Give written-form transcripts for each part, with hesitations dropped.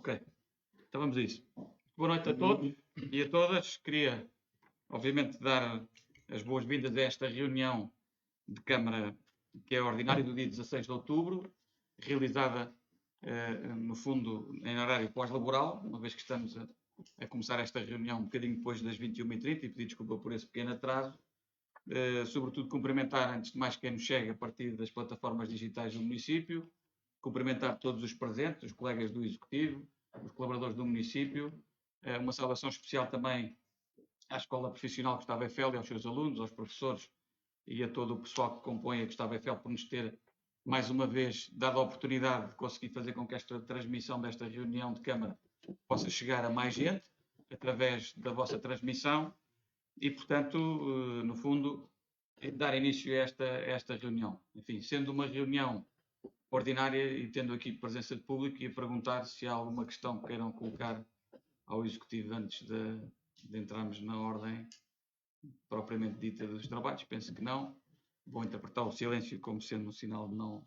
Ok, então vamos a isso. Boa noite a todos e a todas. Queria, obviamente, dar as boas-vindas a esta reunião de Câmara, que é ordinária do dia 16 de outubro, realizada, no fundo, em horário pós-laboral, uma vez que estamos a começar esta reunião um bocadinho depois das 21h30 e pedir desculpa por esse pequeno atraso. Sobretudo cumprimentar, antes de mais, quem nos chega a partir das plataformas digitais do município, cumprimentar todos os presentes, os colegas do Executivo, os colaboradores do município, uma saudação especial também à Escola Profissional Gustavo Eiffel e aos seus alunos, aos professores e a todo o pessoal que compõe a Gustavo Eiffel por nos ter, mais uma vez, dado a oportunidade de conseguir fazer com que esta transmissão desta reunião de Câmara possa chegar a mais gente, através da vossa transmissão e, portanto, no fundo, dar início a esta reunião. Enfim, sendo uma reunião ordinária e tendo aqui presença de público, ia perguntar se há alguma questão que queiram colocar ao Executivo antes de entrarmos na ordem propriamente dita dos trabalhos. Penso que não. Vou interpretar o silêncio como sendo um sinal de não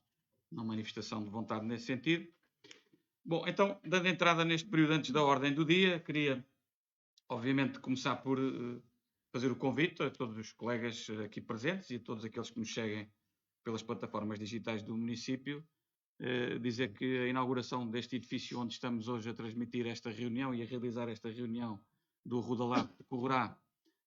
manifestação de vontade nesse sentido. Bom, então, dando entrada neste período antes da ordem do dia, queria, obviamente, começar por fazer o convite a todos os colegas aqui presentes e a todos aqueles que nos seguem pelas plataformas digitais do município, dizer que a inauguração deste edifício onde estamos hoje a transmitir esta reunião e a realizar esta reunião do Rudalab decorrerá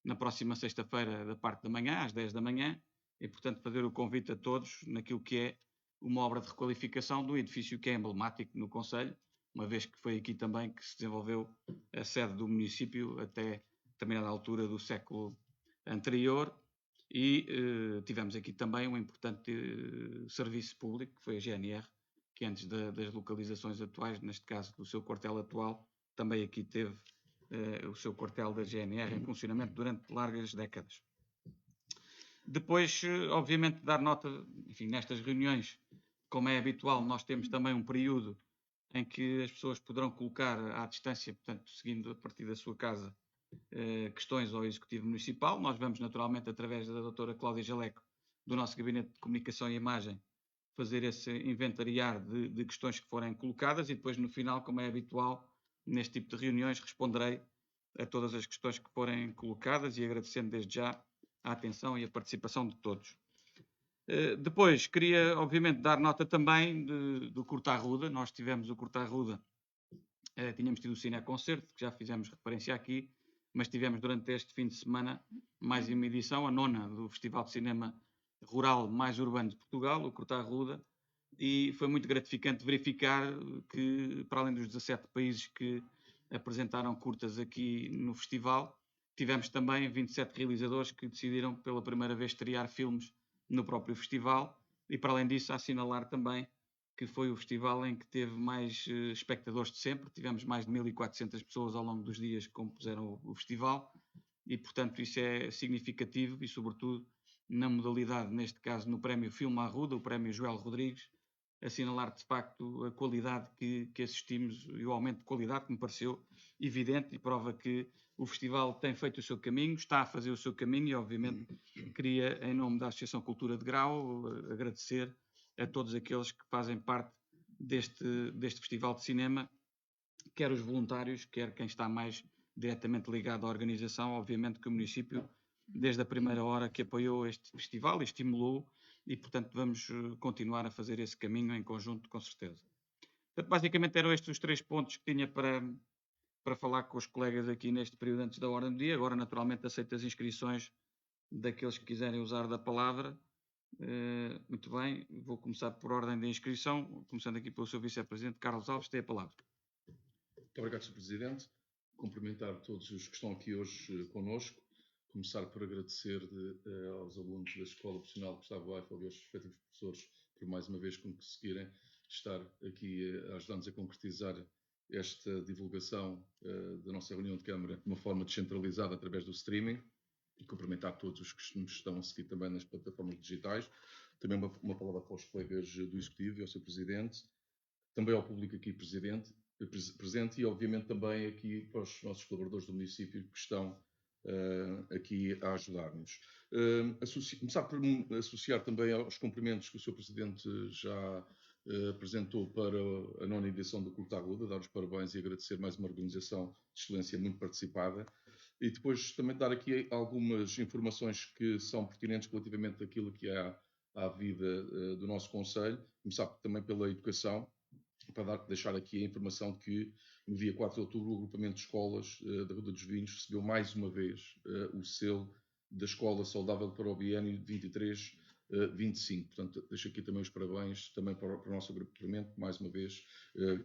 na próxima sexta-feira da parte da manhã, às 10 da manhã, e portanto fazer o convite a todos naquilo que é uma obra de requalificação do edifício que é emblemático no concelho, uma vez que foi aqui também que se desenvolveu a sede do município até determinada altura do século anterior. E tivemos aqui também um importante serviço público, que foi a GNR, que antes das localizações atuais, neste caso do seu quartel atual, também aqui teve o seu quartel da GNR em funcionamento durante largas décadas. Depois, obviamente, dar nota, enfim, nestas reuniões, como é habitual, nós temos também um período em que as pessoas poderão colocar à distância, portanto, seguindo a partir da sua casa, questões ao Executivo Municipal. Nós vamos, naturalmente, através da doutora Cláudia Jaleco, do nosso Gabinete de Comunicação e Imagem, fazer esse inventariar de questões que forem colocadas e depois, no final, como é habitual, neste tipo de reuniões, responderei a todas as questões que forem colocadas e agradecendo desde já a atenção e a participação de todos. Depois, queria, obviamente, dar nota também do Curta Arruda. Nós tivemos o Curta Arruda, tínhamos tido o Cineconcerto, que já fizemos referência aqui, mas tivemos durante este fim de semana mais uma edição, a 9ª do Festival de Cinema Rural mais Urbano de Portugal, o Curta Arruda, e foi muito gratificante verificar que, para além dos 17 países que apresentaram curtas aqui no festival, tivemos também 27 realizadores que decidiram pela primeira vez estrear filmes no próprio festival, e para além disso assinalar também que foi o festival em que teve mais espectadores de sempre. Tivemos mais de 1.400 pessoas ao longo dos dias que compuseram o festival e, portanto, isso é significativo e, sobretudo, na modalidade, neste caso, no prémio Filme Arruda, o prémio Joel Rodrigues, assinalar de facto a qualidade que assistimos e o aumento de qualidade que me pareceu evidente e prova que o festival tem feito o seu caminho, está a fazer o seu caminho e, obviamente, queria, em nome da Associação Cultura de Grau, agradecer a todos aqueles que fazem parte deste festival de cinema, quer os voluntários, quer quem está mais diretamente ligado à organização. Obviamente que o município, desde a primeira hora que apoiou este festival e estimulou, e portanto vamos continuar a fazer esse caminho em conjunto, com certeza. Portanto, basicamente eram estes os 3 pontos que tinha para falar com os colegas aqui neste período antes da ordem do dia. Agora, naturalmente, aceito as inscrições daqueles que quiserem usar da palavra. Muito bem, vou começar por ordem de inscrição, começando aqui pelo seu Vice-Presidente Carlos Alves, tem a palavra. Muito obrigado, Sr. Presidente. Cumprimentar todos os que estão aqui hoje connosco. Começar por agradecer aos alunos da Escola Profissional Gustavo Eiffel e aos respectivos professores por mais uma vez conseguirem estar aqui ajudando-nos a concretizar esta divulgação da nossa reunião de Câmara de uma forma descentralizada através do streaming. E cumprimentar todos os que nos estão a seguir também nas plataformas digitais. Também uma palavra para os colegas do Executivo e ao Sr. Presidente. Também ao público aqui presente e, obviamente, também aqui para os nossos colaboradores do município que estão aqui a ajudar-nos. Começar por me associar também aos cumprimentos que o Sr. Presidente já apresentou para a 9ª edição do Curta Aguda, dar os parabéns e agradecer mais uma organização de excelência muito participada. E depois também dar aqui algumas informações que são pertinentes relativamente àquilo que é à vida do nosso Conselho. Começar também pela educação, para deixar aqui a informação que no dia 4 de outubro o agrupamento de escolas da Ruda dos Vinhos recebeu mais uma vez o selo da Escola Saudável para o biênio 23-25. Portanto, deixo aqui também os parabéns também para o nosso agrupamento, que mais uma vez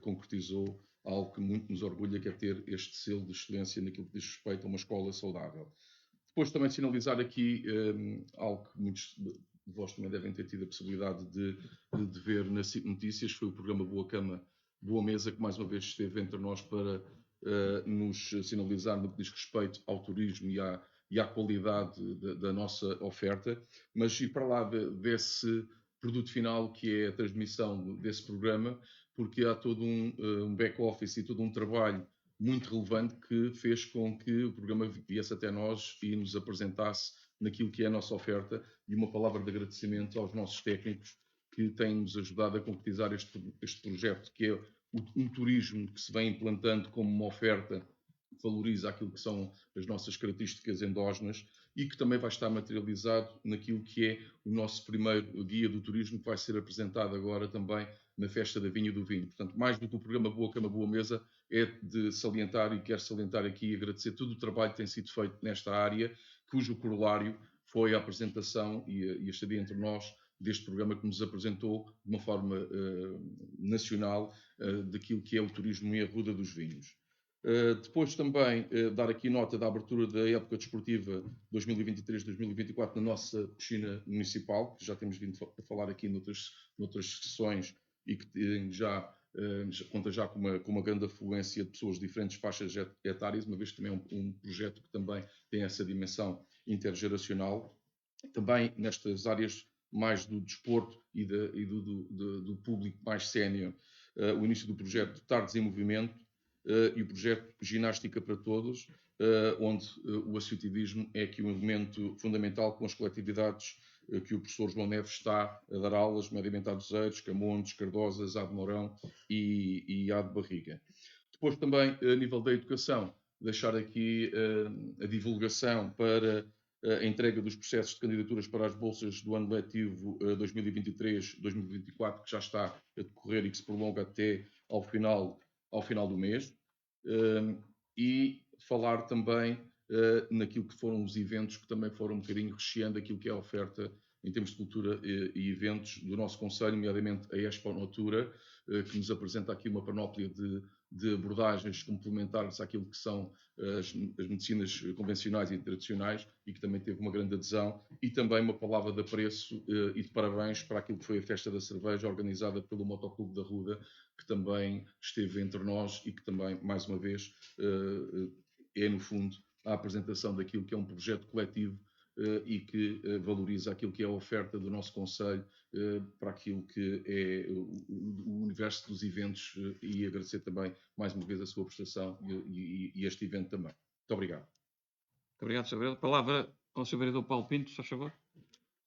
concretizou algo que muito nos orgulha, que é ter este selo de excelência naquilo que diz respeito a uma escola saudável. Depois também sinalizar aqui algo que muitos de vós também devem ter tido a possibilidade de ver nas SIC Notícias, foi o programa Boa Cama, Boa Mesa, que mais uma vez esteve entre nós para nos sinalizar no que diz respeito ao turismo e à qualidade da nossa oferta, mas ir para lá desse produto final que é a transmissão desse programa, porque há todo um back-office e todo um trabalho muito relevante que fez com que o programa viesse até nós e nos apresentasse naquilo que é a nossa oferta, e uma palavra de agradecimento aos nossos técnicos que têm-nos ajudado a concretizar este projeto, que é um turismo que se vem implantando como uma oferta que valoriza aquilo que são as nossas características endógenas e que também vai estar materializado naquilo que é o nosso primeiro guia do turismo, que vai ser apresentado agora também na Festa da Vinha e do Vinho. Portanto, mais do que o programa Boa Cama, Boa Mesa, é de salientar, e quero salientar aqui e agradecer todo o trabalho que tem sido feito nesta área, cujo corolário foi a apresentação e a estadia entre nós deste programa que nos apresentou de uma forma nacional daquilo que é o turismo e a Ruda dos Vinhos. Depois também dar aqui nota da abertura da época desportiva 2023-2024 na nossa piscina municipal, que já temos vindo a falar aqui noutras sessões e que já conta já com uma grande afluência de pessoas de diferentes faixas etárias, uma vez que também é um projeto que também tem essa dimensão intergeracional. Também nestas áreas mais do desporto e do público mais sénior, o início do projeto Tardes em Movimento e o projeto Ginástica para Todos, onde o associativismo é aqui um elemento fundamental com as coletividades que o professor João Neves está a dar aulas, nomeadamente a Doseiros, Camontes, Cardosas, Ade Mourão e Ade Barriga. Depois também, a nível da educação, deixar aqui a divulgação para a entrega dos processos de candidaturas para as bolsas do ano letivo 2023-2024, que já está a decorrer e que se prolonga até ao final do mês. E falar também naquilo que foram os eventos que também foram um bocadinho recheando aquilo que é a oferta em termos de cultura e eventos do nosso Conselho, nomeadamente a Expo Natura, que nos apresenta aqui uma panóplia de abordagens complementares àquilo que são as medicinas convencionais e tradicionais, e que também teve uma grande adesão, e também uma palavra de apreço e de parabéns para aquilo que foi a Festa da Cerveja, organizada pelo Motoclube da Ruda, que também esteve entre nós e que também, mais uma vez, é no fundo a apresentação daquilo que é um projeto coletivo e que valoriza aquilo que é a oferta do nosso Conselho para aquilo que é o universo dos eventos, e agradecer também mais uma vez a sua prestação e este evento também. Muito obrigado. Muito obrigado, Sr. Vereador. Palavra ao Sr. Vereador Paulo Pinto, se faz favor.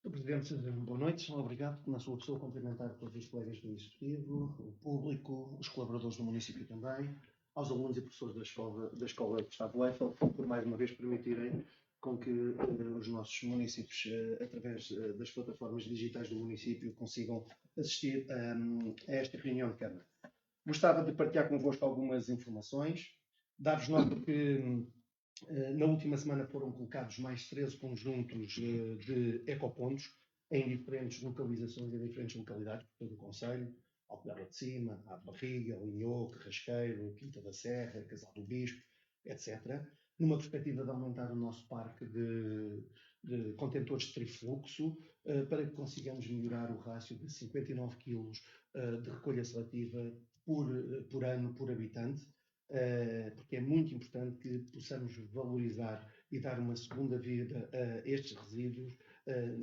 Sr. Presidente, boa noite. Obrigado. Na sua pessoa, cumprimentar todos os colegas do Executivo, o público, os colaboradores do município também, aos alunos e professores da Escola Gustavo Eiffel, por mais uma vez permitirem com que os nossos municípios, através das plataformas digitais do município, consigam assistir a esta reunião de Câmara. Gostava de partilhar convosco algumas informações, dar-vos nota que na última semana foram colocados mais 13 conjuntos de ecopontos em diferentes localizações e diferentes localidades por todo o Conselho, Alpedela de Cima, Ade Barriga, Linhou, Carrasqueiro, Quinta da Serra, Casal do Bispo, etc., numa perspectiva de aumentar o nosso parque de contentores de trifluxo para que consigamos melhorar o rácio de 59 kg de recolha seletiva por ano, por habitante, porque é muito importante que possamos valorizar e dar uma segunda vida a estes resíduos,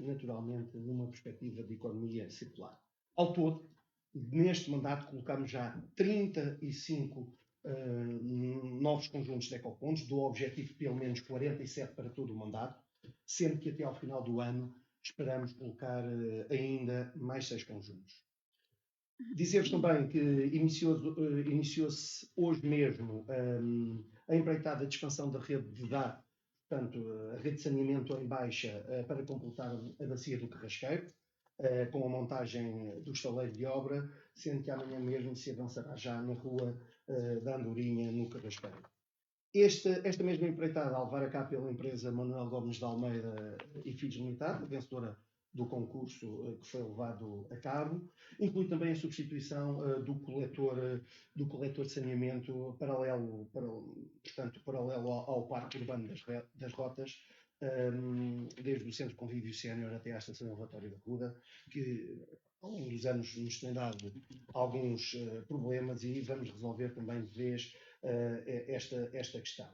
naturalmente numa perspectiva de economia circular. Ao todo, neste mandato colocamos já 35 novos conjuntos de ecopontos, do objetivo de pelo menos 47 para todo o mandato, sendo que até ao final do ano esperamos colocar ainda mais 6 conjuntos. Dizer-vos também que iniciou-se hoje mesmo a empreitada de expansão da rede de DAP, portanto, a rede de saneamento em baixa para completar a bacia do Carrasqueiro, com a montagem do estaleiro de obra, sendo que amanhã mesmo se avançará já na rua da Andorinha, no Carrasqueiro. Esta mesma empreitada, a levar a cabo pela empresa Manuel Gomes de Almeida e Filhos Limitada, vencedora do concurso que foi levado a cabo, inclui também a substituição do coletor de saneamento paralelo ao parque urbano das rotas, desde o Centro de Convívio Sénior até à Estação Elevatória da Ruda, que ao longo dos anos nos tem dado alguns problemas e vamos resolver também de vez esta questão.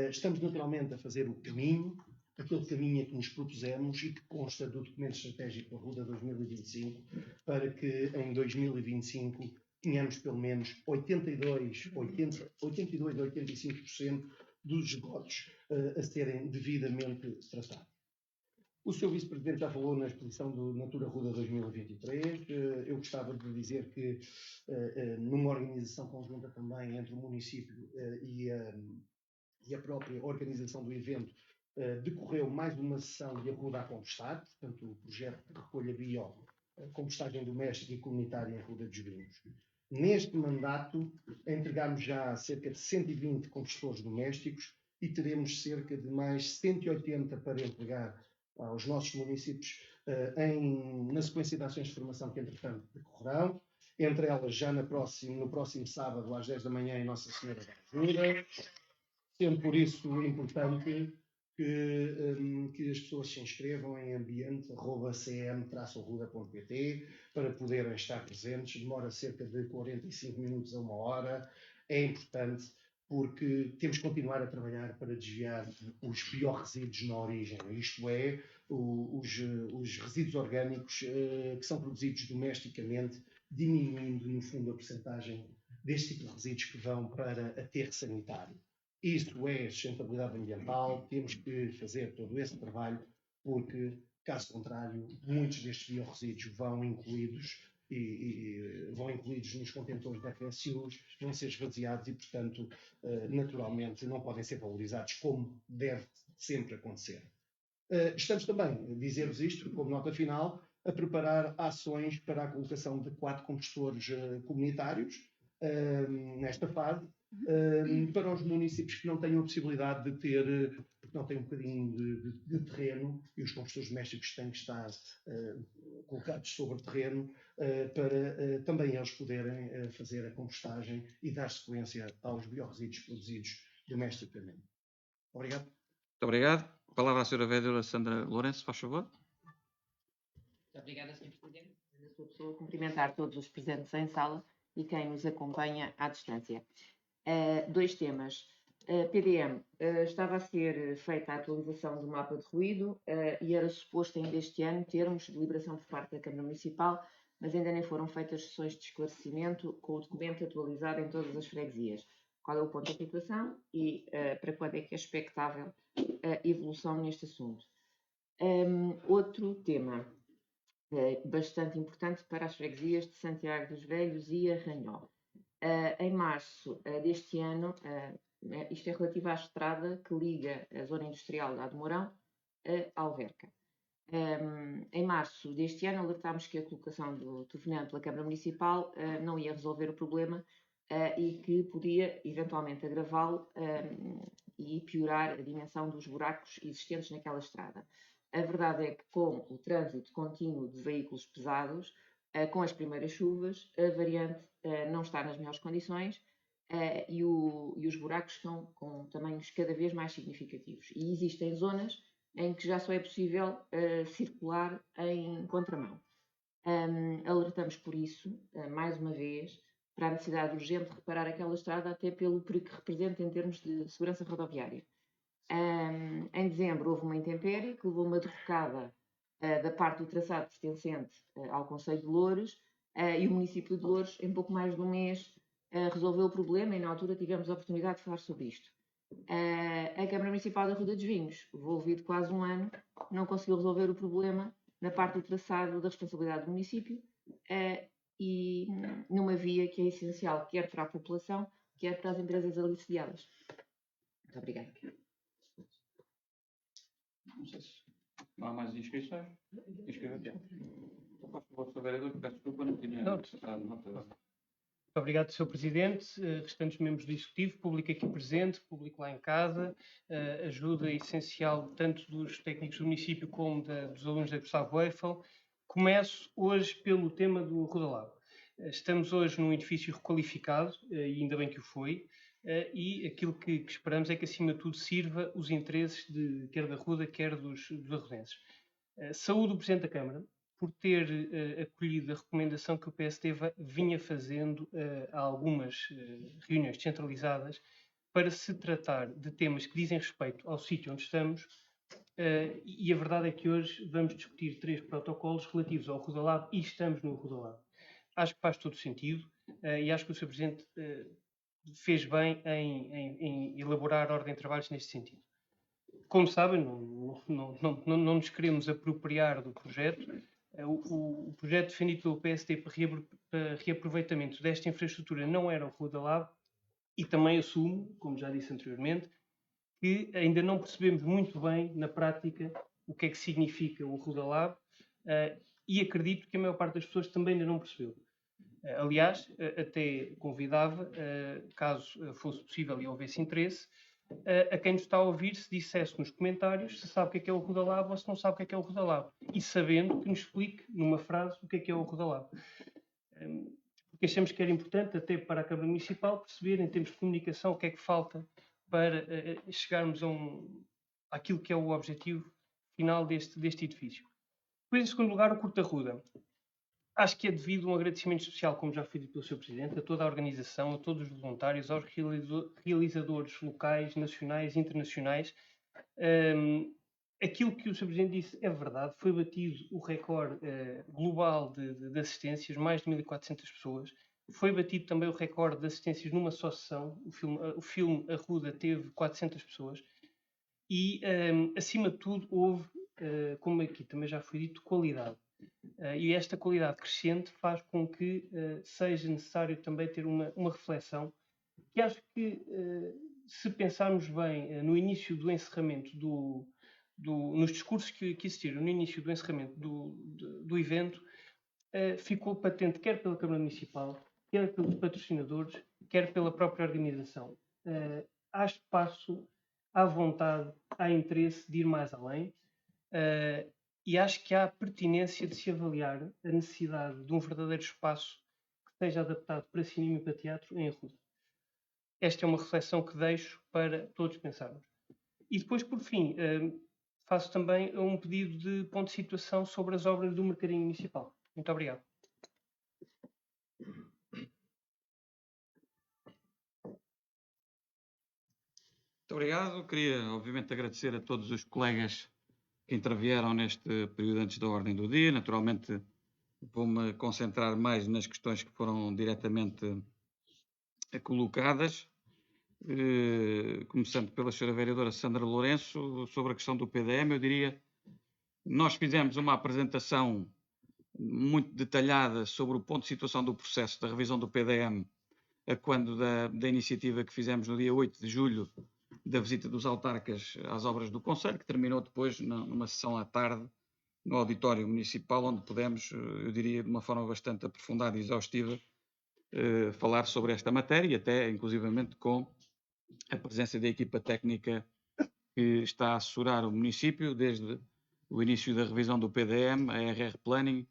Estamos naturalmente a fazer o caminho, aquele caminho que nos propusemos e que consta do documento estratégico da Ruda 2025, para que em 2025 tenhamos pelo menos 82 a 85% dos esgotos a serem devidamente tratados. O Sr. Vice-Presidente já falou na exposição do Natura Ruda 2023. Eu gostava de dizer que, numa organização conjunta também entre o município e a própria organização do evento, decorreu mais uma sessão de Arruda a Compostar, portanto, o projeto de recolha bio, compostagem doméstica e comunitária em Arruda dos Vinhos. Neste mandato, entregámos já cerca de 120 compostores domésticos e teremos cerca de mais 180 para entregar aos nossos municípios na sequência de ações de formação que, entretanto, decorrerão. Entre elas, já no próximo sábado, às 10 da manhã, em Nossa Senhora da Ajuda. Sendo por isso importante que as pessoas se inscrevam em ambiente@cm-ruda.pt para poderem estar presentes. Demora cerca de 45 minutos a 1 hora. É importante porque temos que continuar a trabalhar para desviar os biorresíduos na origem, isto é, os resíduos orgânicos que são produzidos domesticamente, diminuindo, no fundo, a percentagem deste tipo de resíduos que vão para aterro sanitário. Isto é sustentabilidade ambiental, temos que fazer todo esse trabalho, porque, caso contrário, muitos destes biorresíduos vão incluídos nos contentores de FSUs, vão ser esvaziados e, portanto, naturalmente, não podem ser valorizados como deve sempre acontecer. Estamos também, a dizer-vos isto, como nota final, a preparar ações para a colocação de 4 compostores comunitários nesta fase, para os municípios que não tenham a possibilidade de ter, porque não têm um bocadinho de terreno, e os compostores domésticos têm que estar colocados sobre terreno, para também eles poderem fazer a compostagem e dar sequência aos biorresíduos produzidos domesticamente. Obrigado. Muito obrigado. Palavra à Sra. Vereadora Sandra Lourenço, faz favor. Muito obrigada, Sr. Presidente. Na sua pessoa, cumprimentar todos os presentes em sala e quem nos acompanha à distância. 2 temas. PDM, estava a ser feita a atualização do mapa de ruído e era suposto ainda este ano termos deliberação por parte da Câmara Municipal, mas ainda nem foram feitas sessões de esclarecimento com o documento atualizado em todas as freguesias. Qual é o ponto da situação e para quando é que é expectável a evolução neste assunto? Outro tema bastante importante para as freguesias de Santiago dos Velhos e Arranhol. Em março deste ano, isto é relativo à estrada que liga a zona industrial de Admorão a Alverca. Em março deste ano, alertámos que a colocação do telefonema pela Câmara Municipal não ia resolver o problema e que podia eventualmente agravá-lo e piorar a dimensão dos buracos existentes naquela estrada. A verdade é que, com o trânsito contínuo de veículos pesados, com as primeiras chuvas, a variante não está nas melhores condições e os buracos estão com tamanhos cada vez mais significativos. E existem zonas em que já só é possível circular em contramão. Alertamos por isso, mais uma vez, para a necessidade urgente de reparar aquela estrada, até pelo perigo que representa em termos de segurança rodoviária. Em dezembro houve uma intempérie que levou uma derrocada da parte do traçado pertencente ao Concelho de Loures e o município de Loures, em pouco mais de um mês, resolveu o problema e na altura tivemos a oportunidade de falar sobre isto. A Câmara Municipal da Ruda dos Vinhos, envolvido quase um ano, não conseguiu resolver o problema na parte do traçado da responsabilidade do município e numa via que é essencial, quer para a população, quer para as empresas ali sediadas. Muito obrigada. Não sei se não há mais inscrições. Inscreva-te. Vou saber, eu peço desculpa, não tinha acertado nota. Muito obrigado, Sr. Presidente, restantes membros do Executivo, público aqui presente, público lá em casa, ajuda essencial tanto dos técnicos do município como dos alunos da Gustavo Eiffel. Começo hoje pelo tema do Rodalab. Estamos hoje num edifício requalificado, e ainda bem que o foi, e aquilo que esperamos é que, acima de tudo, sirva os interesses quer da Ruda, quer dos arrudenses. Saúdo o Presidente da Câmara por ter acolhido a recomendação que o PSD vinha fazendo a algumas reuniões descentralizadas para se tratar de temas que dizem respeito ao sítio onde estamos, e a verdade é que hoje vamos discutir 3 protocolos relativos ao Rodalab e estamos no Rodalab. Acho que faz todo sentido e acho que o Sr. Presidente fez bem em elaborar a ordem de trabalhos neste sentido. Como sabem, não nos queremos apropriar do projeto. O projeto defendido pelo PSD para reaproveitamento desta infraestrutura não era o Rodalab, e também assumo, como já disse anteriormente, que ainda não percebemos muito bem, na prática, o que é que significa o Rodalab, e acredito que a maior parte das pessoas também ainda não percebeu. Aliás, até convidava, caso fosse possível e houvesse interesse, a quem nos está a ouvir, se dissesse nos comentários se sabe o que é o Rodalab ou se não sabe o que é o Rodalab. E sabendo, que nos explique numa frase o que é o Rodalab. Porque achamos que era importante, até para a Câmara Municipal, perceber, em termos de comunicação, o que é que falta para chegarmos àquilo que é o objetivo final deste edifício. Depois, em segundo lugar, o Curta Ruda. Acho que é devido um agradecimento especial, como já foi dito pelo Sr. Presidente, a toda a organização, a todos os voluntários, aos realizadores locais, nacionais e internacionais. Aquilo que o Sr. Presidente disse é verdade, foi batido o recorde global de assistências, mais de 1.400 pessoas. Foi batido também o recorde de assistências numa só sessão. O filme A Ruda teve 400 pessoas. E, acima de tudo, houve, como aqui também já foi dito, qualidade. E esta qualidade crescente faz com que seja necessário também ter uma reflexão, que acho que, se pensarmos bem no início do encerramento nos discursos que existiram no início do encerramento do evento, ficou patente, quer pela Câmara Municipal, quer pelos patrocinadores, quer pela própria organização. Há espaço, há vontade, há interesse de ir mais além. E acho que há pertinência de se avaliar a necessidade de um verdadeiro espaço que seja adaptado para cinema e para teatro em Arruda. Esta é uma reflexão que deixo para todos pensarmos. E depois, por fim, faço também um pedido de ponto de situação sobre as obras do Mercadinho Municipal. Muito obrigado. Muito obrigado. Queria, obviamente, agradecer a todos os colegas que intervieram neste período antes da ordem do dia. Naturalmente, vou-me concentrar mais nas questões que foram diretamente colocadas, começando pela Sra. Vereadora Sandra Lourenço, sobre a questão do PDM. Eu diria, nós fizemos uma apresentação muito detalhada sobre o ponto de situação do processo da revisão do PDM, a quando da iniciativa que fizemos no dia 8 de julho, da visita dos autarcas às obras do Conselho, que terminou depois numa sessão à tarde no auditório municipal, onde pudemos, eu diria, de uma forma bastante aprofundada e exaustiva, falar sobre esta matéria, e até inclusivamente com a presença da equipa técnica que está a assessorar o município desde o início da revisão do PDM, a RR Planning,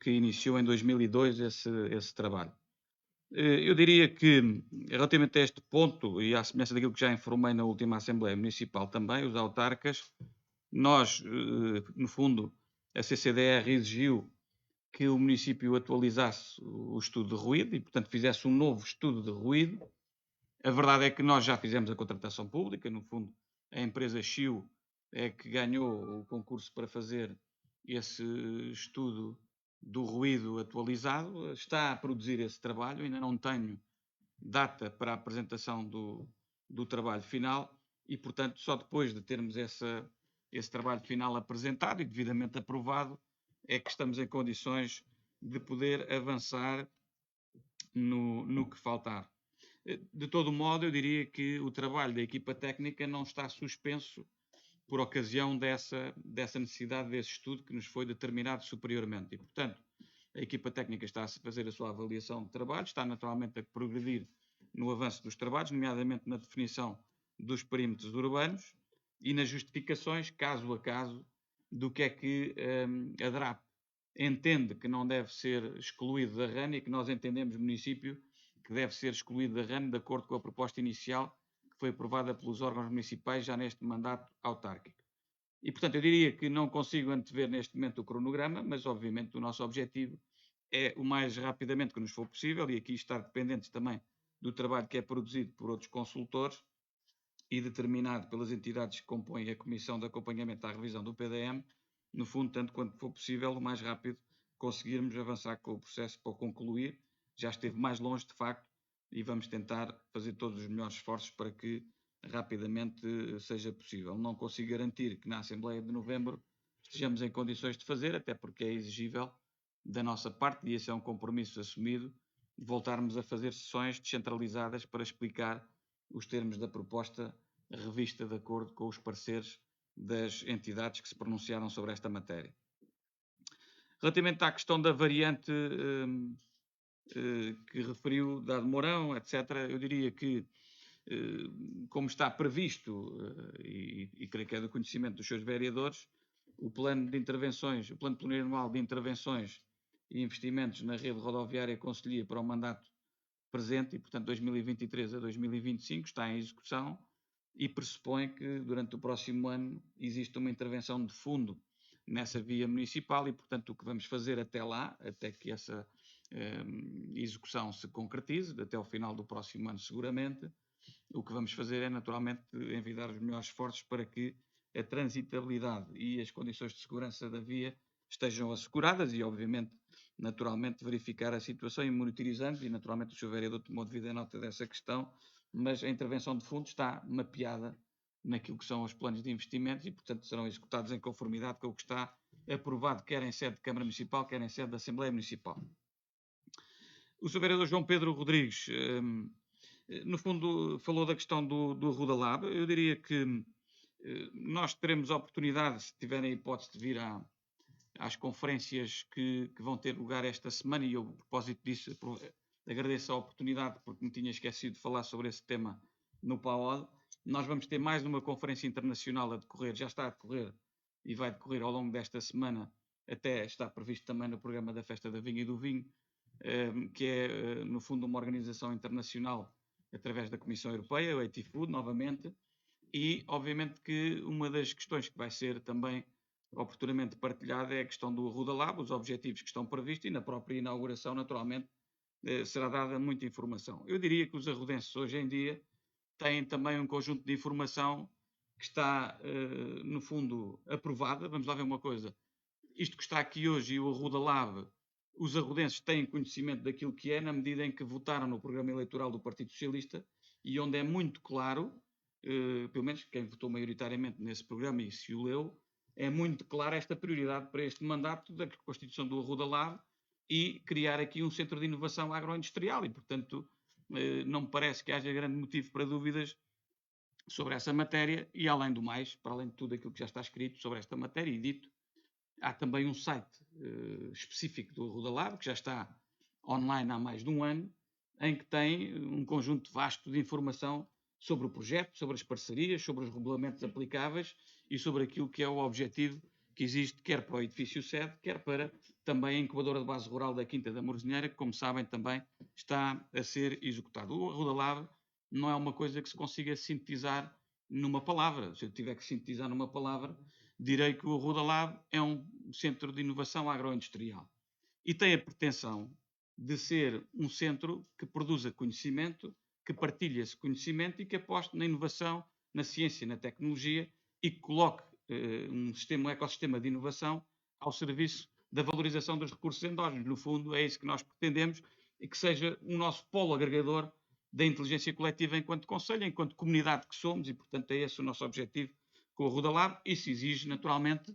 que iniciou em 2002 esse trabalho. Eu diria que, relativamente a este ponto, e à semelhança daquilo que já informei na última Assembleia Municipal também, os autarcas, nós, no fundo, a CCDR exigiu que o município atualizasse o estudo de ruído e, portanto, fizesse um novo estudo de ruído. A verdade é que nós já fizemos a contratação pública, no fundo, a empresa Chiu é que ganhou o concurso para fazer esse estudo do ruído atualizado, está a produzir esse trabalho, ainda não tenho data para a apresentação do trabalho final e, portanto, só depois de termos esse trabalho final apresentado e devidamente aprovado é que estamos em condições de poder avançar no que faltar. De todo modo, eu diria que o trabalho da equipa técnica não está suspenso por ocasião dessa necessidade desse estudo que nos foi determinado superiormente. E, portanto, a equipa técnica está a fazer a sua avaliação de trabalho, está naturalmente a progredir no avanço dos trabalhos, nomeadamente na definição dos perímetros urbanos e nas justificações, caso a caso, do que é que a DRAP entende que não deve ser excluído da RAN e que nós entendemos, município, que deve ser excluído da RAN de acordo com a proposta inicial que foi aprovada pelos órgãos municipais já neste mandato autárquico. E, portanto, eu diria que não consigo antever neste momento o cronograma, mas, obviamente, o nosso objetivo é o mais rapidamente que nos for possível, e aqui estar dependentes também do trabalho que é produzido por outros consultores e determinado pelas entidades que compõem a Comissão de Acompanhamento à Revisão do PDM, no fundo, tanto quanto for possível, o mais rápido conseguirmos avançar com o processo para o concluir. Já esteve mais longe, de facto, e vamos tentar fazer todos os melhores esforços para que rapidamente seja possível. Não consigo garantir que na Assembleia de Novembro estejamos em condições de fazer, até porque é exigível da nossa parte, e esse é um compromisso assumido, de voltarmos a fazer sessões descentralizadas para explicar os termos da proposta revista de acordo com os pareceres das entidades que se pronunciaram sobre esta matéria. Relativamente à questão da variante que referiu, da de Mourão, etc., eu diria que, como está previsto, e creio que é do conhecimento dos seus vereadores, o plano de intervenções, o plano plurianual de intervenções e investimentos na rede rodoviária concelhia para o mandato presente, e portanto 2023 a 2025, está em execução e pressupõe que durante o próximo ano existe uma intervenção de fundo nessa via municipal e, portanto, o que vamos fazer até lá, até que essa execução se concretize, até ao final do próximo ano seguramente, o que vamos fazer é naturalmente envidar os melhores esforços para que a transitabilidade e as condições de segurança da via estejam asseguradas e, obviamente, naturalmente verificar a situação e monitorizando, e naturalmente o Sr. Vereador tomou devida nota dessa questão, mas a intervenção de fundo está mapeada naquilo que são os planos de investimentos e, portanto, serão executados em conformidade com o que está aprovado, quer em sede de Câmara Municipal, quer em sede da Assembleia Municipal. O Sr. Vereador João Pedro Rodrigues, no fundo, falou da questão do Rudalab. Eu diria que nós teremos a oportunidade, se tiverem a hipótese de vir às conferências que vão ter lugar esta semana, e eu, a propósito disso, agradeço a oportunidade porque me tinha esquecido de falar sobre esse tema no PAOD. Nós vamos ter mais uma conferência internacional a decorrer, já está a decorrer e vai decorrer ao longo desta semana, até está previsto também no programa da Festa da Vinha e do Vinho, que é, no fundo, uma organização internacional através da Comissão Europeia, o ATIFood, novamente, e, obviamente, que uma das questões que vai ser também oportunamente partilhada é a questão do Rudalab, os objetivos que estão previstos, e na própria inauguração, naturalmente, será dada muita informação. Eu diria que os arrodenses, hoje em dia, têm também um conjunto de informação que está, no fundo, aprovada. Vamos lá ver uma coisa. Isto que está aqui hoje e o Rudalab, os arrodenses têm conhecimento daquilo que é, na medida em que votaram no programa eleitoral do Partido Socialista e onde é muito claro, pelo menos quem votou maioritariamente nesse programa e se o leu, é muito clara esta prioridade para este mandato da constituição do Rudalab e criar aqui um centro de inovação agroindustrial e, portanto, não me parece que haja grande motivo para dúvidas sobre essa matéria e, além do mais, para além de tudo aquilo que já está escrito sobre esta matéria e dito, há também um site específico do Rudalab, que já está online há mais de um ano, em que tem um conjunto vasto de informação sobre o projeto, sobre as parcerias, sobre os regulamentos aplicáveis e sobre aquilo que é o objetivo que existe, quer para o edifício sede, quer para também a incubadora de base rural da Quinta da Morzinheira, que, como sabem, também está a ser executado. O Rudalab não é uma coisa que se consiga sintetizar numa palavra. Se eu tiver que sintetizar numa palavra, direi que o Rudalab é um centro de inovação agroindustrial e tem a pretensão de ser um centro que produza conhecimento, que partilhe esse conhecimento e que aposte na inovação, na ciência e na tecnologia e que coloque um ecossistema de inovação ao serviço da valorização dos recursos endógenos. No fundo, é isso que nós pretendemos e que seja o nosso polo agregador da inteligência coletiva enquanto conselho, enquanto comunidade que somos e, portanto, é esse o nosso objetivo com o Rudalab. Isso exige, naturalmente,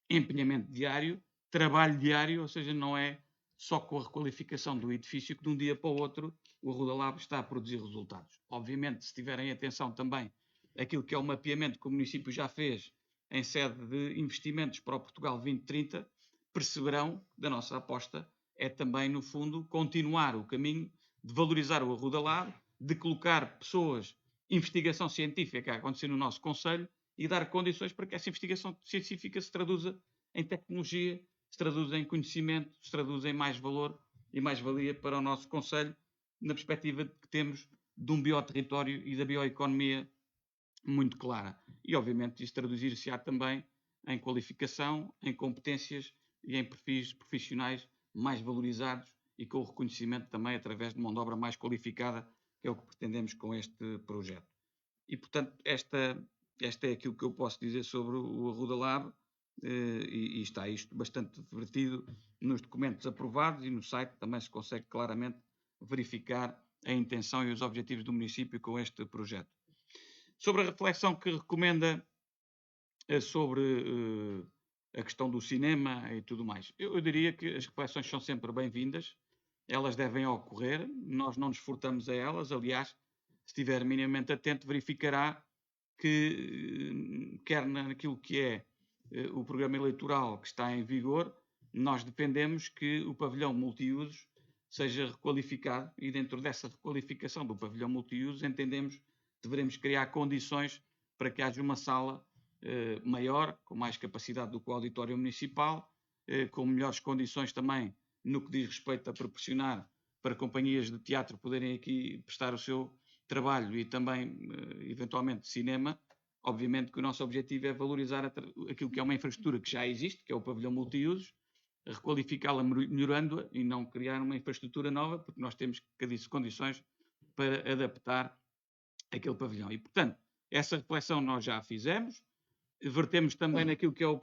empenhamento diário, trabalho diário, ou seja, não é só com a requalificação do edifício que de um dia para o outro o Arruda Lab está a produzir resultados. Obviamente, se tiverem atenção também aquilo que é o mapeamento que o município já fez em sede de investimentos para o Portugal 2030, perceberão que da nossa aposta é também, no fundo, continuar o caminho de valorizar o Arruda Lab, de colocar pessoas, investigação científica a acontecer no nosso concelho e dar condições para que essa investigação científica se traduza em tecnologia, se traduza em conhecimento, se traduza em mais valor e mais valia para o nosso concelho, na perspectiva que temos de um bioterritório e da bioeconomia muito clara. E, obviamente, isso traduzir-se-á também em qualificação, em competências e em perfis profissionais mais valorizados e com o reconhecimento também através de mão de obra mais qualificada, que é o que pretendemos com este projeto. E, portanto, esta é aquilo que eu posso dizer sobre o Arruda Lab, e está isto bastante vertido nos documentos aprovados, e no site também se consegue claramente verificar a intenção e os objetivos do município com este projeto. Sobre a reflexão que recomenda sobre a questão do cinema e tudo mais, eu diria que as reflexões são sempre bem-vindas, elas devem ocorrer, nós não nos furtamos a elas. Aliás, se estiver minimamente atento, verificará que, quer naquilo que é o programa eleitoral que está em vigor, nós defendemos que o pavilhão multiusos seja requalificado, e dentro dessa requalificação do pavilhão multiusos entendemos que devemos criar condições para que haja uma sala maior, com mais capacidade do que o auditório municipal, com melhores condições também no que diz respeito a proporcionar para companhias de teatro poderem aqui prestar o seu trabalho e também, eventualmente, cinema. Obviamente que o nosso objetivo é valorizar aquilo que é uma infraestrutura que já existe, que é o pavilhão multiusos, requalificá-la melhorando-a e não criar uma infraestrutura nova, porque nós temos condições para adaptar aquele pavilhão. E, portanto, essa reflexão nós já a fizemos, vertemos também naquilo que é o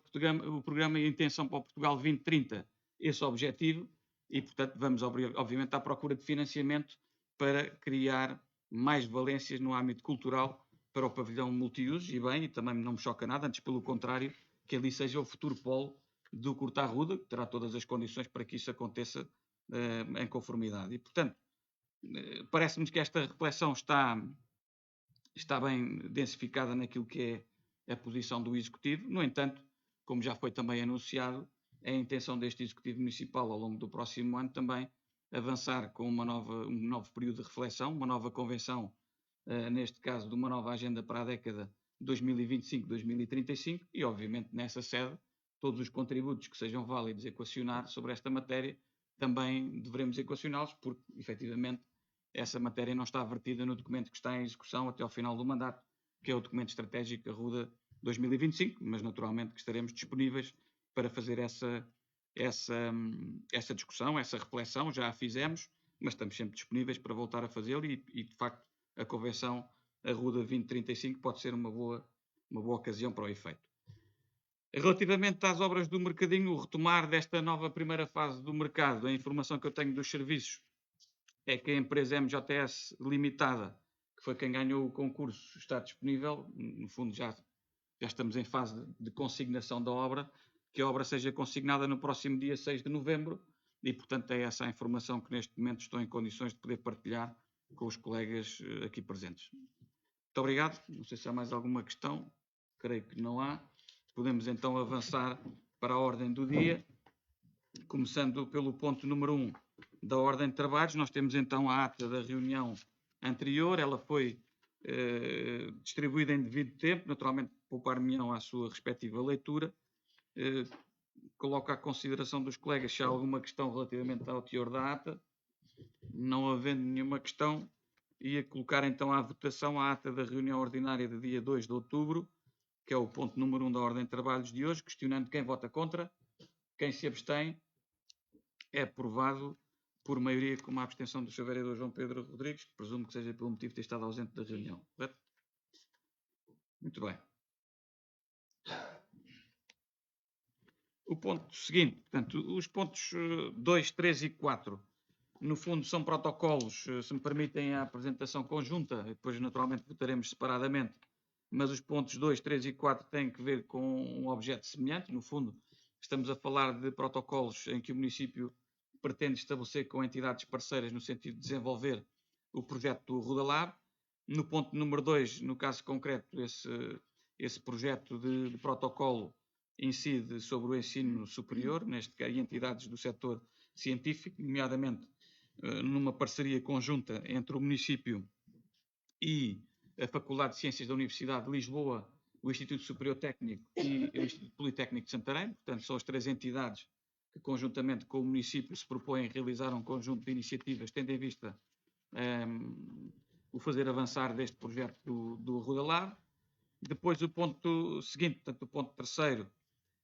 programa e a intenção para o Portugal 2030, esse objetivo, e, portanto, vamos, obviamente, à procura de financiamento para criar mais valências no âmbito cultural para o pavilhão multiusos, e bem, e também não me choca nada, antes pelo contrário, que ali seja o futuro polo do Curta Arruda, que terá todas as condições para que isso aconteça em conformidade. E, portanto, parece-nos que esta reflexão está bem densificada naquilo que é a posição do Executivo. No entanto, como já foi também anunciado, é a intenção deste Executivo Municipal ao longo do próximo ano também avançar com um novo período de reflexão, uma nova convenção, neste caso de uma nova agenda para a década 2025-2035, e obviamente nessa sede todos os contributos que sejam válidos equacionar sobre esta matéria também devemos equacioná-los, porque efetivamente essa matéria não está vertida no documento que está em execução até ao final do mandato, que é o documento estratégico Arruda 2025, mas naturalmente que estaremos disponíveis para fazer essa discussão, essa reflexão. Já a fizemos, mas estamos sempre disponíveis para voltar a fazê-lo, e de facto a convenção Arruda 2035 pode ser uma boa ocasião para o efeito. Relativamente às obras do mercadinho, o retomar desta nova primeira fase do mercado, a informação que eu tenho dos serviços é que a empresa MJS Limitada, que foi quem ganhou o concurso, está disponível. No fundo, já estamos em fase de consignação da obra, que a obra seja consignada no próximo dia 6 de novembro, e, portanto, é essa a informação que neste momento estou em condições de poder partilhar com os colegas aqui presentes. Muito obrigado. Não sei se há mais alguma questão. Creio que não há. Podemos então avançar para a ordem do dia, começando pelo ponto número 1 da ordem de trabalhos. Nós temos então a ata da reunião anterior. Ela foi distribuída em devido tempo, naturalmente poupar-me-ão à sua respectiva leitura. Coloco à consideração dos colegas se há alguma questão relativamente ao teor da ata. Não havendo nenhuma questão, ia colocar então à votação a ata da reunião ordinária de dia 2 de outubro, que é o ponto número 1 da ordem de trabalhos de hoje, questionando quem vota contra, quem se abstém. É aprovado por maioria, com uma abstenção do Sr. Vereador João Pedro Rodrigues, que presumo que seja pelo motivo de ter estado ausente da reunião. Correto? Muito bem. O ponto seguinte, portanto, os pontos 2, 3 e 4, no fundo são protocolos, se me permitem a apresentação conjunta, e depois naturalmente votaremos separadamente, mas os pontos 2, 3 e 4 têm que ver com um objeto semelhante. No fundo, estamos a falar de protocolos em que o município pretende estabelecer com entidades parceiras no sentido de desenvolver o projeto do Rodalab. No ponto número 2, no caso concreto, esse projeto de protocolo incide sobre o ensino superior, neste caso, e entidades do setor científico, nomeadamente numa parceria conjunta entre o município e a Faculdade de Ciências da Universidade de Lisboa, o Instituto Superior Técnico e o Instituto Politécnico de Santarém. Portanto, são as 3 entidades que, conjuntamente com o município, se propõem realizar um conjunto de iniciativas, tendo em vista o fazer avançar deste projeto do Rodalab. Depois, o ponto seguinte, portanto, o ponto terceiro,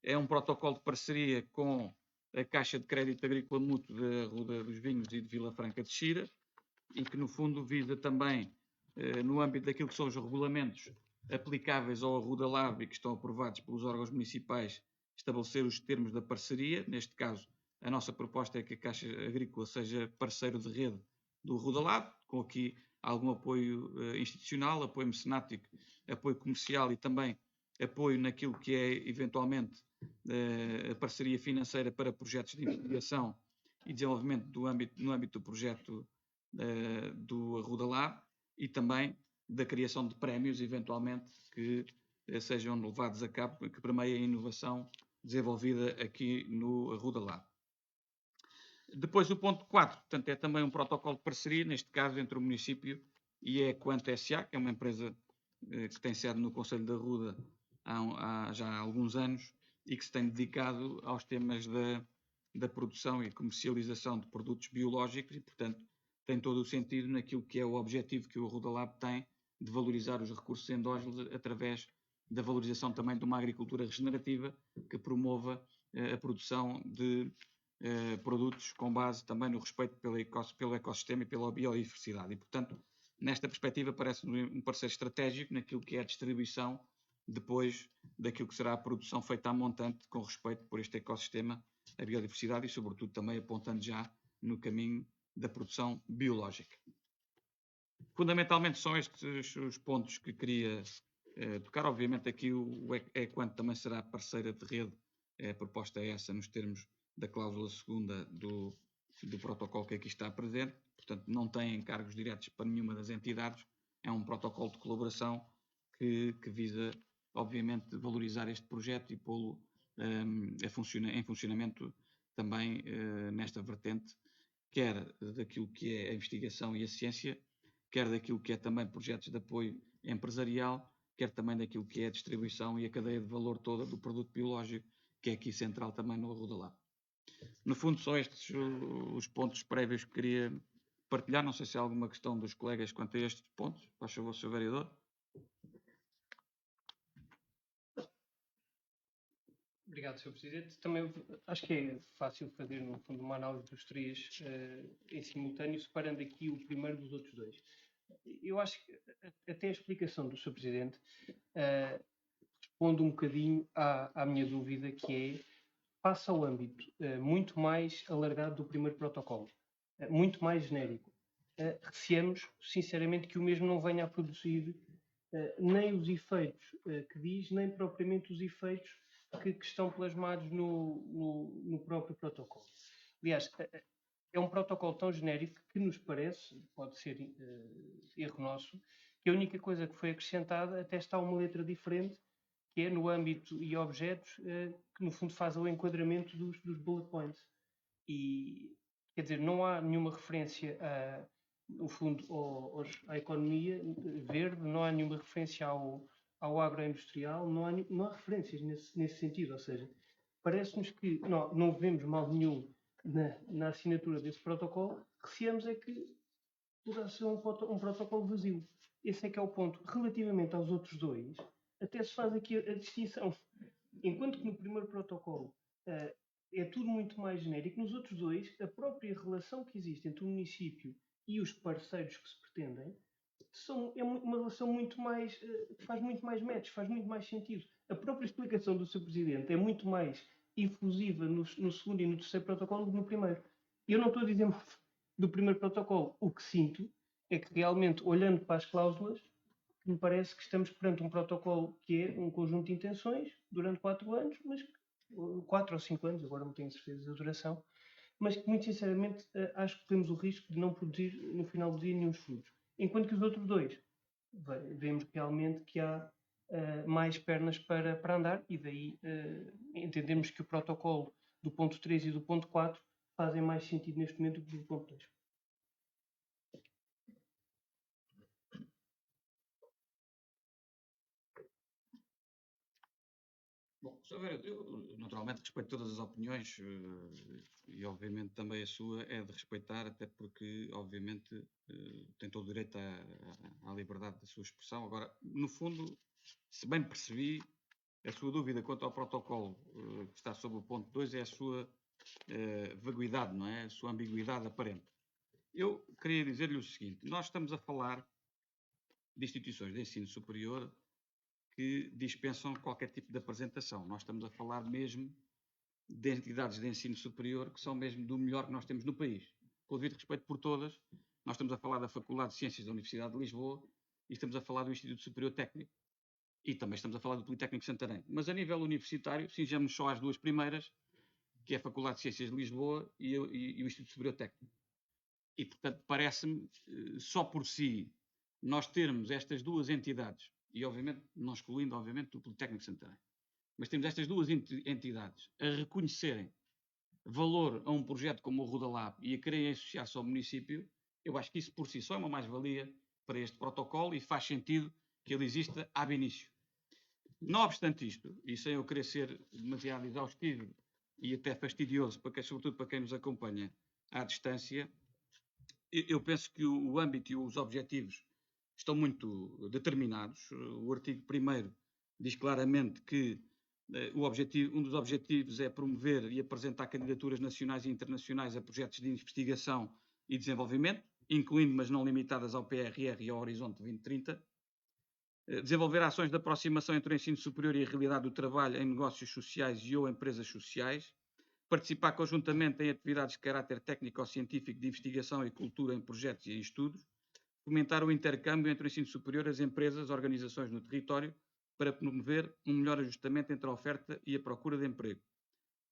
é um protocolo de parceria com a Caixa de Crédito Agrícola Mútuo da Ruda dos Vinhos e de Vila Franca de Xira, e que, no fundo, visa também, no âmbito daquilo que são os regulamentos aplicáveis ao Rodalab e que estão aprovados pelos órgãos municipais, estabelecer os termos da parceria. Neste caso, a nossa proposta é que a Caixa Agrícola seja parceiro de rede do Rodalab, com aqui algum apoio institucional, apoio mecenático, apoio comercial e também apoio naquilo que é, eventualmente, a parceria financeira para projetos de investigação e desenvolvimento no âmbito do projeto do Rodalab, e também da criação de prémios, eventualmente, que sejam levados a cabo, que permeiem a inovação desenvolvida aqui no Rodalab. Depois, o ponto 4, portanto, é também um protocolo de parceria, neste caso entre o município e a Equant SA, que é uma empresa que tem sede no Conselho da Ruda há já alguns anos e que se tem dedicado aos temas da produção e comercialização de produtos biológicos e, portanto, tem todo o sentido naquilo que é o objetivo que o Rodalab tem de valorizar os recursos endógenos através da valorização também de uma agricultura regenerativa que promova a produção de produtos com base também no respeito pelo ecossistema e pela biodiversidade. E, portanto, nesta perspectiva, parece-me um parceiro estratégico naquilo que é a distribuição depois daquilo que será a produção feita à montante com respeito por este ecossistema, a biodiversidade e, sobretudo, também apontando já no caminho da produção biológica. Fundamentalmente são estes os pontos que queria tocar. Obviamente aqui o Equant também será parceira de rede, a proposta é essa nos termos da cláusula segunda do protocolo que aqui está presente, portanto não tem encargos diretos para nenhuma das entidades, é um protocolo de colaboração que visa obviamente valorizar este projeto e pô-lo em funcionamento também nesta vertente, quer daquilo que é a investigação e a ciência, quer daquilo que é também projetos de apoio empresarial, quer também daquilo que é a distribuição e a cadeia de valor toda do produto biológico, que é aqui central também no Rodalab. No fundo, são estes os pontos prévios que queria partilhar. Não sei se há alguma questão dos colegas quanto a estes pontos. Faz favor, Sr. Vereador. Obrigado, Sr. Presidente. Também acho que é fácil fazer, no fundo, uma análise dos 3 em simultâneo, separando aqui o primeiro dos outros 2. Eu acho que até a explicação do Sr. Presidente responde um bocadinho à minha dúvida, que é, passa ao âmbito muito mais alargado do primeiro protocolo, muito mais genérico. Receamos, sinceramente, que o mesmo não venha a produzir nem os efeitos que diz, nem propriamente os efeitos que estão plasmados no próprio protocolo. Aliás, é um protocolo tão genérico que nos parece, pode ser erro nosso, que a única coisa que foi acrescentada até está uma letra diferente, que é no âmbito e objetos, que no fundo faz o enquadramento dos bullet points. E, quer dizer, não há nenhuma referência no fundo à economia verde, não há nenhuma referência ao agroindustrial, não há referências nesse sentido, ou seja, parece-nos que não vemos mal nenhum na assinatura desse protocolo, receamos é que poderá ser um protocolo vazio. Esse é que é o ponto. Relativamente aos outros 2, até se faz aqui a distinção. Enquanto que no primeiro protocolo é tudo muito mais genérico, nos outros 2, a própria relação que existe entre o município e os parceiros que se pretendem é uma relação muito mais, faz muito mais match, faz muito mais sentido. A própria explicação do Sr. Presidente é muito mais efusiva no segundo e no terceiro protocolo do que no primeiro. Eu não estou a dizer do primeiro protocolo. O que sinto é que realmente, olhando para as cláusulas, me parece que estamos perante um protocolo que é um conjunto de intenções durante 4 anos, mas 4 ou 5 anos, agora não tenho certeza da duração, mas que muito sinceramente acho que temos o risco de não produzir no final do dia nenhum frutos. Enquanto que os outros dois, vemos realmente que há mais pernas para andar e daí entendemos que o protocolo do ponto 3 e do ponto 4 fazem mais sentido neste momento do que do ponto 2. Bom, eu naturalmente respeito todas as opiniões e obviamente também a sua é de respeitar, até porque obviamente tem todo o direito à liberdade da sua expressão. Agora, no fundo, se bem percebi, a sua dúvida quanto ao protocolo que está sob o ponto 2 é a sua vaguidade, não é? A sua ambiguidade aparente. Eu queria dizer-lhe o seguinte, nós estamos a falar de instituições de ensino superior que dispensam qualquer tipo de apresentação. Nós estamos a falar mesmo de entidades de ensino superior que são mesmo do melhor que nós temos no país. Com o devido respeito por todas, nós estamos a falar da Faculdade de Ciências da Universidade de Lisboa e estamos a falar do Instituto Superior Técnico. E também estamos a falar do Politécnico de Santarém. Mas a nível universitário, cinjamos só às duas primeiras, que é a Faculdade de Ciências de Lisboa e o Instituto Superior Técnico. E, portanto, parece-me, só por si, nós termos estas duas entidades, e obviamente, não excluindo, obviamente, o Politécnico de Santarém, mas temos estas duas entidades a reconhecerem valor a um projeto como o Rudalab e a quererem associar-se ao município, eu acho que isso por si só é uma mais-valia para este protocolo e faz sentido que ele exista ab início. Não obstante isto, e sem eu querer ser demasiado exaustivo e até fastidioso, sobretudo para quem nos acompanha à distância, eu penso que o âmbito e os objetivos estão muito determinados. O artigo 1º diz claramente que um dos objetivos é promover e apresentar candidaturas nacionais e internacionais a projetos de investigação e desenvolvimento, incluindo, mas não limitadas ao PRR e ao Horizonte 2030. Desenvolver ações de aproximação entre o ensino superior e a realidade do trabalho em negócios sociais e ou empresas sociais. Participar conjuntamente em atividades de caráter técnico-científico de investigação e cultura em projetos e em estudos. Fomentar o intercâmbio entre o ensino superior, as empresas, organizações no território, para promover um melhor ajustamento entre a oferta e a procura de emprego.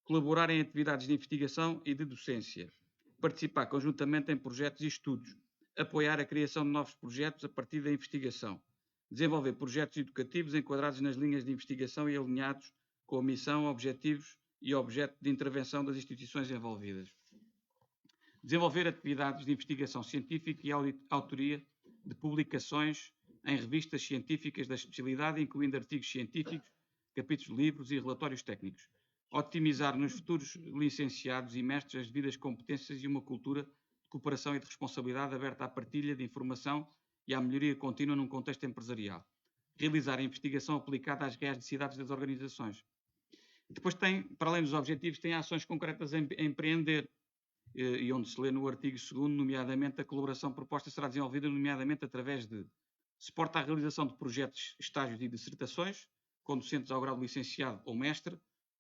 Colaborar em atividades de investigação e de docência. Participar conjuntamente em projetos e estudos. Apoiar a criação de novos projetos a partir da investigação. Desenvolver projetos educativos enquadrados nas linhas de investigação e alinhados com a missão, objetivos e objeto de intervenção das instituições envolvidas. Desenvolver atividades de investigação científica e autoria de publicações em revistas científicas da especialidade, incluindo artigos científicos, capítulos de livros e relatórios técnicos. Otimizar nos futuros licenciados e mestres as devidas competências e uma cultura de cooperação e de responsabilidade aberta à partilha de informação e à melhoria contínua num contexto empresarial. Realizar a investigação aplicada às reais necessidades das organizações. Depois tem, para além dos objetivos, tem ações concretas em empreender, e onde se lê no artigo 2º, nomeadamente, a colaboração proposta será desenvolvida, nomeadamente, através de suporte à realização de projetos, estágios e dissertações, conducentes ao grau de licenciado ou mestre,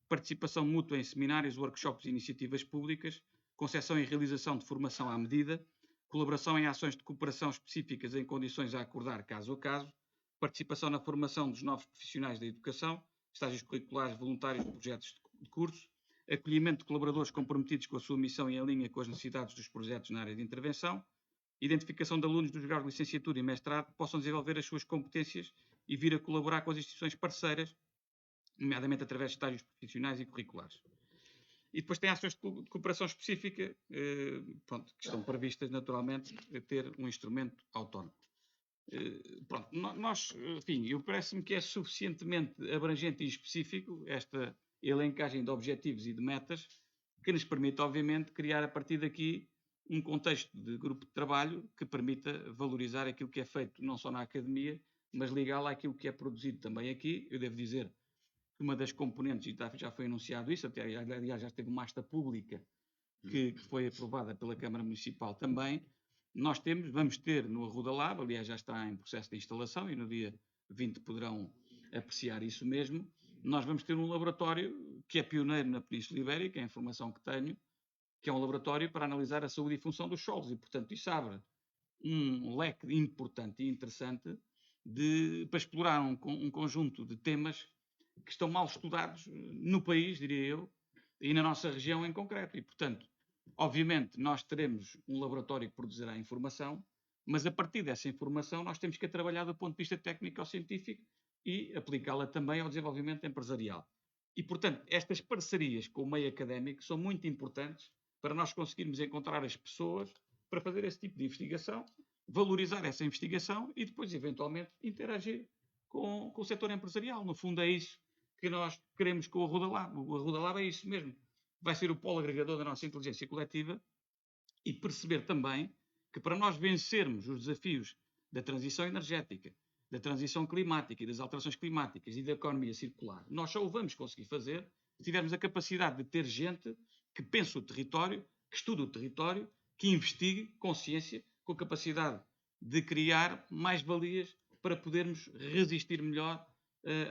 participação mútua em seminários, workshops e iniciativas públicas, concepção e realização de formação à medida, colaboração em ações de cooperação específicas em condições a acordar caso a caso, participação na formação dos novos profissionais da educação, estágios curriculares, voluntários, projetos de curso, acolhimento de colaboradores comprometidos com a sua missão e em linha com as necessidades dos projetos na área de intervenção, identificação de alunos dos graus de licenciatura e mestrado que possam desenvolver as suas competências e vir a colaborar com as instituições parceiras, nomeadamente através de estágios profissionais e curriculares. E depois tem ações de cooperação específica, que estão previstas naturalmente a ter um instrumento autónomo. Eu parece-me que é suficientemente abrangente e específico esta elencagem de objetivos e de metas que nos permite, obviamente, criar a partir daqui um contexto de grupo de trabalho que permita valorizar aquilo que é feito não só na academia, mas ligá-lo àquilo que é produzido também aqui. Eu devo dizer que uma das componentes, e já foi anunciado isso, até aliás já teve uma asta pública que foi aprovada pela Câmara Municipal também. Nós vamos ter no Arruda Lab, aliás já está em processo de instalação e no dia 20 poderão apreciar isso mesmo. Nós vamos ter um laboratório que é pioneiro na Península Ibérica, é a informação que tenho, que é um laboratório para analisar a saúde e função dos solos e, portanto, isso abre um leque importante e interessante para explorar um conjunto de temas que estão mal estudados no país, diria eu, e na nossa região em concreto. E, portanto, obviamente, nós teremos um laboratório que produzirá informação, mas a partir dessa informação nós temos que a trabalhar do ponto de vista técnico ou científico e aplicá-la também ao desenvolvimento empresarial. E, portanto, estas parcerias com o meio académico são muito importantes para nós conseguirmos encontrar as pessoas para fazer esse tipo de investigação, valorizar essa investigação e depois, eventualmente, interagir com o setor empresarial. No fundo, é isso que nós queremos com o Arruda Lab. O Arruda Lab é isso mesmo. Vai ser o polo agregador da nossa inteligência coletiva e perceber também que para nós vencermos os desafios da transição energética, da transição climática e das alterações climáticas e da economia circular, nós só o vamos conseguir fazer se tivermos a capacidade de ter gente que pense o território, que estude o território, que investigue com ciência, com capacidade de criar mais valias para podermos resistir melhor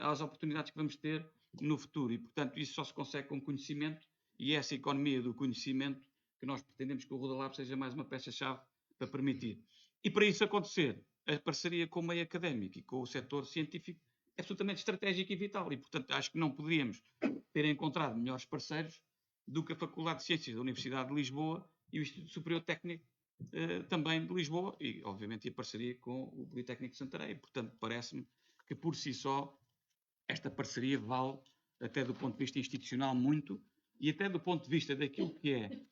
às oportunidades que vamos ter no futuro. E, portanto, isso só se consegue com conhecimento e essa economia do conhecimento que nós pretendemos que o Arruda Lab seja mais uma peça-chave para permitir. E para isso acontecer, a parceria com o meio académico e com o setor científico é absolutamente estratégica e vital. E, portanto, acho que não poderíamos ter encontrado melhores parceiros do que a Faculdade de Ciências da Universidade de Lisboa e o Instituto Superior Técnico também de Lisboa e, obviamente, a parceria com o Politécnico de Santarém. Portanto, parece-me que, por si só, esta parceria vale, até do ponto de vista institucional, muito e até do ponto de vista daquilo que é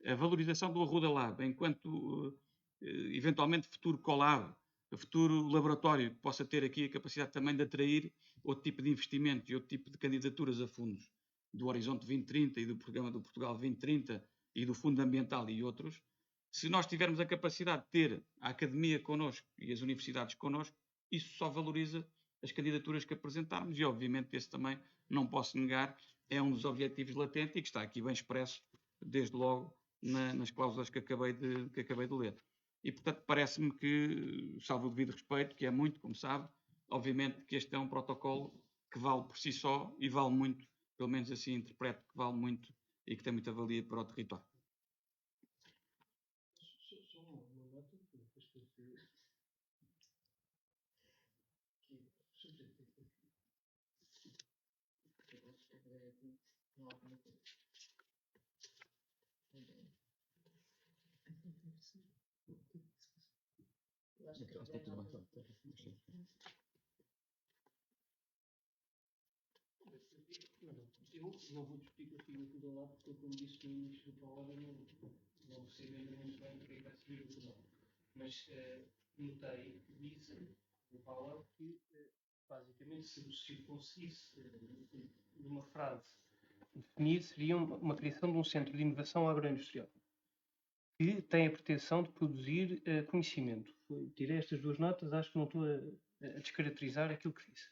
a valorização do Arruda Lab enquanto, eventualmente, futuro collab, futuro laboratório que possa ter aqui a capacidade também de atrair outro tipo de investimento e outro tipo de candidaturas a fundos do Horizonte 2030 e do Programa do Portugal 2030 e do Fundo Ambiental e outros. Se nós tivermos a capacidade de ter a academia connosco e as universidades connosco, isso só valoriza as candidaturas que apresentarmos e, obviamente, esse também, não posso negar, é um dos objetivos latentes e que está aqui bem expresso, desde logo, nas cláusulas que acabei de ler. E, portanto, parece-me que, salvo o devido respeito, que é muito, como sabe, obviamente que este é um protocolo que vale por si só e vale muito, pelo menos assim interpreto, que vale muito e que tem muita valia para o território. Só uma nota que depois que eu não vou discutir contigo o Arruda Lab porque, como disse no início da palavra, não sei ainda muito bem porque é que vai servir o Arruda Lab. Mas notei que disse o Paulo que basicamente se eu conseguisse numa frase definir, seria uma criação de um centro de inovação agroindustrial que tem a pretensão de produzir conhecimento. Tirei estas duas notas, acho que não estou a descaracterizar aquilo que disse.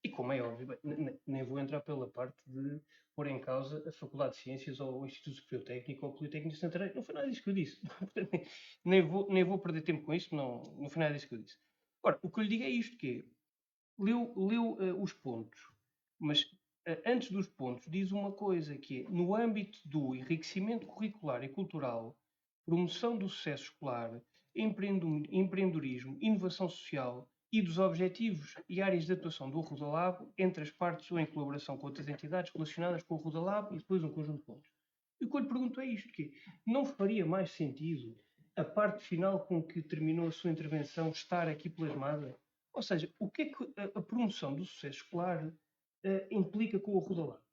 E como é óbvio, nem vou entrar pela parte de pôr em causa a Faculdade de Ciências ou o Instituto Superior Técnico ou o Politécnico de Santarém. Não foi nada disso que eu disse. nem vou perder tempo com isso, não foi nada disso que eu disse. Ora, o que eu lhe digo é isto, que é, leu os pontos, mas antes dos pontos diz uma coisa, que é, no âmbito do enriquecimento curricular e cultural, promoção do sucesso escolar, empreendedorismo, inovação social e dos objetivos e áreas de atuação do Arruda Lab, entre as partes ou em colaboração com outras entidades relacionadas com o Arruda Lab e depois um conjunto de pontos. E o que eu lhe pergunto é isto, que não faria mais sentido a parte final com que terminou a sua intervenção estar aqui plasmada? Ou seja, o que é que a promoção do sucesso escolar implica com o Arruda Lab?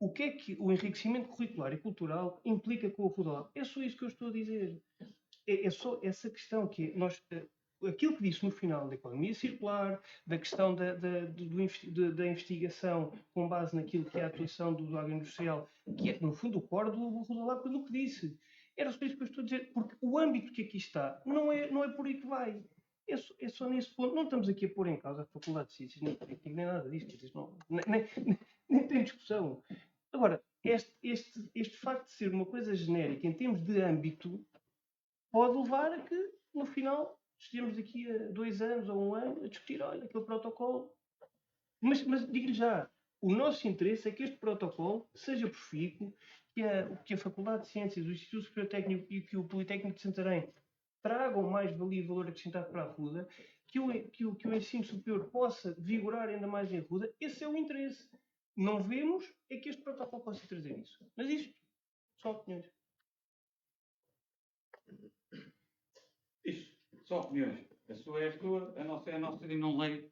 O que é que o enriquecimento curricular e cultural implica com o Arruda Lab? É só isso que eu estou a dizer. É só essa questão que nós... aquilo que disse no final da economia circular, da questão da investigação com base naquilo que é a atuação do agroindustrial, que é, no fundo, o core do Arruda Lab, pelo que disse. Era só isso que eu estou a dizer, porque o âmbito que aqui está não é por aí que vai. É só nesse ponto. Não estamos aqui a pôr em causa a Faculdade de Ciências, nem nada disto. Nem tem discussão. Agora, este facto de ser uma coisa genérica em termos de âmbito pode levar a que, no final, estejamos aqui a 2 anos ou 1 ano a discutir, olha, aquele protocolo. Mas digo-lhe já, o nosso interesse é que este protocolo seja profícuo, que a Faculdade de Ciências, o Instituto Superior Técnico e que o Politécnico de Santarém tragam mais valia e valor acrescentado para a Arruda, que o ensino superior possa vigorar ainda mais em Arruda. Esse é o interesse. não vemos é que este protocolo possa trazer isso. Mas isto, só opiniões. Isso, só opiniões. A sua é a sua, a nossa é a nossa, e não leio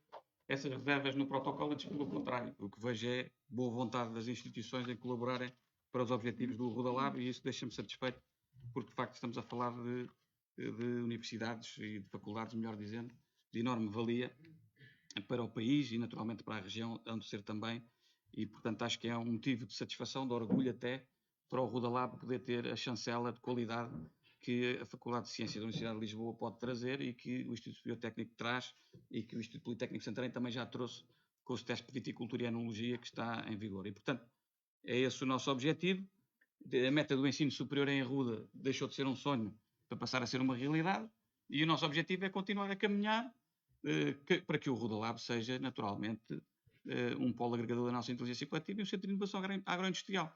essas reservas no protocolo, antes pelo contrário. O que vejo é boa vontade das instituições em colaborarem para os objetivos do Ruda Lab, e isso deixa-me satisfeito, porque de facto estamos a falar de universidades e de faculdades, melhor dizendo, de enorme valia para o país e naturalmente para a região, onde ser também, e portanto acho que é um motivo de satisfação, de orgulho até, para o Ruda Lab poder ter a chancela de qualidade que a Faculdade de Ciências da Universidade de Lisboa pode trazer e que o Instituto Superior Técnico traz e que o Instituto Politécnico de Santarém também já trouxe com os testes de viticultura e enologia que está em vigor. E, portanto, é esse o nosso objetivo. A meta do ensino superior em Arruda deixou de ser um sonho para passar a ser uma realidade e o nosso objetivo é continuar a caminhar para que o Ruda Lab seja, naturalmente, um polo agregador da nossa inteligência coletiva e um centro de inovação agroindustrial.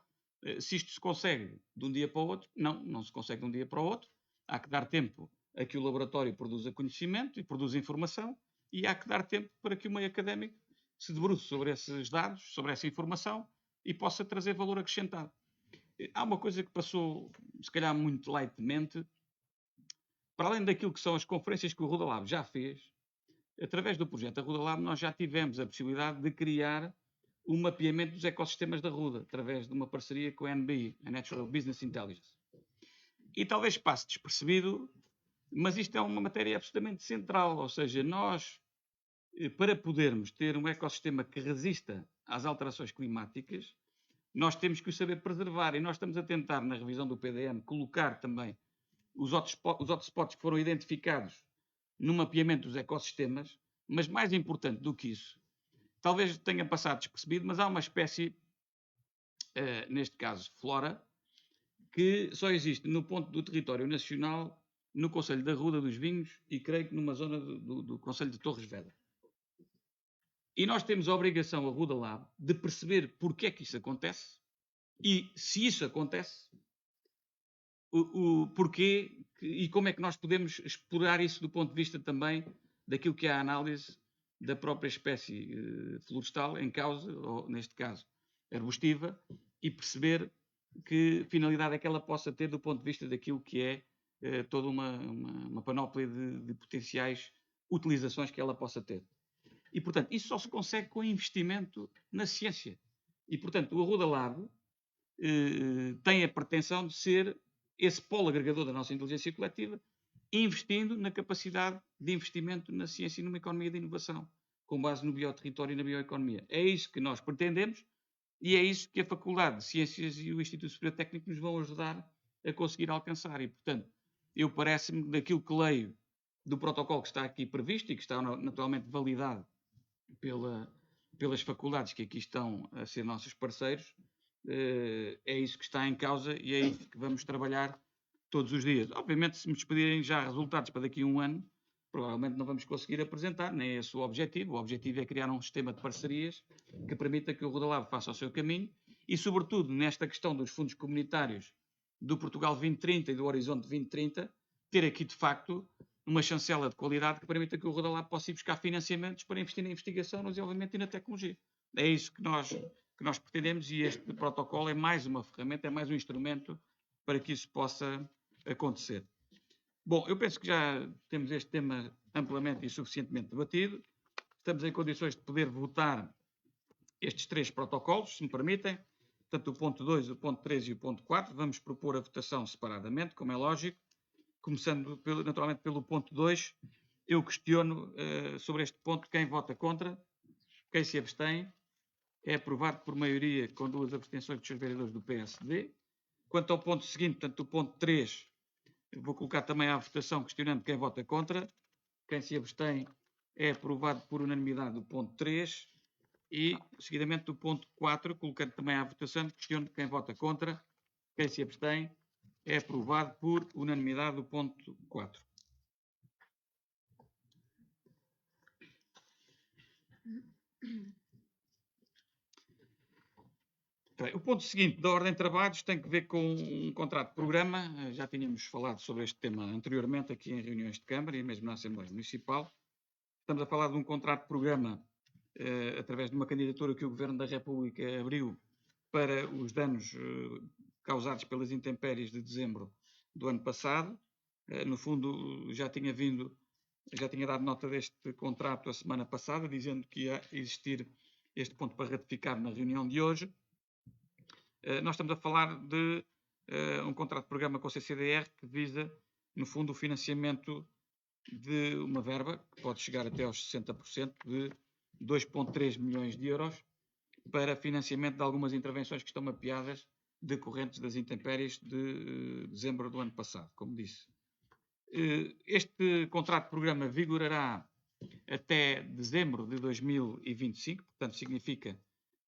Se isto se consegue de um dia para o outro, não se consegue de um dia para o outro. Há que dar tempo a que o laboratório produza conhecimento e produza informação e há que dar tempo para que o meio académico se debruce sobre esses dados, sobre essa informação e possa trazer valor acrescentado. Há uma coisa que passou, se calhar muito lightmente, para além daquilo que são as conferências que o Ruda Lab já fez, através do projeto da Ruda Lab nós já tivemos a possibilidade de criar o mapeamento dos ecossistemas da Ruda, através de uma parceria com a NBI, a Natural Business Intelligence. E talvez passe despercebido, mas isto é uma matéria absolutamente central, ou seja, nós, para podermos ter um ecossistema que resista às alterações climáticas, nós temos que o saber preservar, e nós estamos a tentar, na revisão do PDM, colocar também os hotspots que foram identificados no mapeamento dos ecossistemas, mas mais importante do que isso, talvez tenha passado despercebido, mas há uma espécie, neste caso flora, que só existe no ponto do território nacional, no Conselho da Ruda dos Vinhos e creio que numa zona do Conselho de Torres Vedras. E nós temos a obrigação, a Ruda Lab, de perceber porque é que isso acontece e, se isso acontece, o porquê e como é que nós podemos explorar isso do ponto de vista também daquilo que é a análise da própria espécie florestal em causa, ou neste caso arbustiva, e perceber que finalidade é que ela possa ter do ponto de vista daquilo que é toda uma panóplia de potenciais utilizações que ela possa ter. E, portanto, isso só se consegue com investimento na ciência. E, portanto, o Arruda Lab tem a pretensão de ser esse polo agregador da nossa inteligência coletiva, investindo na capacidade de investimento na ciência e numa economia de inovação, com base no bioterritório e na bioeconomia. É isso que nós pretendemos e é isso que a Faculdade de Ciências e o Instituto Superior Técnico nos vão ajudar a conseguir alcançar. E, portanto, eu parece-me, daquilo que leio do protocolo que está aqui previsto e que está naturalmente validado pelas faculdades que aqui estão a ser nossos parceiros, é isso que está em causa e é isso que vamos trabalhar todos os dias. Obviamente, se me despedirem já resultados para daqui a um ano, provavelmente não vamos conseguir apresentar, nem é esse o objetivo. O objetivo é criar um sistema de parcerias que permita que o Ruda Lab faça o seu caminho e, sobretudo, nesta questão dos fundos comunitários do Portugal 2030 e do Horizonte 2030, ter aqui, de facto, uma chancela de qualidade que permita que o Ruda Lab possa ir buscar financiamentos para investir na investigação, no desenvolvimento e na tecnologia. É isso que nós pretendemos e este protocolo é mais uma ferramenta, é mais um instrumento para que isso possa acontecer. Bom, eu penso que já temos este tema amplamente e suficientemente debatido. Estamos em condições de poder votar estes três protocolos, se me permitem. Portanto, o ponto 2, o ponto 3 e o ponto 4. Vamos propor a votação separadamente, como é lógico. Começando, naturalmente, pelo ponto 2. Eu questiono sobre este ponto quem vota contra, quem se abstém. É aprovado por maioria com 2 abstenções dos vereadores do PSD. Quanto ao ponto seguinte, portanto, o ponto 3, vou colocar também à votação questionando quem vota contra. Quem se abstém é aprovado por unanimidade do ponto 3. E, seguidamente, do ponto 4, colocando também à votação, questionando quem vota contra. Quem se abstém é aprovado por unanimidade do ponto 4. O ponto seguinte da ordem de trabalhos tem que ver com um contrato de programa. Já tínhamos falado sobre este tema anteriormente aqui em reuniões de Câmara e mesmo na Assembleia Municipal. Estamos a falar de um contrato de programa através de uma candidatura que o Governo da República abriu para os danos causados pelas intempéries de dezembro do ano passado. No fundo, já tinha dado nota deste contrato a semana passada, dizendo que ia existir este ponto para ratificar na reunião de hoje. Nós estamos a falar de um contrato de programa com a CCDR que visa, no fundo, o financiamento de uma verba que pode chegar até aos 60% de 2,3 milhões de euros para financiamento de algumas intervenções que estão mapeadas decorrentes das intempéries de dezembro do ano passado, como disse. Este contrato de programa vigorará até dezembro de 2025, portanto significa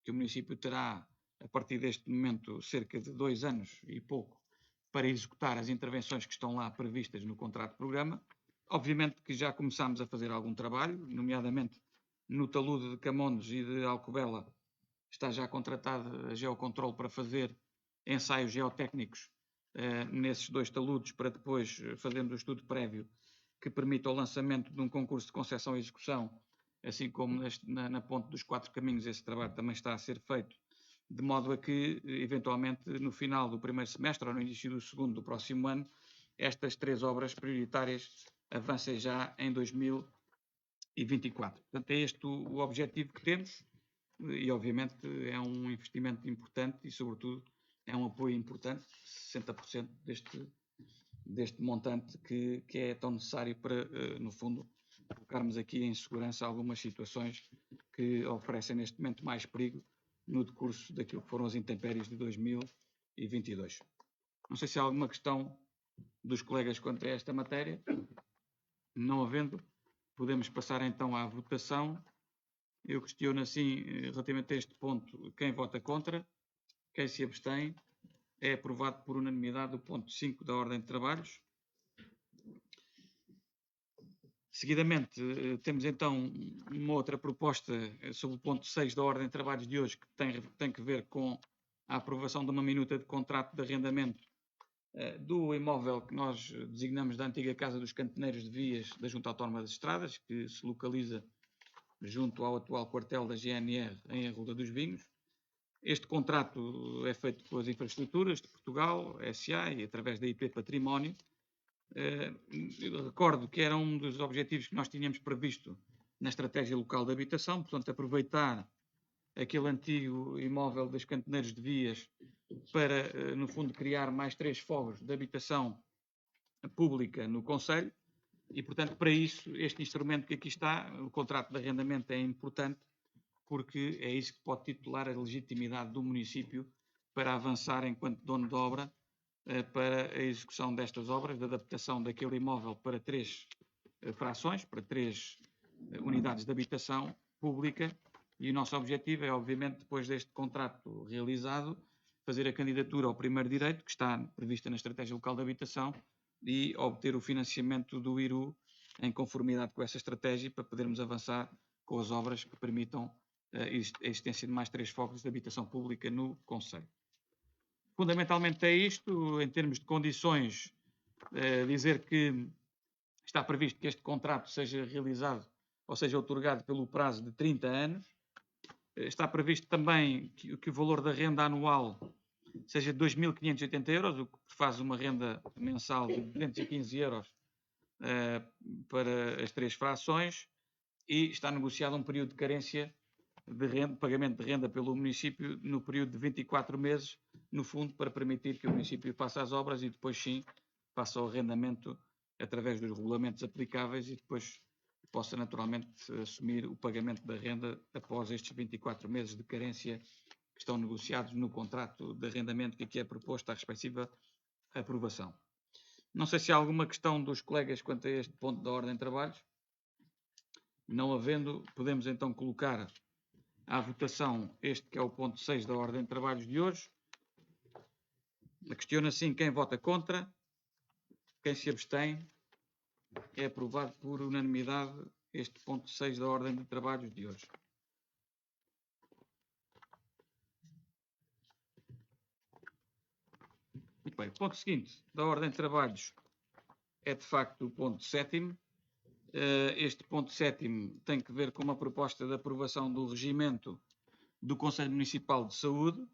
que o município terá, a partir deste momento, cerca de 2 anos e pouco para executar as intervenções que estão lá previstas no contrato de programa. Obviamente que já começámos a fazer algum trabalho, nomeadamente no talude de Camondes e de Alcobendas está já contratada a Geocontrol para fazer ensaios geotécnicos nesses 2 taludes, para depois fazermos o estudo prévio que permita o lançamento de um concurso de concessão e execução, assim como na ponte dos 4 caminhos esse trabalho também está a ser feito, de modo a que, eventualmente, no final do primeiro semestre ou no início do segundo do próximo ano, estas 3 obras prioritárias avancem já em 2024. Portanto, é este o objetivo que temos e, obviamente, é um investimento importante e, sobretudo, é um apoio importante, 60% deste montante que é tão necessário para, no fundo, colocarmos aqui em segurança algumas situações que oferecem neste momento mais perigo no decurso daquilo que foram as intempéries de 2022. Não sei se há alguma questão dos colegas quanto a esta matéria. Não havendo, podemos passar então à votação. Eu questiono assim, relativamente a este ponto, quem vota contra, quem se abstém. É aprovado por unanimidade o ponto 5 da ordem de trabalhos. Seguidamente, temos então uma outra proposta sobre o ponto 6 da ordem de trabalhos de hoje, que tem que ver com a aprovação de uma minuta de contrato de arrendamento do imóvel que nós designamos da antiga Casa dos Cantoneiros de Vias da Junta Autónoma das Estradas, que se localiza junto ao atual quartel da GNR em Arruda dos Vinhos. Este contrato é feito pelas Infraestruturas de Portugal, SA, e através da IP Património. Recordo que era um dos objetivos que nós tínhamos previsto na estratégia local de habitação, portanto, aproveitar aquele antigo imóvel dos Cantoneiros de Vias para, no fundo, criar mais 3 fogos de habitação pública no concelho e, portanto, para isso, este instrumento que aqui está, o contrato de arrendamento, é importante porque é isso que pode titular a legitimidade do município para avançar enquanto dono de obra para a execução destas obras, de adaptação daquele imóvel para 3 frações, para 3 unidades de habitação pública, e o nosso objetivo é, obviamente, depois deste contrato realizado, fazer a candidatura ao primeiro direito, que está prevista na Estratégia Local de Habitação, e obter o financiamento do IRU em conformidade com essa estratégia para podermos avançar com as obras que permitam a existência de mais 3 focos de habitação pública no concelho. Fundamentalmente é isto. Em termos de condições, dizer que está previsto que este contrato seja realizado, ou seja, outorgado pelo prazo de 30 anos. Está previsto também que o valor da renda anual seja de 2.580 euros, o que faz uma renda mensal de 215 euros para as 3 frações, e está negociado um período de carência de renda, pagamento de renda pelo município no período de 24 meses, no fundo, para permitir que o município faça as obras e depois sim faça o arrendamento através dos regulamentos aplicáveis e depois possa naturalmente assumir o pagamento da renda após estes 24 meses de carência que estão negociados no contrato de arrendamento que aqui é proposto à respectiva aprovação. Não sei se há alguma questão dos colegas quanto a este ponto da ordem de trabalhos. Não havendo, podemos então colocar à votação este que é o ponto 6 da ordem de trabalhos de hoje. Questiono assim quem vota contra, quem se abstém. É aprovado por unanimidade este ponto 6 da ordem de trabalhos de hoje. Muito bem, o ponto seguinte da ordem de trabalhos é de facto o ponto 7º, Este ponto 7º tem que ver com uma proposta de aprovação do regimento do Conselho Municipal de Saúde.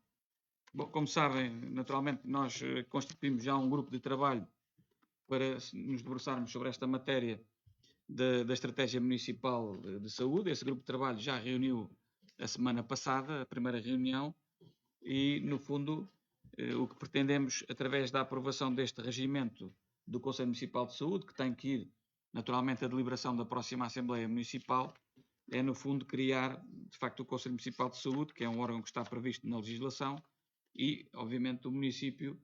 Bom, como sabem, naturalmente nós constituímos já um grupo de trabalho para nos debruçarmos sobre esta matéria da Estratégia Municipal de Saúde. Esse grupo de trabalho já reuniu a semana passada, a primeira reunião, e, no fundo, o que pretendemos, através da aprovação deste regimento do Conselho Municipal de Saúde, que tem que ir, naturalmente, à deliberação da próxima Assembleia Municipal, é, no fundo, criar, de facto, o Conselho Municipal de Saúde, que é um órgão que está previsto na legislação, e, obviamente, o município,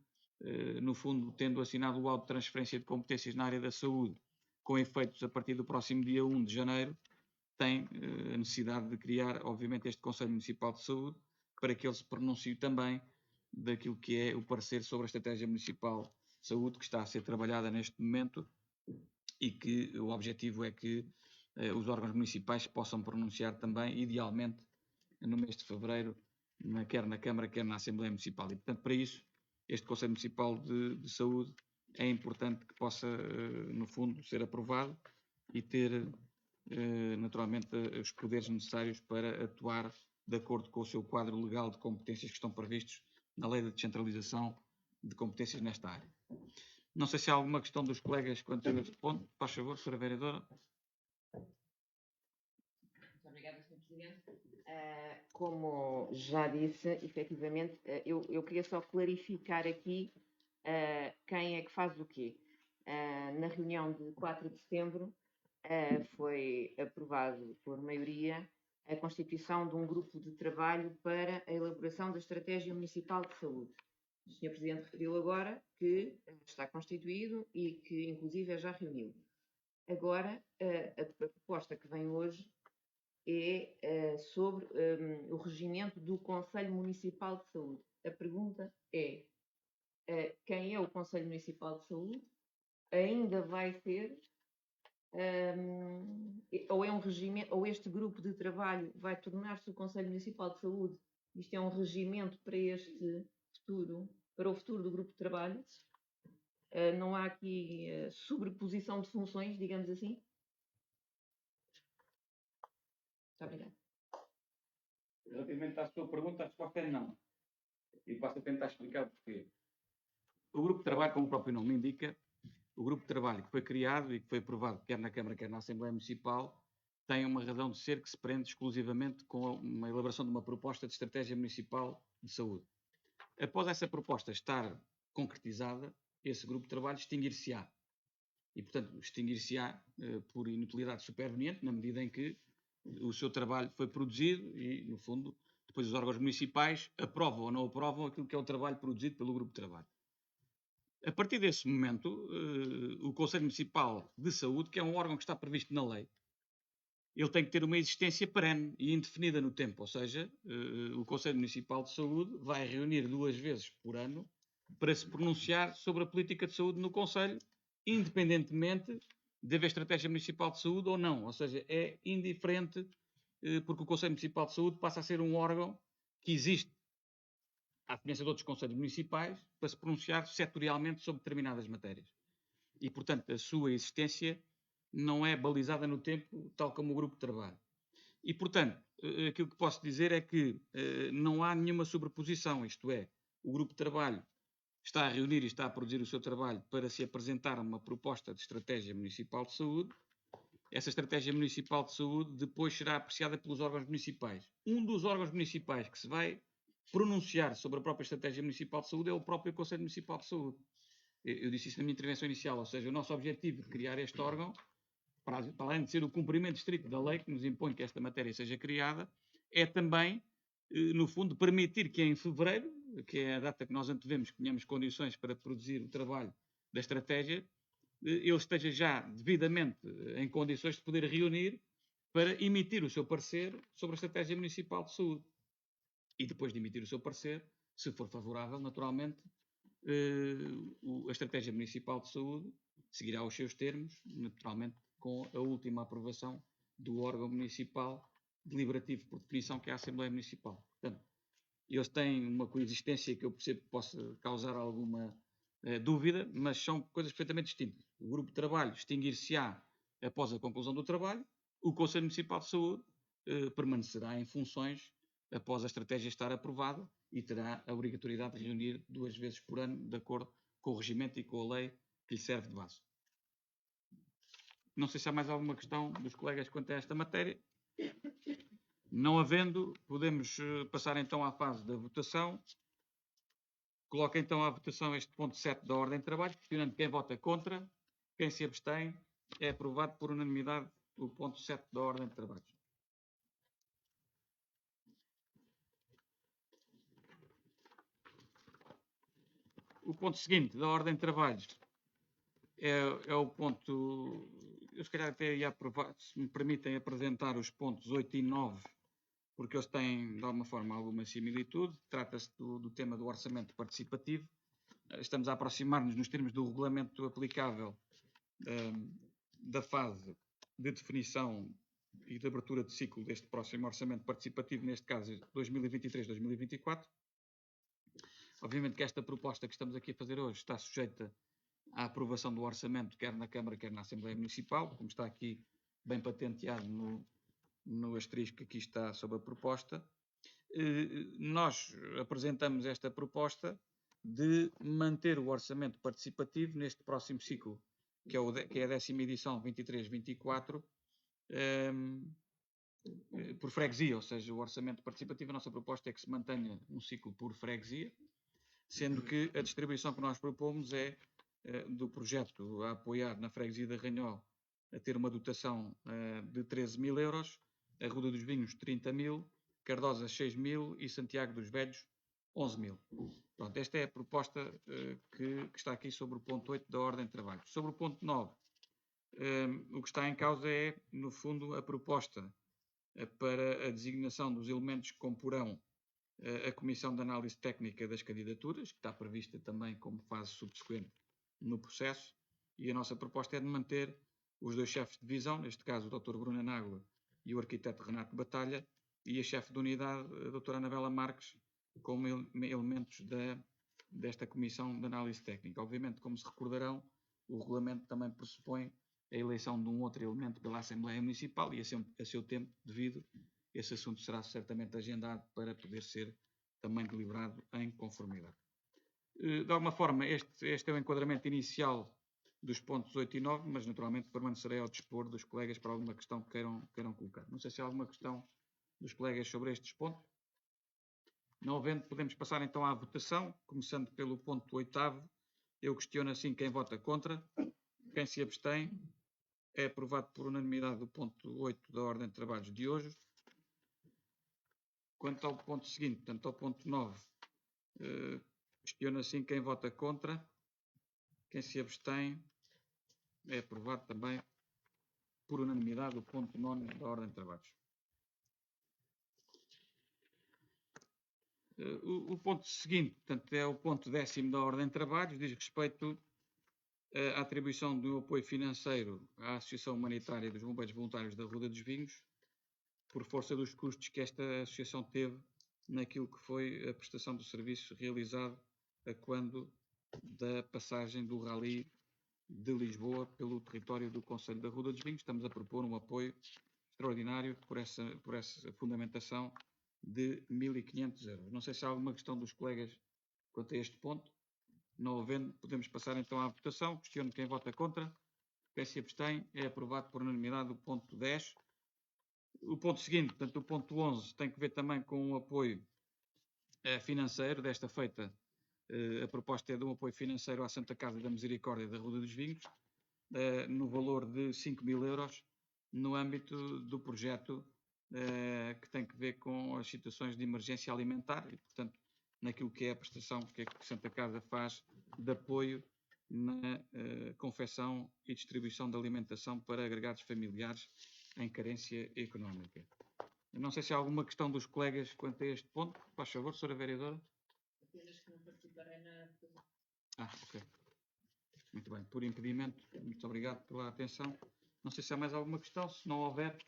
no fundo, tendo assinado o auto de transferência de competências na área da saúde, com efeitos a partir do próximo dia 1 de janeiro, tem a necessidade de criar, obviamente, este Conselho Municipal de Saúde, para que ele se pronuncie também daquilo que é o parecer sobre a Estratégia Municipal de Saúde, que está a ser trabalhada neste momento, e que o objetivo é que os órgãos municipais possam pronunciar também, idealmente, no mês de fevereiro, quer na Câmara, quer na Assembleia Municipal. E, portanto, para isso, este Conselho Municipal de Saúde é importante que possa, no fundo, ser aprovado e ter, naturalmente, os poderes necessários para atuar de acordo com o seu quadro legal de competências que estão previstos na Lei de Descentralização de Competências nesta área. Não sei se há alguma questão dos colegas quanto a este ponto. Faz favor, Sra. Vereadora. Muito obrigada, Sr. Presidente. Como já disse, efetivamente, eu queria só clarificar aqui quem é que faz o quê. Na reunião de 4 de setembro foi aprovado por maioria a constituição de um grupo de trabalho para a elaboração da Estratégia Municipal de Saúde. O Sr. Presidente referiu agora que está constituído e que, inclusive, já reuniu. Agora, a proposta que vem hoje é sobre o regimento do Conselho Municipal de Saúde. A pergunta é quem é o Conselho Municipal de Saúde? Ainda vai ser ou é um regimento, ou este grupo de trabalho vai tornar-se o Conselho Municipal de Saúde? Isto é um regimento para este futuro, para o futuro do grupo de trabalho? Não há aqui sobreposição de funções, digamos assim? Muito obrigada. Relativamente à sua pergunta, a resposta é não. E posso tentar explicar o porquê. O grupo de trabalho, como o próprio nome indica, o grupo de trabalho que foi criado e que foi aprovado quer na Câmara, quer na Assembleia Municipal, tem uma razão de ser que se prende exclusivamente com uma elaboração de uma proposta de estratégia municipal de saúde. Após essa proposta estar concretizada, esse grupo de trabalho extinguir-se-á. E, portanto, extinguir-se-á por inutilidade superveniente, na medida em que o seu trabalho foi produzido e, no fundo, depois os órgãos municipais aprovam ou não aprovam aquilo que é o trabalho produzido pelo grupo de trabalho. A partir desse momento, o Conselho Municipal de Saúde, que é um órgão que está previsto na lei, ele tem que ter uma existência perene e indefinida no tempo, ou seja, o Conselho Municipal de Saúde vai reunir 2 vezes por ano para se pronunciar sobre a política de saúde no Conselho, independentemente de haver estratégia municipal de saúde ou não, ou seja, é indiferente, porque o Conselho Municipal de Saúde passa a ser um órgão que existe à semelhança de outros conselhos municipais, para se pronunciar setorialmente sobre determinadas matérias. E, portanto, a sua existência não é balizada no tempo, tal como o grupo de trabalho. E, portanto, aquilo que posso dizer é que não há nenhuma sobreposição, isto é, o grupo de trabalho está a reunir e está a produzir o seu trabalho para se apresentar uma proposta de estratégia municipal de saúde. Essa estratégia municipal de saúde depois será apreciada pelos órgãos municipais. Um dos órgãos municipais que se vai pronunciar sobre a própria Estratégia Municipal de Saúde é o próprio Conselho Municipal de Saúde. Eu disse isso na minha intervenção inicial, ou seja, o nosso objetivo de criar este órgão, para além de ser o cumprimento estrito da lei que nos impõe que esta matéria seja criada, é também, no fundo, permitir que em fevereiro, que é a data que nós antevemos que tenhamos condições para produzir o trabalho da estratégia, ele esteja já devidamente em condições de poder reunir para emitir o seu parecer sobre a Estratégia Municipal de Saúde. E depois de emitir o seu parecer, se for favorável, naturalmente, a Estratégia Municipal de Saúde seguirá os seus termos, naturalmente, com a última aprovação do órgão municipal deliberativo, por definição, que é a Assembleia Municipal. Portanto, eles têm uma coexistência que eu percebo que possa causar alguma dúvida, mas são coisas perfeitamente distintas. O grupo de trabalho extinguir-se-á após a conclusão do trabalho, o Conselho Municipal de Saúde permanecerá em funções após a estratégia estar aprovada e terá a obrigatoriedade de reunir 2 vezes por ano, de acordo com o regimento e com a lei que lhe serve de base. Não sei se há mais alguma questão dos colegas quanto a esta matéria. Não havendo, podemos passar então à fase da votação. Coloco então à votação este ponto 7 da ordem de trabalho, questionando quem vota contra, quem se abstém. É aprovado por unanimidade o ponto 7 da ordem de trabalho. O ponto seguinte da ordem de trabalhos é o ponto... Eu se calhar até ia aprovar, se me permitem apresentar os pontos 8 e 9, porque eles têm, de alguma forma, alguma similitude. Trata-se do tema do orçamento participativo. Estamos a aproximar-nos, nos termos do regulamento aplicável, da fase de definição e de abertura de ciclo deste próximo orçamento participativo, neste caso 2023-2024. Obviamente que esta proposta que estamos aqui a fazer hoje está sujeita à aprovação do orçamento, quer na Câmara, quer na Assembleia Municipal, como está aqui bem patenteado no asterisco que aqui está sobre a proposta. Nós apresentamos esta proposta de manter o orçamento participativo neste próximo ciclo, que é a 10ª edição 23-24, por freguesia, ou seja, o orçamento participativo, a nossa proposta é que se mantenha um ciclo por freguesia, sendo que a distribuição que nós propomos é do projeto a apoiar na freguesia de Ranhol a ter uma dotação de 13.000 euros, a Ruda dos Vinhos 30.000, Cardosa 6.000 e Santiago dos Velhos 11.000. Pronto, esta é a proposta que está aqui sobre o ponto 8 da ordem de trabalho. Sobre o ponto 9, o que está em causa é, no fundo, a proposta para a designação dos elementos que comporão a Comissão de Análise Técnica das Candidaturas, que está prevista também como fase subsequente no processo, e a nossa proposta é de manter os 2 chefes de divisão, neste caso o Dr. Bruno Nágua e o arquiteto Renato Batalha, e a chefe de unidade, a Dra. Anabela Marques, como elementos desta Comissão de Análise Técnica. Obviamente, como se recordarão, o regulamento também pressupõe a eleição de um outro elemento pela Assembleia Municipal e a seu tempo devido, esse assunto será certamente agendado para poder ser também deliberado em conformidade. De alguma forma, este é o enquadramento inicial dos pontos 8 e 9, mas naturalmente permanecerei ao dispor dos colegas para alguma questão que queiram colocar. Não sei se há alguma questão dos colegas sobre estes pontos. Não havendo, podemos passar então à votação, começando pelo ponto 8º. Eu questiono assim quem vota contra, quem se abstém. É aprovado por unanimidade o ponto 8 da ordem de trabalhos de hoje. Quanto ao ponto seguinte, portanto ao ponto 9, questiono assim quem vota contra, quem se abstém. É aprovado também por unanimidade o ponto 9 da ordem de trabalhos. O ponto seguinte, portanto, é o ponto 10º da ordem de trabalhos, diz respeito à atribuição do apoio financeiro à Associação Humanitária dos Bombeiros Voluntários da Ruda dos Vinhos, por força dos custos que esta associação teve naquilo que foi a prestação do serviço realizado a quando da passagem do Rally de Lisboa pelo território do Concelho da Ruda dos Vinhos. Estamos a propor um apoio extraordinário por essa fundamentação de 1.500 euros. Não sei se há alguma questão dos colegas quanto a este ponto. Não havendo, podemos passar então à votação. Questiono quem vota contra, quem se abstém. É aprovado por unanimidade o ponto 10. O ponto seguinte, portanto, o ponto 11, tem que ver também com o apoio financeiro. Desta feita, a proposta é de um apoio financeiro à Santa Casa da Misericórdia da Ruda dos Vinhos, no valor de 5.000 euros, no âmbito do projeto que tem que ver com as situações de emergência alimentar e, portanto, naquilo que é a prestação que a Santa Casa faz de apoio na confecção e distribuição de alimentação para agregados familiares em carência económica. Eu não sei se há alguma questão dos colegas quanto a este ponto. Faz favor, Sra. Vereadora. Apenas que não participarei na... Ok. Muito bem. Por impedimento, muito obrigado pela atenção. Não sei se há mais alguma questão. Se não houver,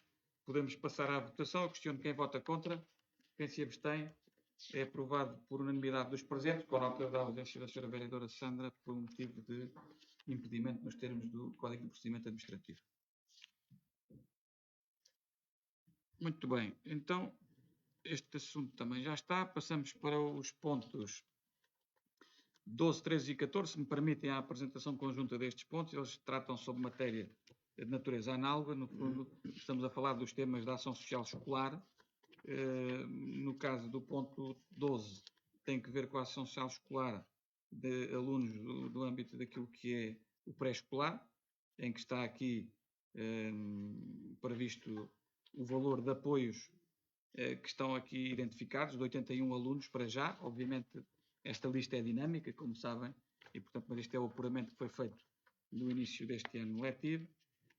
podemos passar à votação. Eu questiono quem vota contra, quem se abstém. É aprovado por unanimidade dos presentes, com a nota da ausência da Sra. Vereadora Sandra por um motivo de impedimento nos termos do Código de Procedimento Administrativo. Muito bem, então este assunto também já está. Passamos para os pontos 12, 13 e 14, se me permitem a apresentação conjunta destes pontos. Eles tratam sobre matéria de natureza análoga. No fundo, estamos a falar dos temas da ação social escolar. No caso do ponto 12, tem que ver com a ação social escolar de alunos do âmbito daquilo que é o pré-escolar, em que está aqui previsto o valor de apoios que estão aqui identificados, de 81 alunos para já. Obviamente, esta lista é dinâmica, como sabem, e portanto, mas este é o apuramento que foi feito no início deste ano letivo.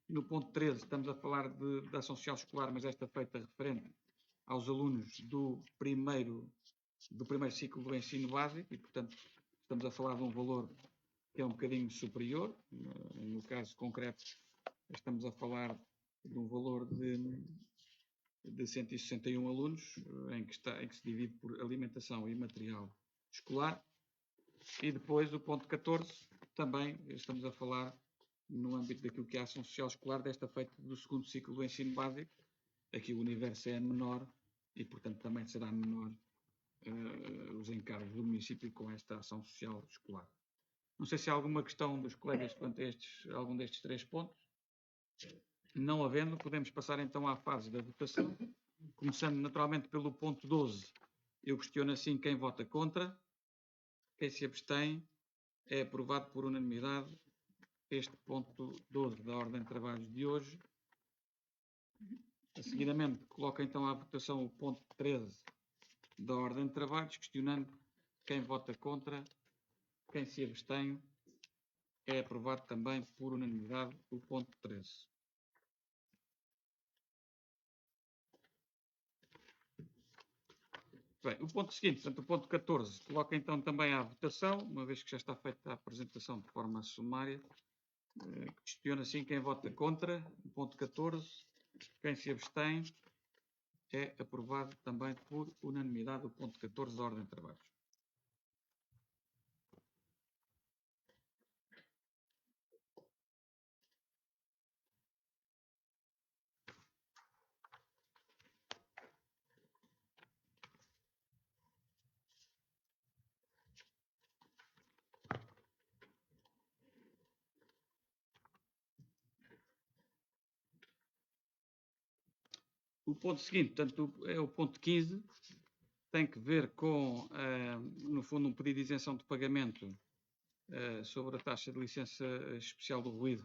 No ponto 13, estamos a falar da ação social escolar, mas esta feita referente aos alunos do primeiro ciclo do ensino básico, e portanto, estamos a falar de um valor que é um bocadinho superior. No caso concreto, estamos a falar de um valor de 161 alunos, em que se divide por alimentação e material escolar. E depois o ponto 14, também estamos a falar no âmbito daquilo que é a ação social escolar, desta feita do segundo ciclo do ensino básico. Aqui o universo é menor e, portanto, também será menor os encargos do município com esta ação social escolar. Não sei se há alguma questão dos colegas quanto a algum destes 3 pontos. Não havendo, podemos passar então à fase da votação. Começando naturalmente pelo ponto 12, eu questiono assim quem vota contra, quem se abstém. É aprovado por unanimidade este ponto 12 da ordem de trabalhos de hoje. A seguidamente, coloco então à votação o ponto 13 da ordem de trabalhos, questionando quem vota contra, quem se abstém. É aprovado também por unanimidade o ponto 13. Bem, o ponto seguinte, portanto, o ponto 14, coloca então também à votação, uma vez que já está feita a apresentação de forma sumária. Questiona assim quem vota contra, o ponto 14, quem se abstém. É aprovado também por unanimidade o ponto 14 da ordem de trabalhos. O ponto seguinte, portanto, é o ponto 15, tem que ver com, no fundo, um pedido de isenção de pagamento sobre a taxa de licença especial do ruído,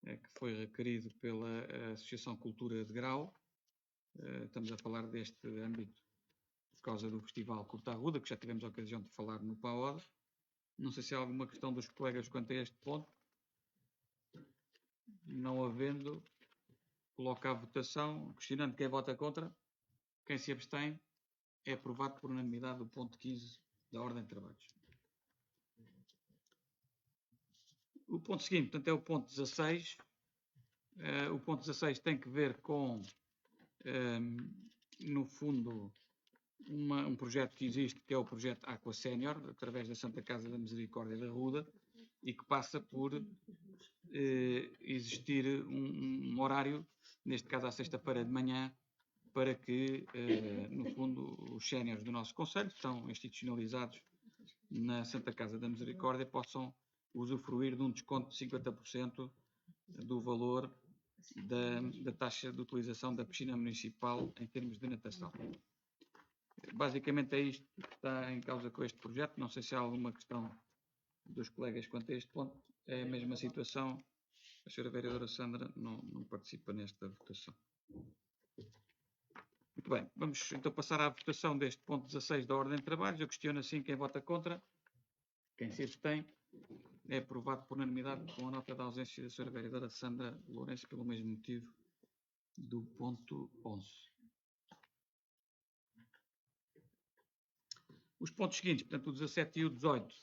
que foi requerido pela Associação Cultura de Grau. Estamos a falar deste âmbito por causa do Festival Curta Arruda, que já tivemos a ocasião de falar no PAOD. Não sei se há alguma questão dos colegas quanto a este ponto. Não havendo, coloco à votação, questionando quem vota contra, quem se abstém. É aprovado por unanimidade o ponto 15 da ordem de trabalhos. O ponto seguinte, portanto, é o ponto 16. O ponto 16 tem que ver com, no fundo, um projeto que existe, que é o projeto Aqua Sénior, através da Santa Casa da Misericórdia da Ruda, e que passa por existir um horário, neste caso à sexta-feira de manhã, para que, no fundo, os séniores do nosso concelho, que estão institucionalizados na Santa Casa da Misericórdia, possam usufruir de um desconto de 50% do valor da taxa de utilização da piscina municipal em termos de natação. Basicamente é isto que está em causa com este projeto. Não sei se há alguma questão dos colegas quanto a este ponto. É a mesma situação. A senhora vereadora Sandra não participa nesta votação. Muito bem, vamos então passar à votação deste ponto 16 da ordem de trabalhos. Eu questiono assim quem vota contra, quem se abstém. É aprovado por unanimidade com a nota da ausência da senhora vereadora Sandra Lourenço pelo mesmo motivo do ponto 11. Os pontos seguintes, portanto, o 17 e o 18,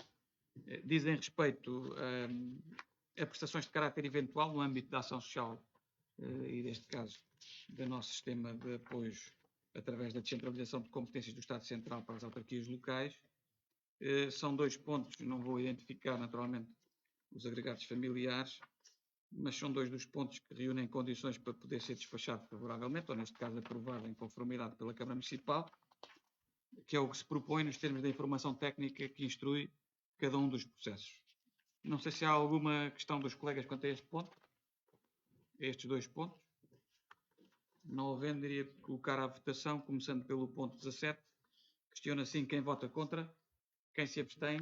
dizem respeito a prestações de caráter eventual no âmbito da ação social e, neste caso, do nosso sistema de apoios através da descentralização de competências do Estado Central para as autarquias locais. São 2 pontos, não vou identificar naturalmente os agregados familiares, mas são dois dos pontos que reúnem condições para poder ser despachado favoravelmente, ou neste caso aprovado em conformidade pela Câmara Municipal, que é o que se propõe nos termos da informação técnica que instrui cada um dos processos. Não sei se há alguma questão dos colegas quanto a este ponto, a estes dois pontos. Não havendo, iria colocar à votação, começando pelo ponto 17. Questiona assim quem vota contra, quem se abstém.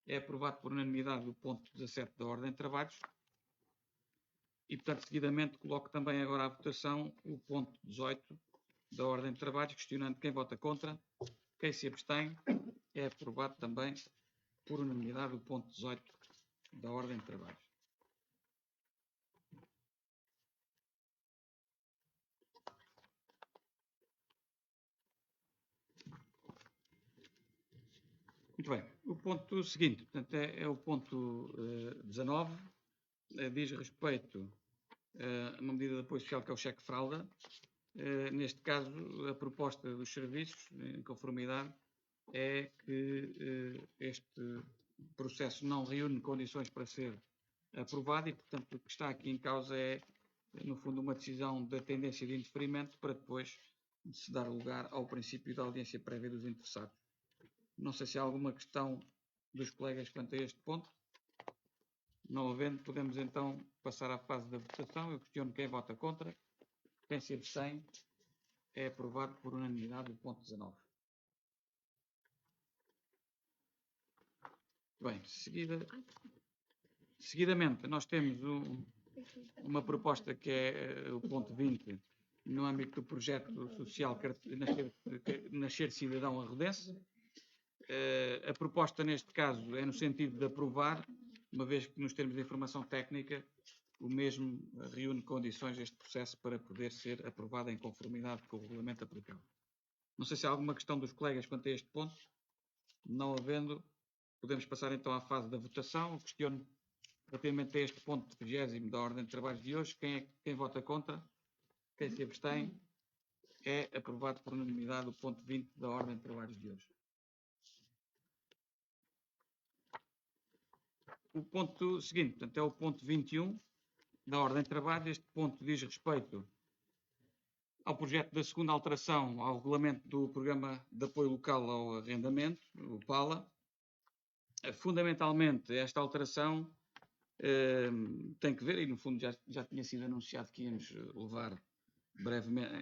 É aprovado por unanimidade o ponto 17 da Ordem de Trabalhos. E, portanto, seguidamente, coloco também agora à votação o ponto 18 da Ordem de Trabalhos, questionando quem vota contra, quem se abstém. É aprovado também por unanimidade o ponto 18 da Ordem de Trabalhos. Muito bem. O ponto seguinte, portanto, é o ponto 19, diz respeito a uma medida de apoio social que é o cheque-fralda. Neste caso, a proposta dos serviços, em conformidade, é que este processo não reúne condições para ser aprovado e, portanto, o que está aqui em causa é, no fundo, uma decisão da tendência de indeferimento para depois se dar lugar ao princípio da audiência prévia dos interessados. Não sei se há alguma questão dos colegas quanto a este ponto. Não havendo, podemos então passar à fase da votação. Eu questiono quem vota contra, quem se abstém. É aprovado por unanimidade o ponto 19. Bem, seguidamente nós temos uma proposta que é o ponto 20, no âmbito do projeto social Nascer Cidadão Arrodense. A proposta neste caso é no sentido de aprovar, uma vez que nos termos de informação técnica, o mesmo reúne condições este processo para poder ser aprovado em conformidade com o regulamento aplicável. Não sei se há alguma questão dos colegas quanto a este ponto. Não havendo, podemos passar então à fase da votação. Eu questiono relativamente a este ponto 20º da Ordem de Trabalhos de hoje. Quem vota contra? Quem se abstém? É aprovado por unanimidade o ponto 20 da Ordem de Trabalhos de hoje. O ponto seguinte, portanto, é o ponto 21 da Ordem de Trabalho. Este ponto diz respeito ao projeto da segunda alteração ao regulamento do Programa de Apoio Local ao Arrendamento, o PALA. Fundamentalmente, esta alteração tem que ver, e no fundo já tinha sido anunciado que íamos levar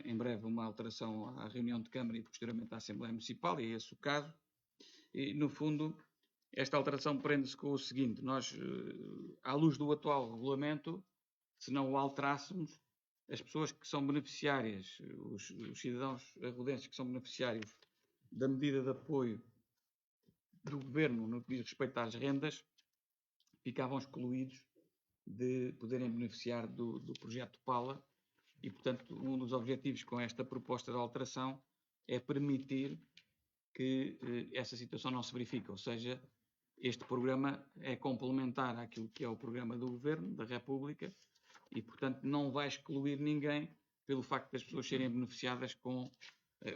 em breve uma alteração à reunião de Câmara e posteriormente à Assembleia Municipal, e é esse o caso. E, no fundo, esta alteração prende-se com o seguinte: nós, à luz do atual regulamento, se não o alterássemos, as pessoas que são beneficiárias, os cidadãos arrodenses que são beneficiários da medida de apoio do Governo no que diz respeito às rendas, ficavam excluídos de poderem beneficiar do projeto PALA e, portanto, um dos objetivos com esta proposta de alteração é permitir que essa situação não se verifique, ou seja, este programa é complementar àquilo que é o programa do Governo, da República, e, portanto, não vai excluir ninguém pelo facto das pessoas serem beneficiadas com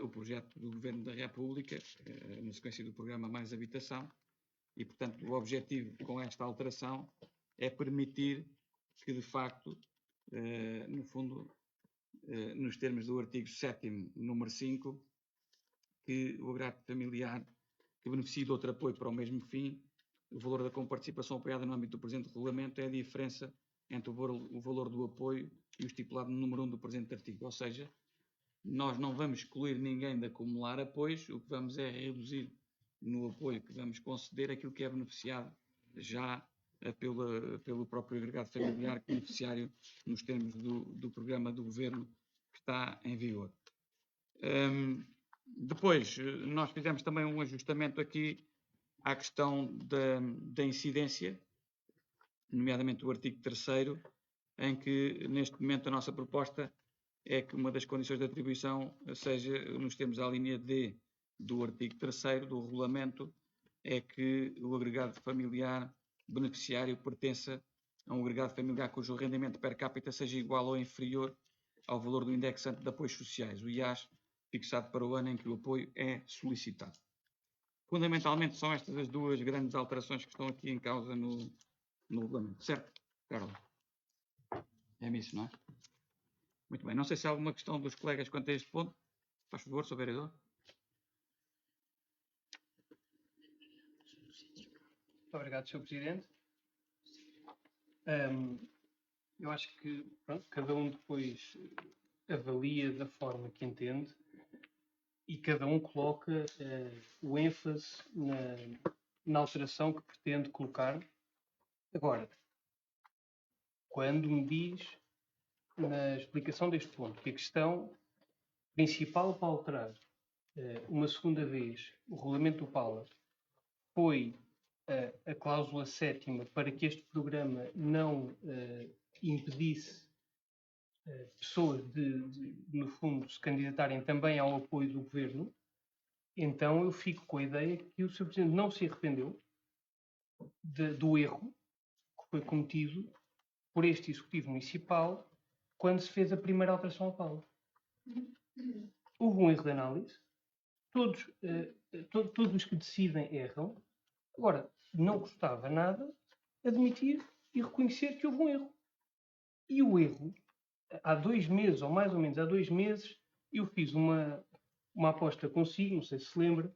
o projeto do Governo da República, na sequência do programa Mais Habitação, e, portanto, o objetivo com esta alteração é permitir que, de facto, no fundo, nos termos do artigo 7º, número 5, que o agregado familiar que beneficie de outro apoio para o mesmo fim, o valor da comparticipação apoiada no âmbito do presente regulamento é a diferença entre o valor do apoio e o estipulado no número 1 do presente artigo. Ou seja, nós não vamos excluir ninguém de acumular apoios, o que vamos é reduzir no apoio que vamos conceder aquilo que é beneficiado já pelo próprio agregado familiar beneficiário nos termos do programa do Governo que está em vigor. Depois, nós fizemos também um ajustamento aqui à questão da incidência, nomeadamente o artigo 3º, em que neste momento a nossa proposta é que uma das condições de atribuição seja, nos termos da linha D do artigo 3º do regulamento, é que o agregado familiar beneficiário pertença a um agregado familiar cujo rendimento per capita seja igual ou inferior ao valor do indexante de apoios sociais, o IAS, fixado para o ano em que o apoio é solicitado. Fundamentalmente são estas as duas grandes alterações que estão aqui em causa no regulamento. Certo, Carla? É isso, não é? Muito bem. Não sei se há alguma questão dos colegas quanto a este ponto. Faz favor, Sr. Vereador. Muito obrigado, Sr. Presidente. Eu acho que pronto, cada um depois avalia da forma que entende e cada um coloca o ênfase na alteração que pretende colocar. Agora, quando me diz na explicação deste ponto que a questão principal para alterar uma segunda vez o regulamento do PALA foi a cláusula 7ª para que este programa não impedisse pessoas no fundo, se candidatarem também ao apoio do governo, então eu fico com a ideia que o Sr. Presidente não se arrependeu do erro que foi cometido por este Executivo Municipal quando se fez a primeira alteração ao PALA. Houve um erro de análise, todos os que decidem erram. Agora, não custava nada admitir e reconhecer que houve um erro. E o erro, há 2 meses, ou mais ou menos há 2 meses, eu fiz uma aposta consigo, não sei se se lembra,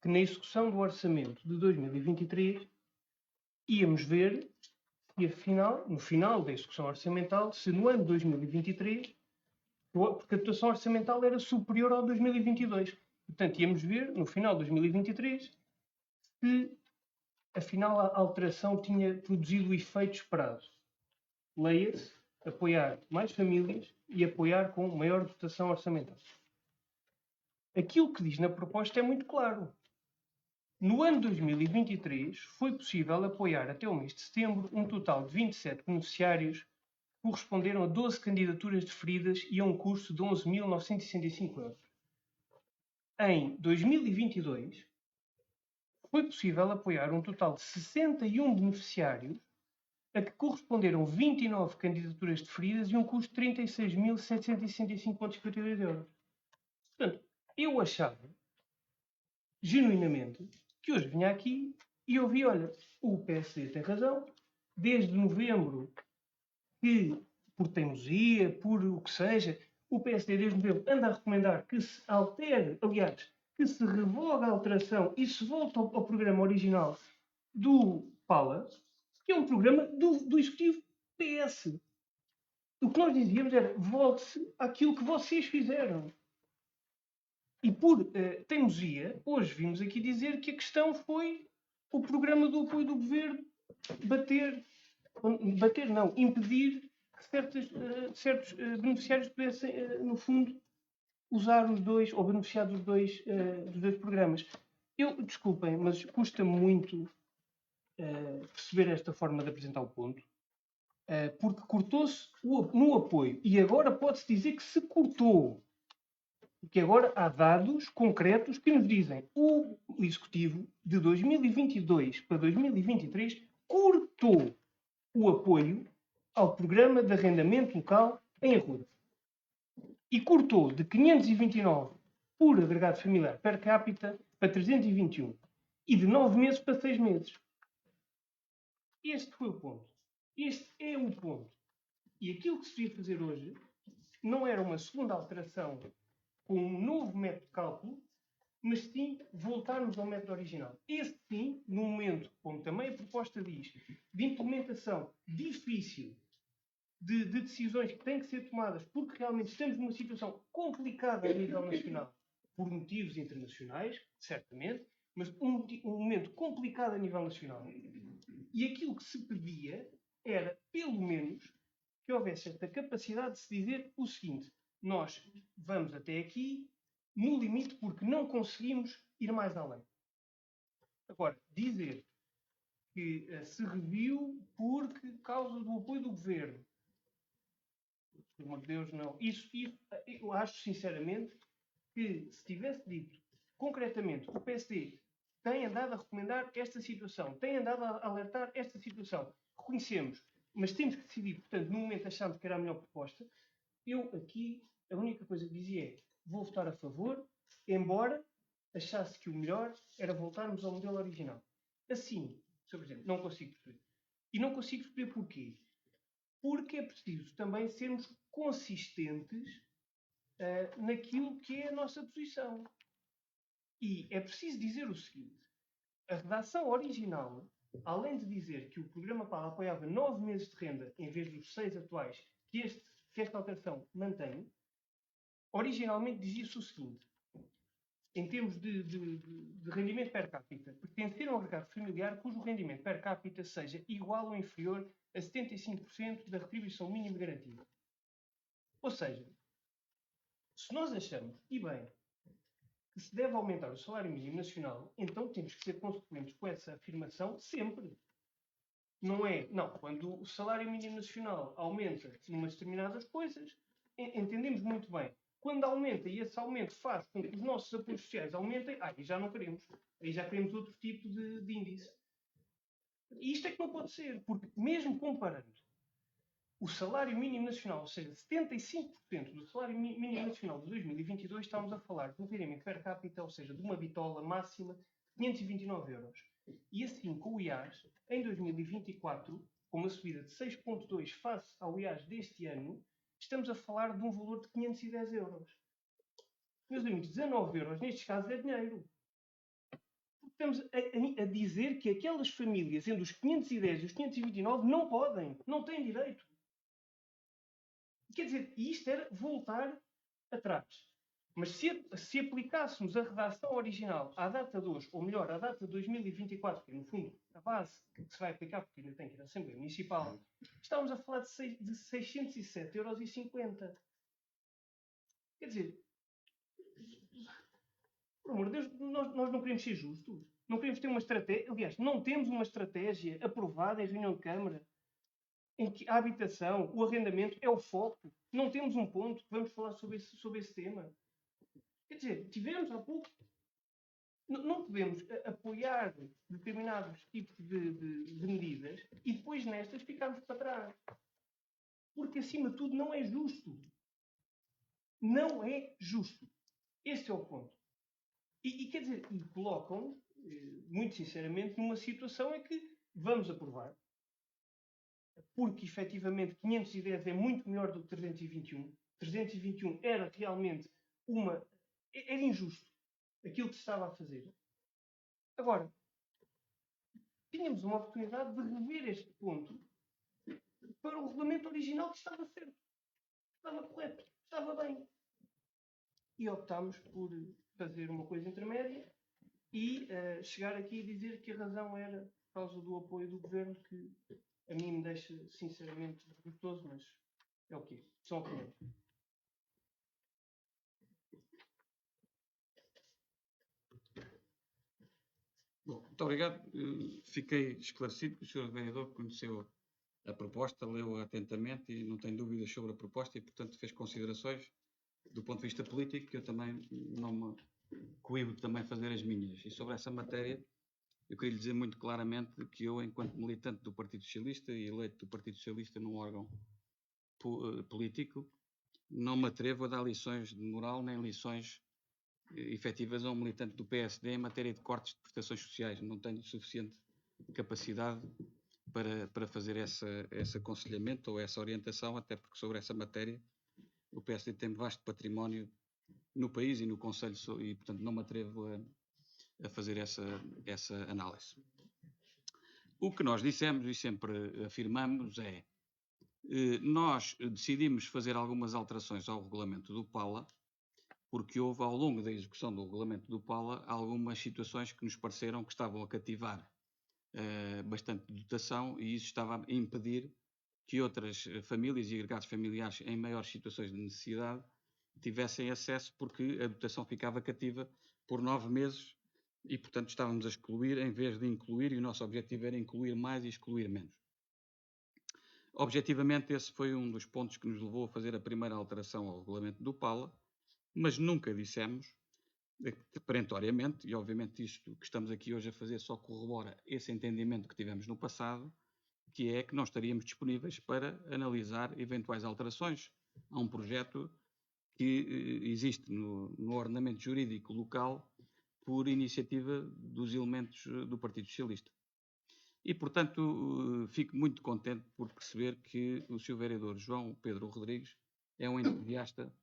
que na execução do orçamento de 2023 íamos ver se afinal, no final da execução orçamental, se no ano de 2023, porque a dotação orçamental era superior ao 2022. Portanto, íamos ver no final de 2023 se afinal a alteração tinha produzido o efeito esperado. Leia-se, apoiar mais famílias e apoiar com maior dotação orçamental. Aquilo que diz na proposta é muito claro. No ano 2023 foi possível apoiar até o mês de setembro um total de 27 beneficiários que corresponderam a 12 candidaturas deferidas e a um custo de 11.965 euros. Em 2022 foi possível apoiar um total de 61 beneficiários a que corresponderam 29 candidaturas deferidas e um custo de 36.765,52 euros. Portanto, eu achava, genuinamente, que hoje vinha aqui e ouvi, olha, o PSD tem razão, desde novembro, que por teimosia, por o que seja, o PSD desde novembro anda a recomendar que se altere, aliás, que se revogue a alteração e se volte ao programa original do PALA, que é um programa do Executivo PS. O que nós dizíamos era, volte-se àquilo que vocês fizeram. E por teimosia, hoje vimos aqui dizer que a questão foi o programa do apoio do governo impedir que certos beneficiários pudessem, no fundo, usar os dois, ou beneficiar dos dois programas. Desculpem, mas custa muito perceber esta forma de apresentar o ponto, porque cortou-se no apoio. E agora pode-se dizer que se cortou. Porque agora há dados concretos que nos dizem que o Executivo, de 2022 para 2023, cortou o apoio ao Programa de Arrendamento Local em Arruda. E cortou de 529 por agregado familiar per capita para 321. E de 9 meses para 6 meses. Este foi o ponto. Este é o ponto. E aquilo que se devia fazer hoje não era uma segunda alteração com um novo método de cálculo, mas sim voltarmos ao método original. Este sim, no momento, como também a proposta diz, de implementação difícil de decisões que têm que ser tomadas porque realmente estamos numa situação complicada a nível nacional, por motivos internacionais, certamente, mas um momento complicado a nível nacional. E aquilo que se pedia era, pelo menos, que houvesse esta capacidade de se dizer o seguinte: nós vamos até aqui, no limite, porque não conseguimos ir mais além. Agora, dizer que se reviu porque causa do apoio do governo, por amor de Deus, não. Isso eu acho, sinceramente, que se tivesse dito concretamente o PSD tem andado a recomendar esta situação, tem andado a alertar esta situação, reconhecemos, mas temos que decidir, portanto, no momento achámos que era a melhor proposta, eu aqui, a única coisa que dizia é, vou votar a favor, embora achasse que o melhor era voltarmos ao modelo original. Assim, Sr. Presidente, não consigo perceber. E não consigo perceber porquê. porque é preciso também sermos consistentes naquilo que é a nossa posição. E é preciso dizer o seguinte: a redação original, além de dizer que o programa PAL apoiava 9 meses de renda em vez dos 6 atuais, que esta alteração mantém, originalmente dizia-se o seguinte: em termos de rendimento per capita, pertencer a um agregado familiar cujo rendimento per capita seja igual ou inferior a 75% da retribuição mínima garantida. Ou seja, se nós achamos, e bem, que se deve aumentar o salário mínimo nacional, então temos que ser consequentes com essa afirmação sempre. Não, quando o salário mínimo nacional aumenta em umas determinadas coisas, entendemos muito bem. Quando aumenta e esse aumento faz com que os nossos apoios sociais aumentem, aí já não queremos. Aí já queremos outro tipo de índice. E isto é que não pode ser, porque mesmo comparando o salário mínimo nacional, ou seja, 75% do salário mínimo nacional de 2022, estamos a falar de um rendimento per capita, ou seja, de uma bitola máxima de 529 euros. E assim, com o IAS, em 2024, com uma subida de 6,2 face ao IAS deste ano, estamos a falar de um valor de 510 euros. Meus amigos, 19 euros nestes casos é dinheiro. Estamos a dizer que aquelas famílias entre os 510 e os 529 não podem, não têm direito. Quer dizer, isto era voltar atrás. Mas se aplicássemos a redação original à data de hoje, ou melhor, à data de 2024, que é no fundo a base que se vai aplicar, porque ainda tem que ir à Assembleia Municipal, estávamos a falar de 607,50 euros. Quer dizer, por amor de Deus, nós não queremos ser justos. Não queremos ter uma estratégia. Aliás, não temos uma estratégia aprovada em reunião de Câmara em que a habitação, o arrendamento é o foco. Não temos um ponto que vamos falar sobre esse tema. Quer dizer, tivemos há pouco. Não podemos apoiar determinados tipos de medidas e depois nestas ficarmos para trás. Porque, acima de tudo, não é justo. Não é justo. Esse é o ponto. E quer dizer, e colocam, muito sinceramente, numa situação em que vamos aprovar, porque efetivamente 510 é muito melhor do que 321. 321 era realmente era injusto aquilo que se estava a fazer. Agora, tínhamos uma oportunidade de rever este ponto para o regulamento original que estava certo, estava correto, estava bem. E optámos por fazer uma coisa intermédia e chegar aqui e dizer que a razão era por causa do apoio do governo, que a mim me deixa sinceramente gostoso, mas é o quê? São opiniões. Bom, muito obrigado. Fiquei esclarecido que o Sr. Vereador conheceu a proposta, leu-a atentamente e não tem dúvidas sobre a proposta e, portanto, fez considerações do ponto de vista político que eu também não me coíbo de também fazer as minhas. E sobre essa matéria, eu queria lhe dizer muito claramente que eu, enquanto militante do Partido Socialista e eleito do Partido Socialista num órgão político, não me atrevo a dar lições de moral nem lições efetivas a um militante do PSD em matéria de cortes de prestações sociais. Não tenho suficiente capacidade para fazer esse aconselhamento ou essa orientação, até porque sobre essa matéria o PSD tem vasto património no país e no Conselho e, portanto, não me atrevo a fazer essa análise. O que nós dissemos e sempre afirmamos é nós decidimos fazer algumas alterações ao regulamento do PALA porque houve, ao longo da execução do regulamento do PALA, algumas situações que nos pareceram que estavam a cativar bastante dotação e isso estava a impedir que outras famílias e agregados familiares em maiores situações de necessidade tivessem acesso, porque a dotação ficava cativa por 9 meses e, portanto, estávamos a excluir em vez de incluir, e o nosso objetivo era incluir mais e excluir menos. Objetivamente, esse foi um dos pontos que nos levou a fazer a primeira alteração ao regulamento do PALA, mas nunca dissemos, perentoriamente, e obviamente isto que estamos aqui hoje a fazer só corrobora esse entendimento que tivemos no passado, que é que nós estaríamos disponíveis para analisar eventuais alterações a um projeto que existe no ordenamento jurídico local por iniciativa dos elementos do Partido Socialista. e, portanto, fico muito contente por perceber que o Sr. Vereador João Pedro Rodrigues é um entusiasta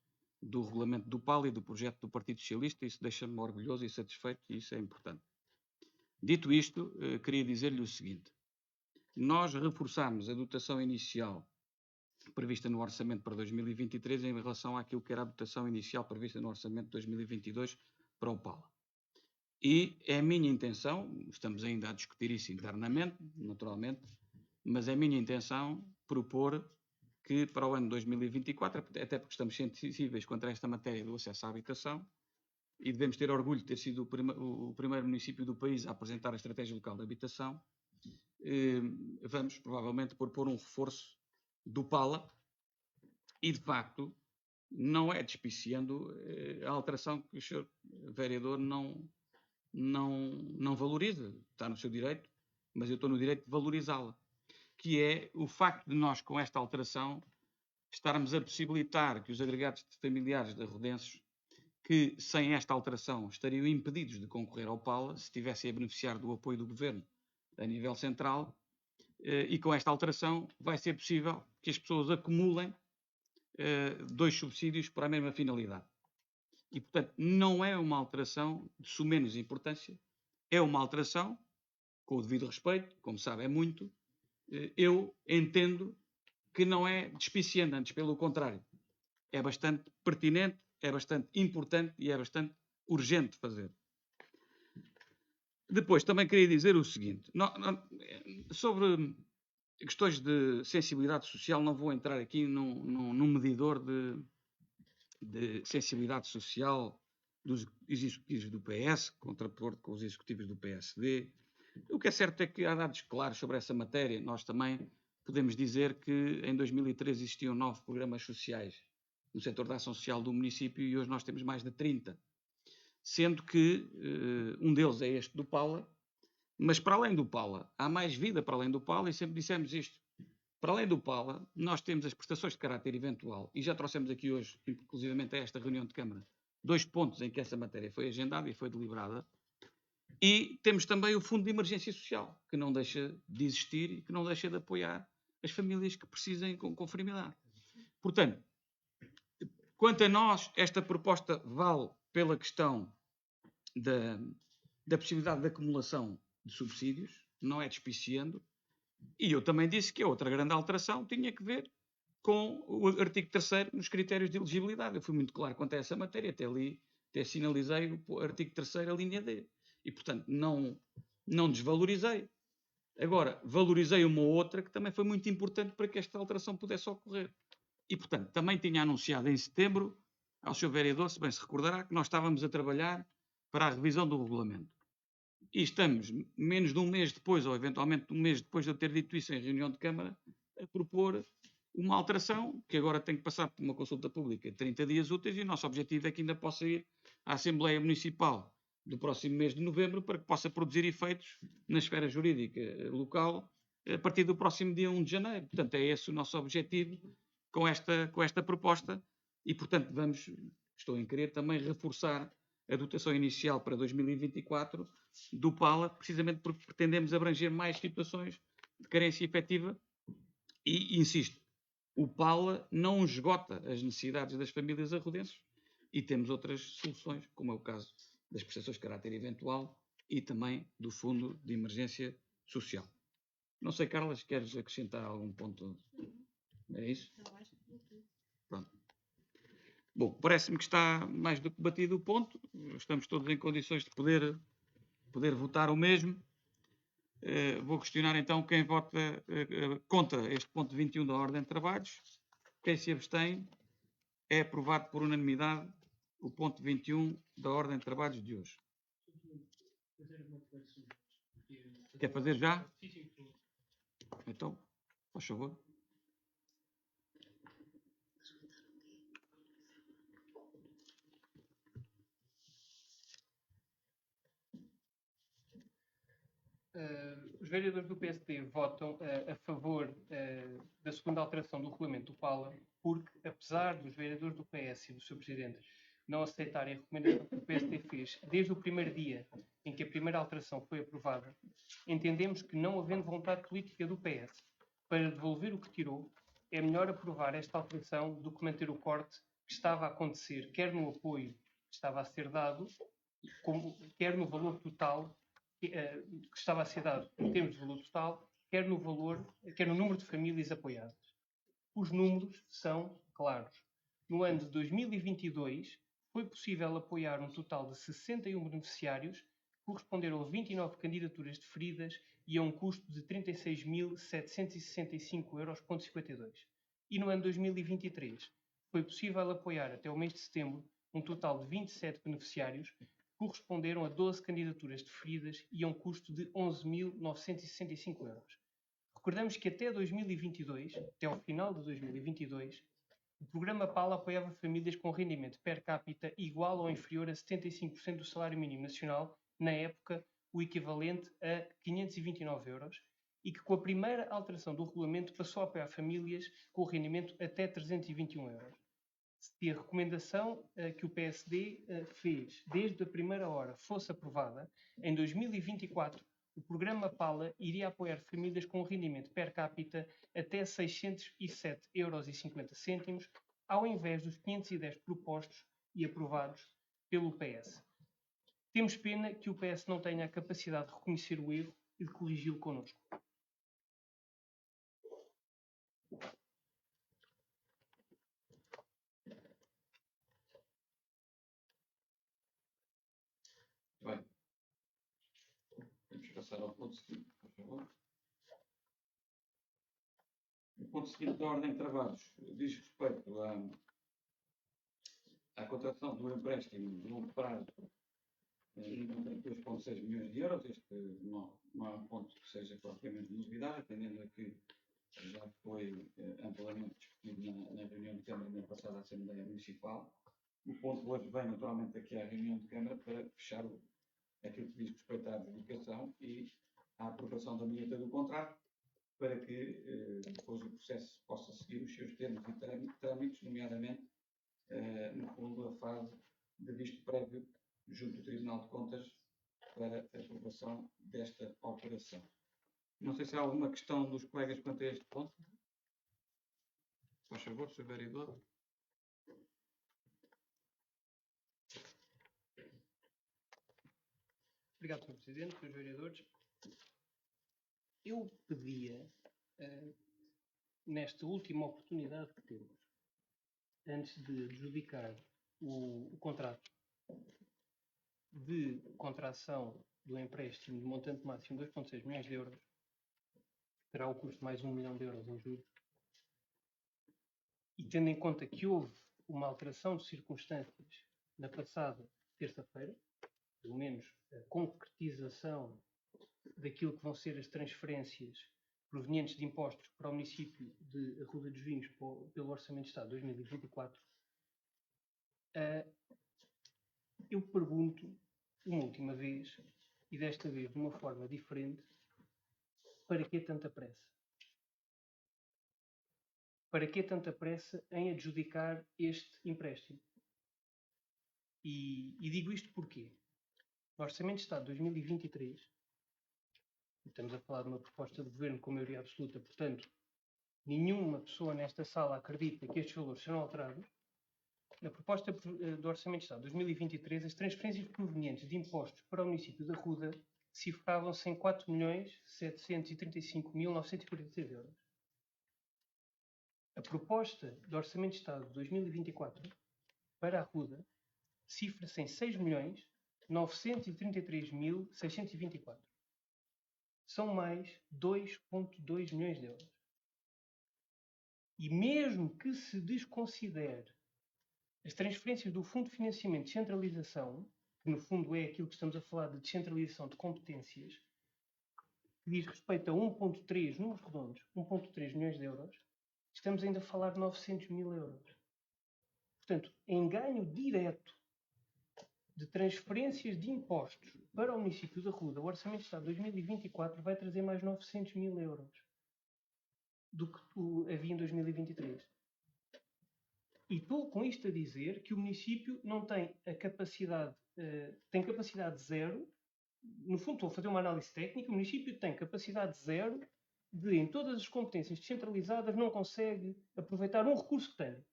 do regulamento do PAL e do projeto do Partido Socialista. Isso deixa-me orgulhoso e satisfeito, e isso é importante. Dito isto, queria dizer-lhe o seguinte. Nós reforçámos a dotação inicial prevista no orçamento para 2023 em relação àquilo que era a dotação inicial prevista no orçamento de 2022 para o PAL. E é a minha intenção, estamos ainda a discutir isso internamente, naturalmente, mas é a minha intenção propor que para o ano 2024, até porque estamos sensíveis contra esta matéria do acesso à habitação, e devemos ter orgulho de ter sido o primeiro município do país a apresentar a Estratégia Local de Habitação, vamos provavelmente propor um reforço do PALA, e de facto não é despiciando a alteração que o Sr. Vereador não valoriza, está no seu direito, mas eu estou no direito de valorizá-la, que é o facto de nós, com esta alteração, estarmos a possibilitar que os agregados de familiares de rodenses, que sem esta alteração estariam impedidos de concorrer ao PALA, se estivessem a beneficiar do apoio do Governo a nível central, e com esta alteração vai ser possível que as pessoas acumulem 2 subsídios para a mesma finalidade. E, portanto, não é uma alteração de sumenos importância, é uma alteração, com o devido respeito, como sabe, é muito, eu entendo que não é despiciante, antes pelo contrário. É bastante pertinente, é bastante importante e é bastante urgente fazer. Depois, também queria dizer o seguinte, sobre questões de sensibilidade social, não vou entrar aqui num medidor de sensibilidade social dos executivos do PS, contraposto com os executivos do PSD. O que é certo é que há dados claros sobre essa matéria. Nós também podemos dizer que em 2013 existiam 9 programas sociais no setor da ação social do município e hoje nós temos mais de 30. Sendo que um deles é este do PALA, mas para além do PALA, há mais vida para além do PALA e sempre dissemos isto. Para além do PALA, nós temos as prestações de caráter eventual e já trouxemos aqui hoje, inclusivamente a esta reunião de Câmara, 2 pontos em que essa matéria foi agendada e foi deliberada. E temos também o Fundo de Emergência Social, que não deixa de existir e que não deixa de apoiar as famílias que precisem com conformidade. Portanto, quanto a nós, esta proposta vale pela questão da possibilidade de acumulação de subsídios, não é despiciando, e eu também disse que a outra grande alteração tinha que ver com o artigo 3º nos critérios de elegibilidade. Eu fui muito claro quanto a essa matéria, até sinalizei o artigo 3º, a linha D. E, portanto, não desvalorizei. Agora, valorizei uma outra que também foi muito importante para que esta alteração pudesse ocorrer. E, portanto, também tinha anunciado em setembro ao Sr. Vereador, se bem se recordará, que nós estávamos a trabalhar para a revisão do regulamento. E estamos, menos de um mês depois, ou eventualmente um mês depois de eu ter dito isso em reunião de Câmara, a propor uma alteração que agora tem que passar por uma consulta pública de 30 dias úteis e o nosso objetivo é que ainda possa ir à Assembleia Municipal do próximo mês de novembro para que possa produzir efeitos na esfera jurídica local a partir do próximo dia 1 de janeiro. Portanto, é esse o nosso objetivo com esta proposta e, portanto, estou em querer também reforçar a dotação inicial para 2024 do PALA, precisamente porque pretendemos abranger mais situações de carência efetiva e, insisto, o PALA não esgota as necessidades das famílias arrodenses e temos outras soluções, como é o caso das prestações de caráter eventual e também do Fundo de Emergência Social. Não sei, Carlas, queres acrescentar algum ponto? É isso? Pronto. Bom, parece-me que está mais do que batido o ponto. Estamos todos em condições de poder votar o mesmo. Vou questionar então quem vota contra este ponto 21 da Ordem de Trabalhos. Quem se abstém, é aprovado por unanimidade o ponto 21 da Ordem de Trabalhos de hoje. Quer fazer já? Então, por favor. Os vereadores do PSD votam a favor da segunda alteração do regulamento do PALA, porque, apesar dos vereadores do PS e do seu presidente não aceitarem a recomendação que o PSD fez desde o primeiro dia em que a primeira alteração foi aprovada, entendemos que, não havendo vontade política do PS para devolver o que tirou, é melhor aprovar esta alteração do que manter o corte que estava a acontecer, quer no apoio que estava a ser dado, quer no valor total que estava a ser dado em termos de valor total, quer no número de famílias apoiadas. Os números são claros. No ano de 2022, foi possível apoiar um total de 61 beneficiários, que corresponderam a 29 candidaturas deferidas e a um custo de 36.765,52 €. E no ano de 2023, foi possível apoiar até o mês de setembro um total de 27 beneficiários, que corresponderam a 12 candidaturas deferidas e a um custo de 11.965 €. Recordamos que até 2022, até ao final de 2022, o programa PALA apoiava famílias com rendimento per capita igual ou inferior a 75% do salário mínimo nacional, na época o equivalente a 529 €, e que com a primeira alteração do regulamento passou a apoiar famílias com o rendimento até 321 €. Se a recomendação que o PSD fez desde a primeira hora fosse aprovada, em 2024 o programa PALA iria apoiar famílias com rendimento per capita até 607,50 €, ao invés dos 510 propostos e aprovados pelo PS. Temos pena que o PS não tenha a capacidade de reconhecer o erro e de corrigi-lo connosco. Bem, vamos passar ao ponto seguinte, por favor. O ponto seguinte da ordem de trabalhos diz respeito à contratação do empréstimo de longo prazo em 2,6 milhões de euros. Este não é um ponto que seja propriamente novidade, atendendo a que já foi amplamente discutido na reunião de Câmara na passada Assembleia Municipal. O ponto hoje vem naturalmente aqui à reunião de Câmara para fechar aquilo que diz respeito à adjudicação e à aprovação da vinheta do contrato, para que depois o processo possa seguir os seus termos e trâmites, nomeadamente, no fundo, a fase de visto prévio junto do Tribunal de Contas para a aprovação desta operação. Não sei se há alguma questão dos colegas quanto a este ponto. Por favor, Sr. Vereador. Obrigado, Sr. Presidente, Srs. Vereadores. Eu pedia, nesta última oportunidade que temos, antes de adjudicar o contrato de contração do empréstimo de montante máximo de 2,6 milhões de euros, terá o custo de mais 1 milhão de euros em juros, e tendo em conta que houve uma alteração de circunstâncias na passada terça-feira, pelo menos a concretização daquilo que vão ser as transferências provenientes de impostos para o município de Arruda dos Vinhos pelo Orçamento de Estado de 2024, eu pergunto uma última vez, e desta vez de uma forma diferente, para que tanta pressa? Para que tanta pressa em adjudicar este empréstimo? E digo isto porquê? No Orçamento de Estado de 2023, estamos a falar de uma proposta de governo com maioria absoluta, portanto, nenhuma pessoa nesta sala acredita que estes valores serão alterados. Na proposta do Orçamento de Estado de 2023, as transferências provenientes de impostos para o município de Arruda cifravam-se em 4.735.946 €. A proposta do Orçamento de Estado de 2024 para Arruda cifra-se em 6.933.624. São mais 2,2 milhões de euros. E mesmo que se desconsidere as transferências do Fundo de Financiamento de Descentralização, que no fundo é aquilo que estamos a falar de descentralização de competências, que diz respeito a 1,3, números redondos, 1,3 milhões de euros, estamos ainda a falar de 900 mil euros. Portanto, em ganho direto de transferências de impostos para o município de Arruda, o Orçamento de Estado de 2024 vai trazer mais 900 mil euros do que havia em 2023. E estou com isto a dizer que o município não tem a capacidade, tem capacidade zero no fundo, estou a fazer uma análise técnica, o município tem capacidade zero de, em todas as competências descentralizadas, não consegue aproveitar um recurso que tem.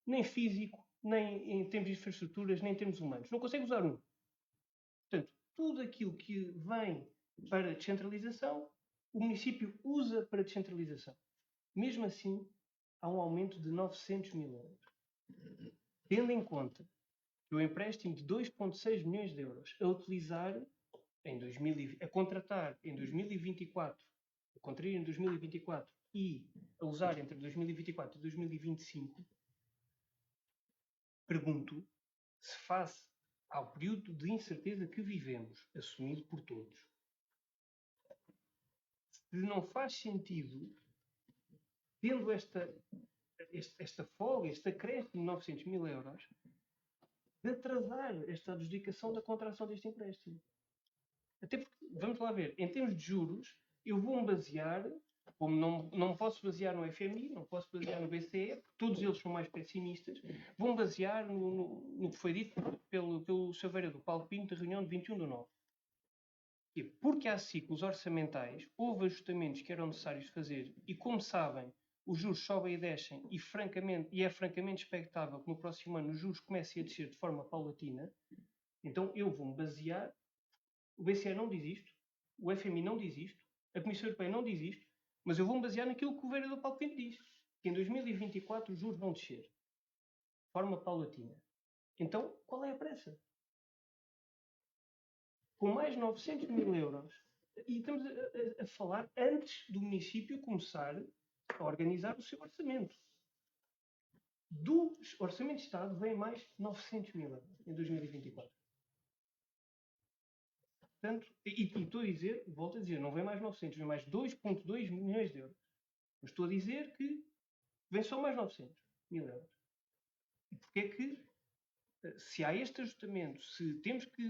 Nem físico, nem em termos de infraestruturas, nem em termos humanos. Não consegue usar um. Portanto, tudo aquilo que vem para descentralização, o município usa para descentralização. Mesmo assim, há um aumento de 900 mil euros. Tendo em conta que o empréstimo de 2,6 milhões de euros a utilizar a contratar em 2024, a contrair em 2024 e a usar entre 2024 e 2025, pergunto se face ao período de incerteza que vivemos, assumido por todos, se não faz sentido, tendo esta folga, este acréscimo de 900 mil euros, de atrasar esta adjudicação da contração deste empréstimo. Até porque, vamos lá ver, em termos de juros, eu vou-me basear, como não posso basear no FMI, não posso basear no BCE, porque todos eles são mais pessimistas, vou-me basear no que foi dito pelo Sr. Vereador Paulo Pinto, da reunião de 21/9. Porque há ciclos orçamentais, houve ajustamentos que eram necessários fazer, e como sabem, os juros sobem e descem, e é francamente expectável que no próximo ano os juros comecem a descer de forma paulatina. Então eu vou-me basear, o BCE não diz isto, o FMI não diz isto, a Comissão Europeia não diz isto, mas eu vou-me basear naquilo que o vereador Paulo Pinto diz, que em 2024 os juros vão descer, de forma paulatina. Então, qual é a pressa? Com mais 900 mil euros, e estamos a falar antes do município começar a organizar o seu orçamento. Do Orçamento de Estado vem mais 900 mil euros em 2024. Portanto, e estou a dizer, volto a dizer, não vem mais 900, vem mais 2,2 milhões de euros. Mas estou a dizer que vem só mais 900 mil euros. E porque é que, se há este ajustamento, se temos que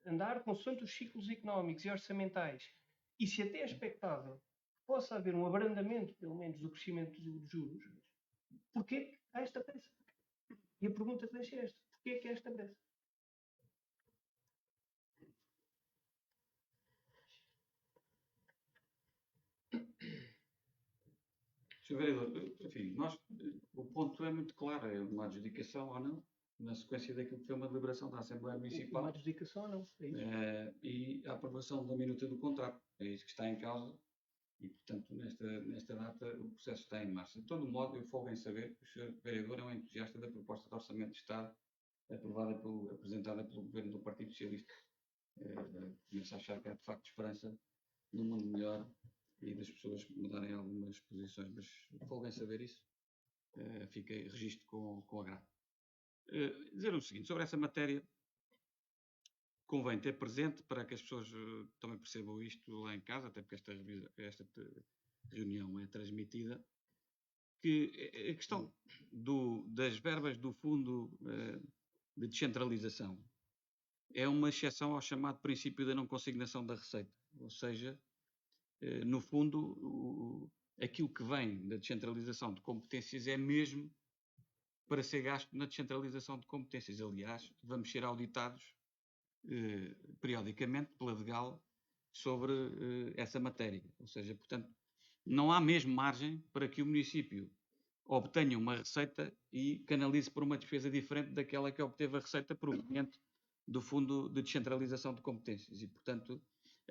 andar consoante os ciclos económicos e orçamentais, e se até é expectável que possa haver um abrandamento, pelo menos, do crescimento dos juros, porquê que há esta pressa? E a pergunta que deixo é esta: porquê é que há esta pressa? Sr. Vereador, enfim, o ponto é muito claro, é uma adjudicação ou não, na sequência daquilo que foi uma deliberação da Assembleia Municipal. Uma adjudicação ou não, é isso? E a aprovação da minuta do contrato, é isso que está em causa, e portanto nesta data o processo está em marcha. De todo modo, eu folgo em saber que o Sr. Vereador é um entusiasta da proposta de Orçamento de Estado apresentada pelo Governo do Partido Socialista. Começo a achar que há de facto esperança num mundo melhor e das pessoas mudarem algumas posições, mas folguem saber isso, fiquei registro com agrado. Dizer o seguinte, sobre essa matéria, convém ter presente para que as pessoas também percebam isto lá em casa, até porque esta reunião é transmitida, que a questão das verbas do Fundo de Descentralização é uma exceção ao chamado princípio da não consignação da receita, ou seja, no fundo, aquilo que vem da descentralização de competências é mesmo para ser gasto na descentralização de competências. Aliás, vamos ser auditados periodicamente pela DGAL sobre essa matéria. Ou seja, portanto, não há mesmo margem para que o município obtenha uma receita e canalize por uma despesa diferente daquela que obteve a receita proveniente do Fundo de Descentralização de Competências. E, portanto,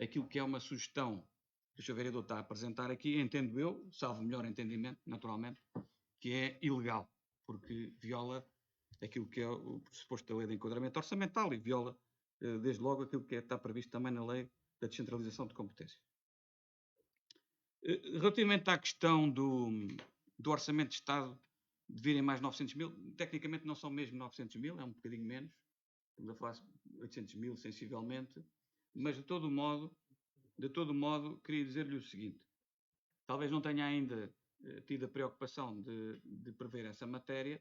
aquilo que é uma sugestão que o Sr. Vereador está a apresentar aqui, entendo eu, salvo melhor entendimento, naturalmente, que é ilegal, porque viola aquilo que é o pressuposto da Lei de Enquadramento Orçamental e viola, desde logo, aquilo que está previsto também na Lei da Descentralização de Competências. Relativamente à questão do Orçamento de Estado de virem mais 900 mil, tecnicamente não são mesmo 900 mil, é um bocadinho menos, estamos a falar de 800 mil sensivelmente, mas de todo modo, queria dizer-lhe o seguinte: talvez não tenha ainda tido a preocupação de prever essa matéria,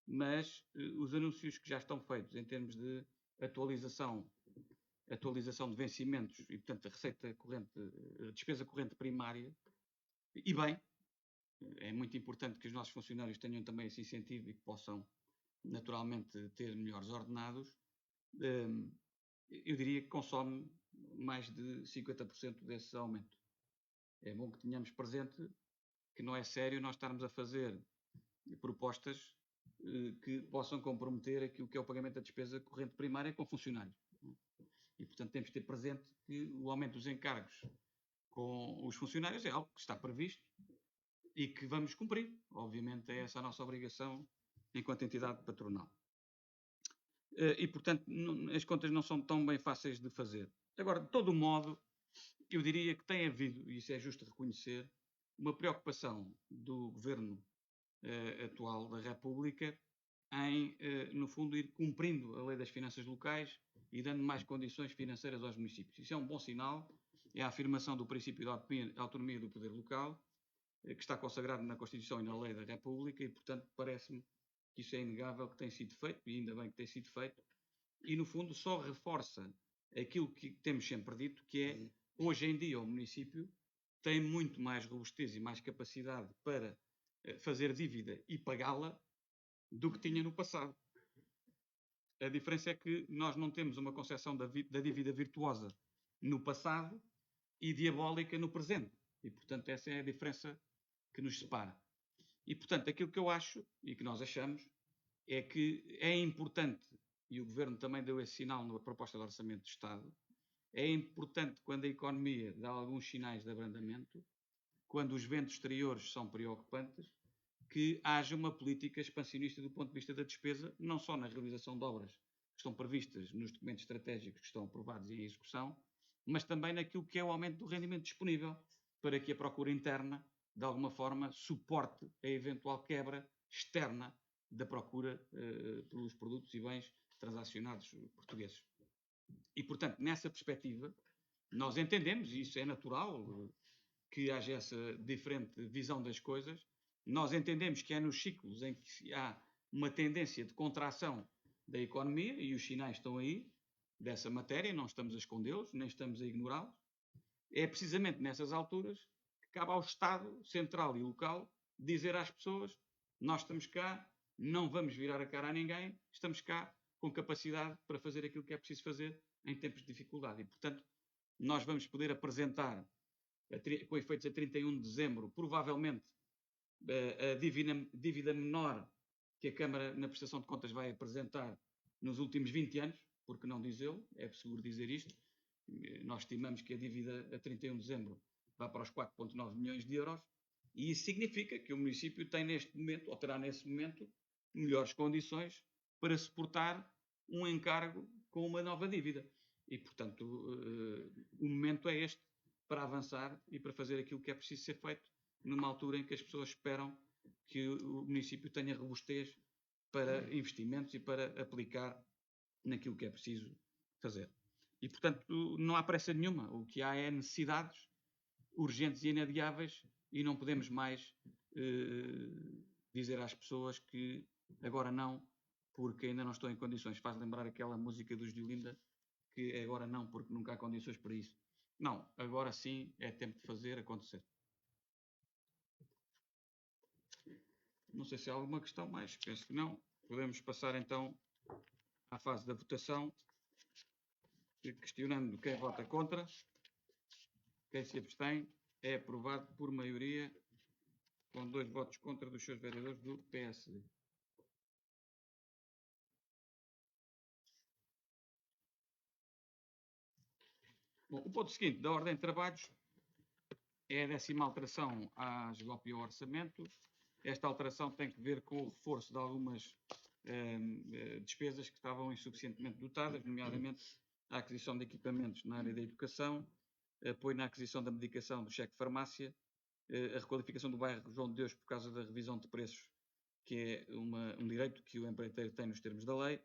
mas os anúncios que já estão feitos em termos de atualização de vencimentos e, portanto, a receita corrente, a despesa corrente primária, e bem, é muito importante que os nossos funcionários tenham também esse incentivo e que possam, naturalmente, ter melhores ordenados. eu diria que consome mais de 50% desse aumento. É bom que tenhamos presente que não é sério nós estarmos a fazer propostas que possam comprometer aquilo que é o pagamento da despesa corrente primária com funcionários. E, portanto, temos de ter presente que o aumento dos encargos com os funcionários é algo que está previsto e que vamos cumprir. Obviamente, é essa a nossa obrigação enquanto entidade patronal. E, portanto, as contas não são tão bem fáceis de fazer. Agora, de todo modo, eu diria que tem havido, e isso é justo reconhecer, uma preocupação do governo atual da República em, no fundo, ir cumprindo a lei das finanças locais e dando mais condições financeiras aos municípios. Isso é um bom sinal, é a afirmação do princípio da autonomia do poder local, que está consagrado na Constituição e na lei da República, e, portanto, parece-me que isso é inegável que tem sido feito, e ainda bem que tem sido feito, e, no fundo, só reforça aquilo que temos sempre dito, que é, hoje em dia, o município tem muito mais robustez e mais capacidade para fazer dívida e pagá-la do que tinha no passado. A diferença é que nós não temos uma concepção da dívida virtuosa no passado e diabólica no presente. E, portanto, essa é a diferença que nos separa. E, portanto, aquilo que eu acho e que nós achamos é que é importante, e o Governo também deu esse sinal na proposta de Orçamento de Estado, é importante quando a economia dá alguns sinais de abrandamento, quando os ventos exteriores são preocupantes, que haja uma política expansionista do ponto de vista da despesa, não só na realização de obras que estão previstas nos documentos estratégicos que estão aprovados e em execução, mas também naquilo que é o aumento do rendimento disponível, para que a procura interna, de alguma forma, suporte a eventual quebra externa da procura pelos produtos e bens transacionados portugueses. E, portanto, nessa perspectiva, nós entendemos, e isso é natural, que haja essa diferente visão das coisas. Nós entendemos que é nos ciclos em que há uma tendência de contração da economia, e os sinais estão aí, dessa matéria, não estamos a escondê-los, nem estamos a ignorá-los. É precisamente nessas alturas que cabe ao Estado central e local dizer às pessoas: nós estamos cá, não vamos virar a cara a ninguém, estamos cá com capacidade para fazer aquilo que é preciso fazer em tempos de dificuldade. E, portanto, nós vamos poder apresentar, com efeitos a 31 de dezembro, provavelmente a dívida menor que a Câmara, na prestação de contas, vai apresentar nos últimos 20 anos, porque não dizê-lo, é seguro dizer isto. Nós estimamos que a dívida a 31 de dezembro vai para os 4,9 milhões de euros, e isso significa que o município tem neste momento, ou terá nesse momento, melhores condições para suportar um encargo com uma nova dívida. E, portanto, o momento é este para avançar e para fazer aquilo que é preciso ser feito numa altura em que as pessoas esperam que o município tenha robustez para investimentos e para aplicar naquilo que é preciso fazer. E, portanto, não há pressa nenhuma. O que há é necessidades urgentes e inadiáveis, e não podemos mais dizer às pessoas que agora não, porque ainda não estão em condições. Faz lembrar aquela música dos de Olinda, que agora não, porque nunca há condições para isso. Não, agora sim é tempo de fazer acontecer. Não sei se há alguma questão mais, penso que não. Podemos passar então à fase da votação, questionando quem vota contra, quem se abstém. É aprovado por maioria, com 2 votos contra dos seus vereadores do PSD. Bom, o ponto seguinte da ordem de trabalhos é a 10ª alteração à GOP e ao orçamento. Esta alteração tem que ver com o reforço de algumas despesas que estavam insuficientemente dotadas, nomeadamente a aquisição de equipamentos na área da educação, apoio na aquisição da medicação do cheque de farmácia, a requalificação do bairro João de Deus por causa da revisão de preços, que é um direito que o empreiteiro tem nos termos da lei,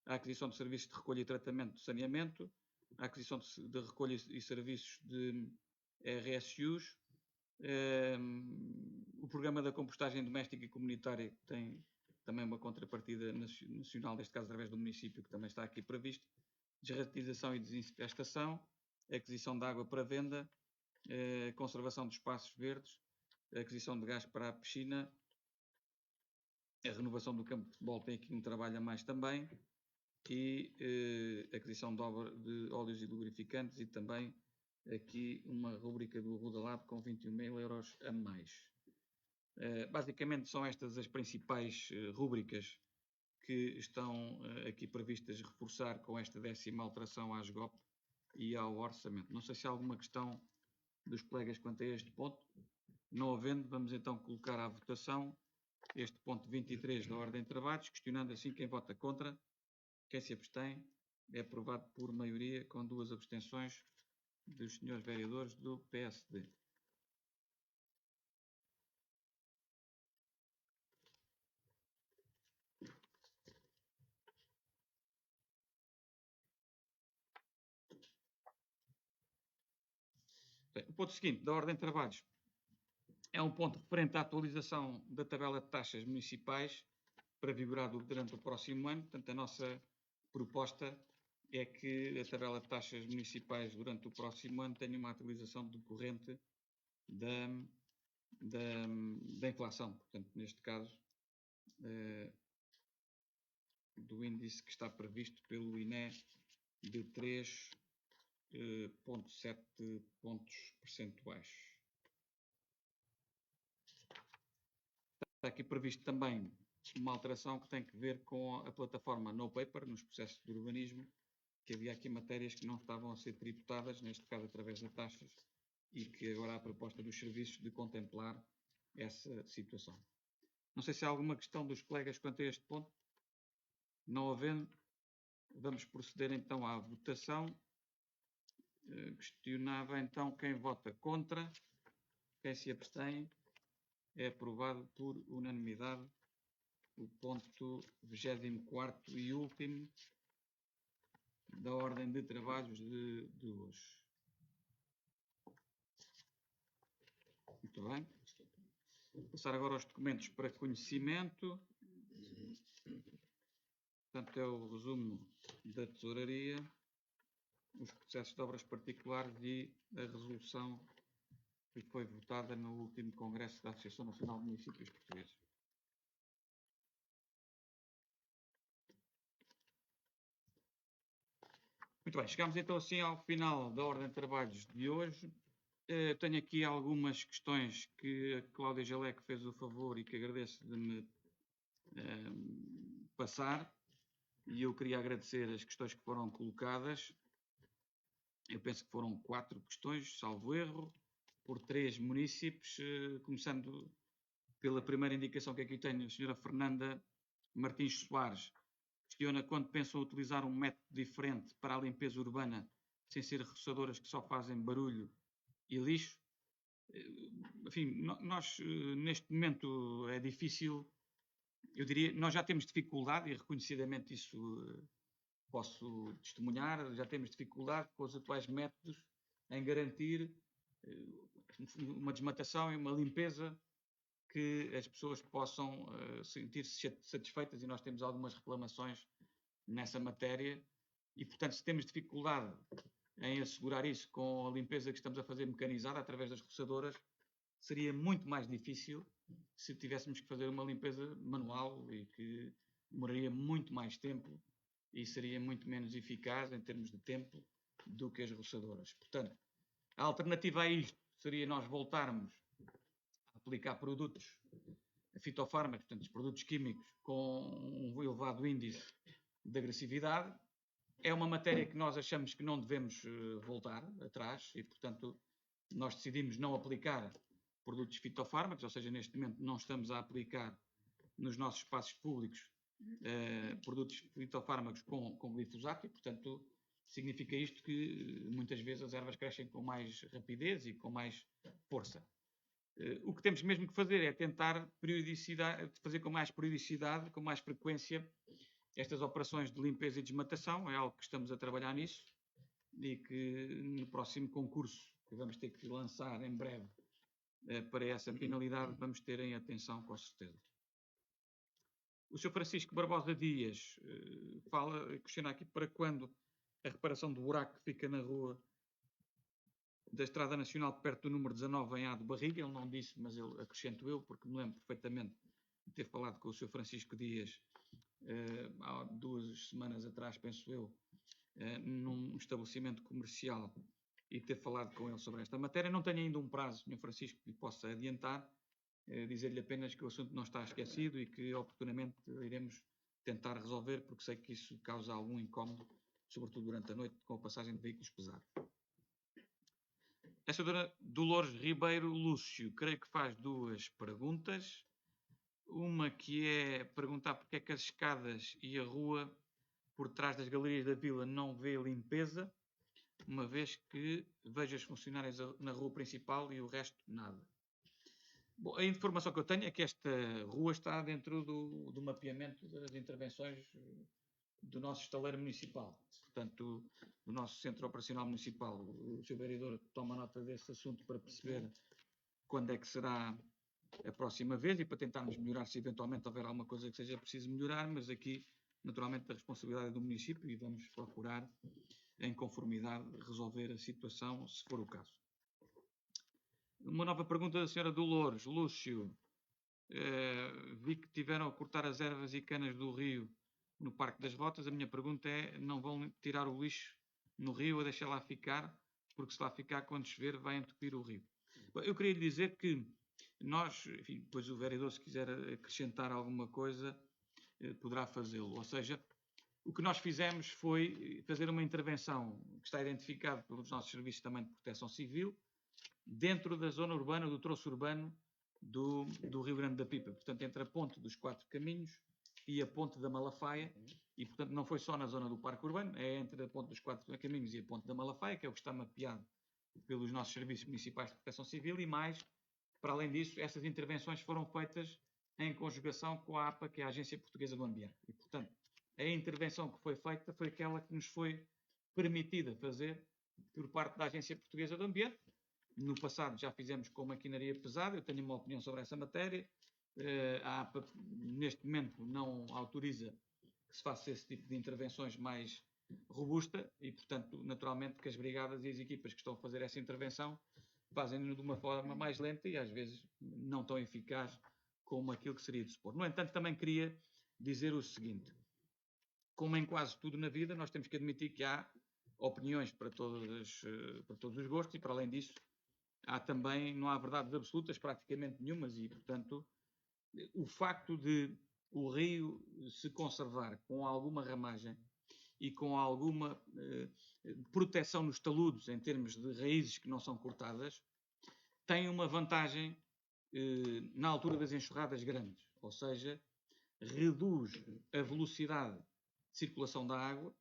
a aquisição de serviços de recolha e tratamento de saneamento, a aquisição de recolha e serviços de RSUs, o programa da compostagem doméstica e comunitária, que tem também uma contrapartida nacional, neste caso através do município, que também está aqui previsto, desratização e desinfestação, aquisição de água para venda, conservação de espaços verdes, aquisição de gás para a piscina, a renovação do campo de futebol tem aqui um trabalho a mais também, e aquisição de óleos e lubrificantes, e também aqui uma rúbrica do Arruda Lab com 21.000 euros a mais. Basicamente são estas as principais rúbricas que estão aqui previstas reforçar com esta 10ª alteração à SGOP e ao orçamento. Não sei se há alguma questão dos colegas quanto a este ponto. Não havendo, vamos então colocar à votação este ponto 23 da ordem de trabalhos, questionando assim quem vota contra, quem se abstém. É aprovado por maioria, com 2 abstenções dos senhores vereadores do PSD. Bem, o ponto seguinte da ordem de trabalhos é um ponto referente à atualização da tabela de taxas municipais para vigorar durante o próximo ano. Portanto, a nossa proposta é que a tabela de taxas municipais durante o próximo ano tenha uma atualização decorrente da inflação. Portanto, neste caso, do índice que está previsto pelo INE de 3,7 pontos percentuais. Está aqui previsto também uma alteração que tem que ver com a plataforma No Paper nos processos de urbanismo, que havia aqui matérias que não estavam a ser tributadas, neste caso através de taxas, e que agora há a proposta dos serviços de contemplar essa situação. Não sei se há alguma questão dos colegas quanto a este ponto. Não havendo, vamos proceder então à votação. Questionava então quem vota contra, quem se abstém. É aprovado por unanimidade o ponto 24º e último da ordem de trabalhos de hoje. Muito bem. Vou passar agora aos documentos para conhecimento. Portanto, é o resumo da tesouraria, os processos de obras particulares e a resolução que foi votada no último congresso da Associação Nacional de Municípios Portugueses. Muito bem, chegamos então assim ao final da ordem de trabalhos de hoje. Tenho aqui algumas questões que a Cláudia Jaleco fez o favor e que agradeço de me passar, e eu queria agradecer as questões que foram colocadas. Eu penso que foram 4 questões, salvo erro, por 3 municípios, começando pela primeira indicação que aqui tenho, a senhora Fernanda Martins Soares questiona quando pensam utilizar um método diferente para a limpeza urbana, sem ser roçadoras que só fazem barulho e lixo. Enfim, nós neste momento é difícil, eu diria, nós já temos dificuldade, e reconhecidamente isso posso testemunhar, já temos dificuldade com os atuais métodos em garantir uma desmatação e uma limpeza que as pessoas possam sentir-se satisfeitas, e nós temos algumas reclamações nessa matéria, e portanto se temos dificuldade em assegurar isso com a limpeza que estamos a fazer mecanizada através das roçadoras, seria muito mais difícil se tivéssemos que fazer uma limpeza manual, e que demoraria muito mais tempo e seria muito menos eficaz em termos de tempo do que as roçadoras. Portanto, a alternativa a isto seria nós voltarmos a aplicar produtos fitofármacos, portanto, os produtos químicos com um elevado índice de agressividade. É uma matéria que nós achamos que não devemos voltar atrás, e, portanto, nós decidimos não aplicar produtos fitofármacos, ou seja, neste momento não estamos a aplicar nos nossos espaços públicos produtos fitofármacos com glifosato, e, portanto, significa isto que muitas vezes as ervas crescem com mais rapidez e com mais força. O que temos mesmo que fazer é tentar fazer com mais periodicidade, com mais frequência, estas operações de limpeza e desmatação. É algo que estamos a trabalhar nisso, e que no próximo concurso, que vamos ter que lançar em breve para essa finalidade, vamos ter em atenção, com certeza. O Sr. Francisco Barbosa Dias questiona aqui para quando a reparação do buraco que fica na rua da Estrada Nacional, perto do número 19, em A do Barriga. Ele não disse, mas eu acrescento eu, porque me lembro perfeitamente de ter falado com o Sr. Francisco Dias há 2 semanas atrás, penso eu, num estabelecimento comercial e ter falado com ele sobre esta matéria. Não tenho ainda um prazo, Sr. Francisco, que lhe possa adiantar, dizer-lhe apenas que o assunto não está esquecido e que oportunamente iremos tentar resolver, porque sei que isso causa algum incómodo, sobretudo durante a noite, com a passagem de veículos pesados. A senhora Dolores Ribeiro Lúcio, creio que faz 2 perguntas. Uma que é perguntar porque é que as escadas e a rua por trás das galerias da vila não vê limpeza, uma vez que vejo as funcionárias na rua principal e o resto nada. Bom, a informação que eu tenho é que esta rua está dentro do mapeamento das intervenções do nosso estaleiro municipal, portanto, do nosso centro operacional municipal. O Sr. Vereador toma nota desse assunto para perceber quando é que será a próxima vez e para tentarmos melhorar se eventualmente houver alguma coisa que seja preciso melhorar, mas aqui, naturalmente, a responsabilidade é do município e vamos procurar, em conformidade, resolver a situação, se for o caso. Uma nova pergunta da senhora Dolores Lúcio. Vi que tiveram a cortar as ervas e canas do rio no Parque das Rotas. A minha pergunta é, não vão tirar o lixo no rio a deixar lá ficar, porque se lá ficar, quando chover, vai entupir o rio. Eu queria lhe dizer que nós, enfim, depois o vereador, se quiser acrescentar alguma coisa, poderá fazê-lo. Ou seja, o que nós fizemos foi fazer uma intervenção que está identificada pelos nossos serviços também de proteção civil, dentro da zona urbana, do troço urbano do Rio Grande da Pipa. Portanto, entre a ponte dos 4 Caminhos e a ponte da Malafaia, e portanto não foi só na zona do Parque Urbano, é entre a ponte dos 4 Caminhos e a ponte da Malafaia, que é o que está mapeado pelos nossos serviços municipais de proteção civil, e mais, para além disso, essas intervenções foram feitas em conjugação com a APA, que é a Agência Portuguesa do Ambiente. E, portanto, a intervenção que foi feita foi aquela que nos foi permitida fazer por parte da Agência Portuguesa do Ambiente. No passado já fizemos com maquinaria pesada, eu tenho uma opinião sobre essa matéria. A APA, neste momento, não autoriza que se faça esse tipo de intervenções mais robusta e, portanto, naturalmente que as brigadas e as equipas que estão a fazer essa intervenção fazem-no de uma forma mais lenta e às vezes não tão eficaz como aquilo que seria de supor. No entanto, também queria dizer o seguinte: como em quase tudo na vida, nós temos que admitir que há opiniões para todos os gostos e, para além disso, não há verdades absolutas, praticamente nenhumas, e, portanto, o facto de o rio se conservar com alguma ramagem e com alguma proteção nos taludes, em termos de raízes que não são cortadas, tem uma vantagem na altura das enxurradas grandes, ou seja, reduz a velocidade de circulação da água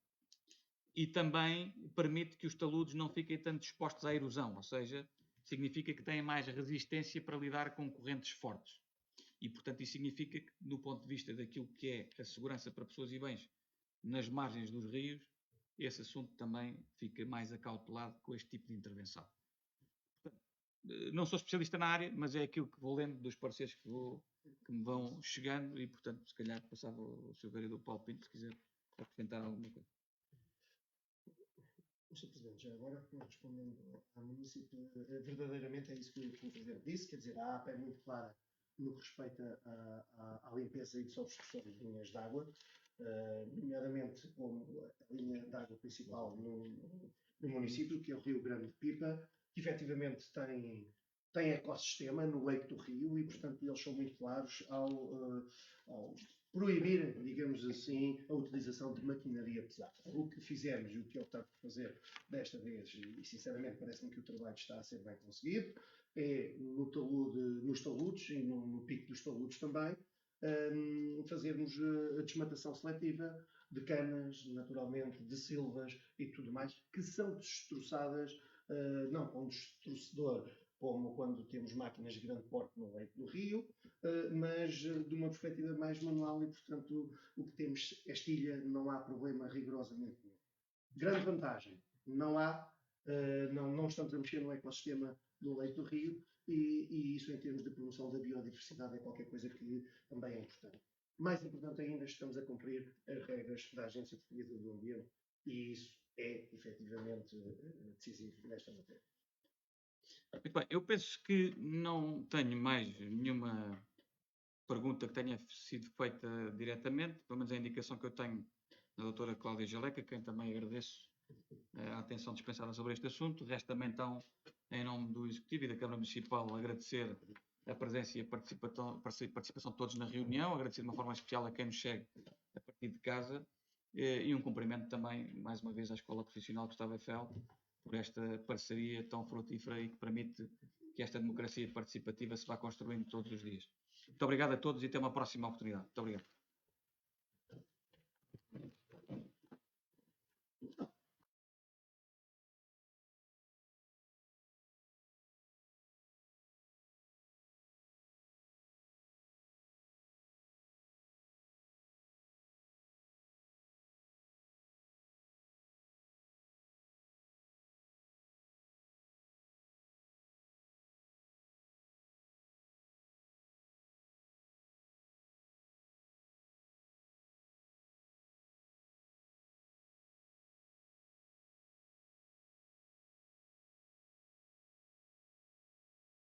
e também permite que os taludes não fiquem tanto expostos à erosão, ou seja, significa que têm mais resistência para lidar com correntes fortes. E, portanto, isso significa que, do ponto de vista daquilo que é a segurança para pessoas e bens nas margens dos rios, esse assunto também fica mais acautelado com este tipo de intervenção. Portanto, não sou especialista na área, mas é aquilo que vou lendo dos pareceres que me vão chegando e, portanto, se calhar passava o Sr. Vereador Paulo Pinto, se quiser acrescentar alguma coisa. Sr. Presidente, já agora respondendo à município, verdadeiramente é isso que o Presidente disse, quer dizer, a APA é muito clara no que respeita à limpeza e desobstrução de linhas de água, nomeadamente como a linha de água principal no município, que é o Rio Grande de Pipa, que efetivamente tem ecossistema no leito do rio e, portanto, eles são muito claros ao proibir, digamos assim, a utilização de maquinaria pesada. O que fizemos e o que optamos por fazer desta vez, e sinceramente parece-me que o trabalho está a ser bem conseguido, é nos taludes e no pico dos taludes também, fazermos a desmatação seletiva de canas, naturalmente, de silvas e tudo mais, que são destroçadas, não com um destroçador, como quando temos máquinas de grande porte no leito do rio, mas de uma perspectiva mais manual e, portanto, o que temos é estilha, não há problema rigorosamente nenhum. Grande vantagem, não estamos a mexer no ecossistema do leito do rio e isso em termos de promoção da biodiversidade é qualquer coisa que também é importante. Mais importante ainda, estamos a cumprir as regras da Agência Portuguesa do Ambiente e isso é efetivamente decisivo nesta matéria. Muito bem, eu penso que não tenho mais nenhuma pergunta que tenha sido feita diretamente, pelo menos a indicação que eu tenho da doutora Cláudia Jaleca, quem também agradeço a atenção dispensada sobre este assunto. Resta-me então, em nome do Executivo e da Câmara Municipal, agradecer a presença e a participação de todos na reunião, agradecer de uma forma especial a quem nos segue a partir de casa e um cumprimento também, mais uma vez, à Escola Profissional Gustavo Eiffel por esta parceria tão frutífera e que permite que esta democracia participativa se vá construindo todos os dias. Muito obrigado a todos e até uma próxima oportunidade. Muito obrigado.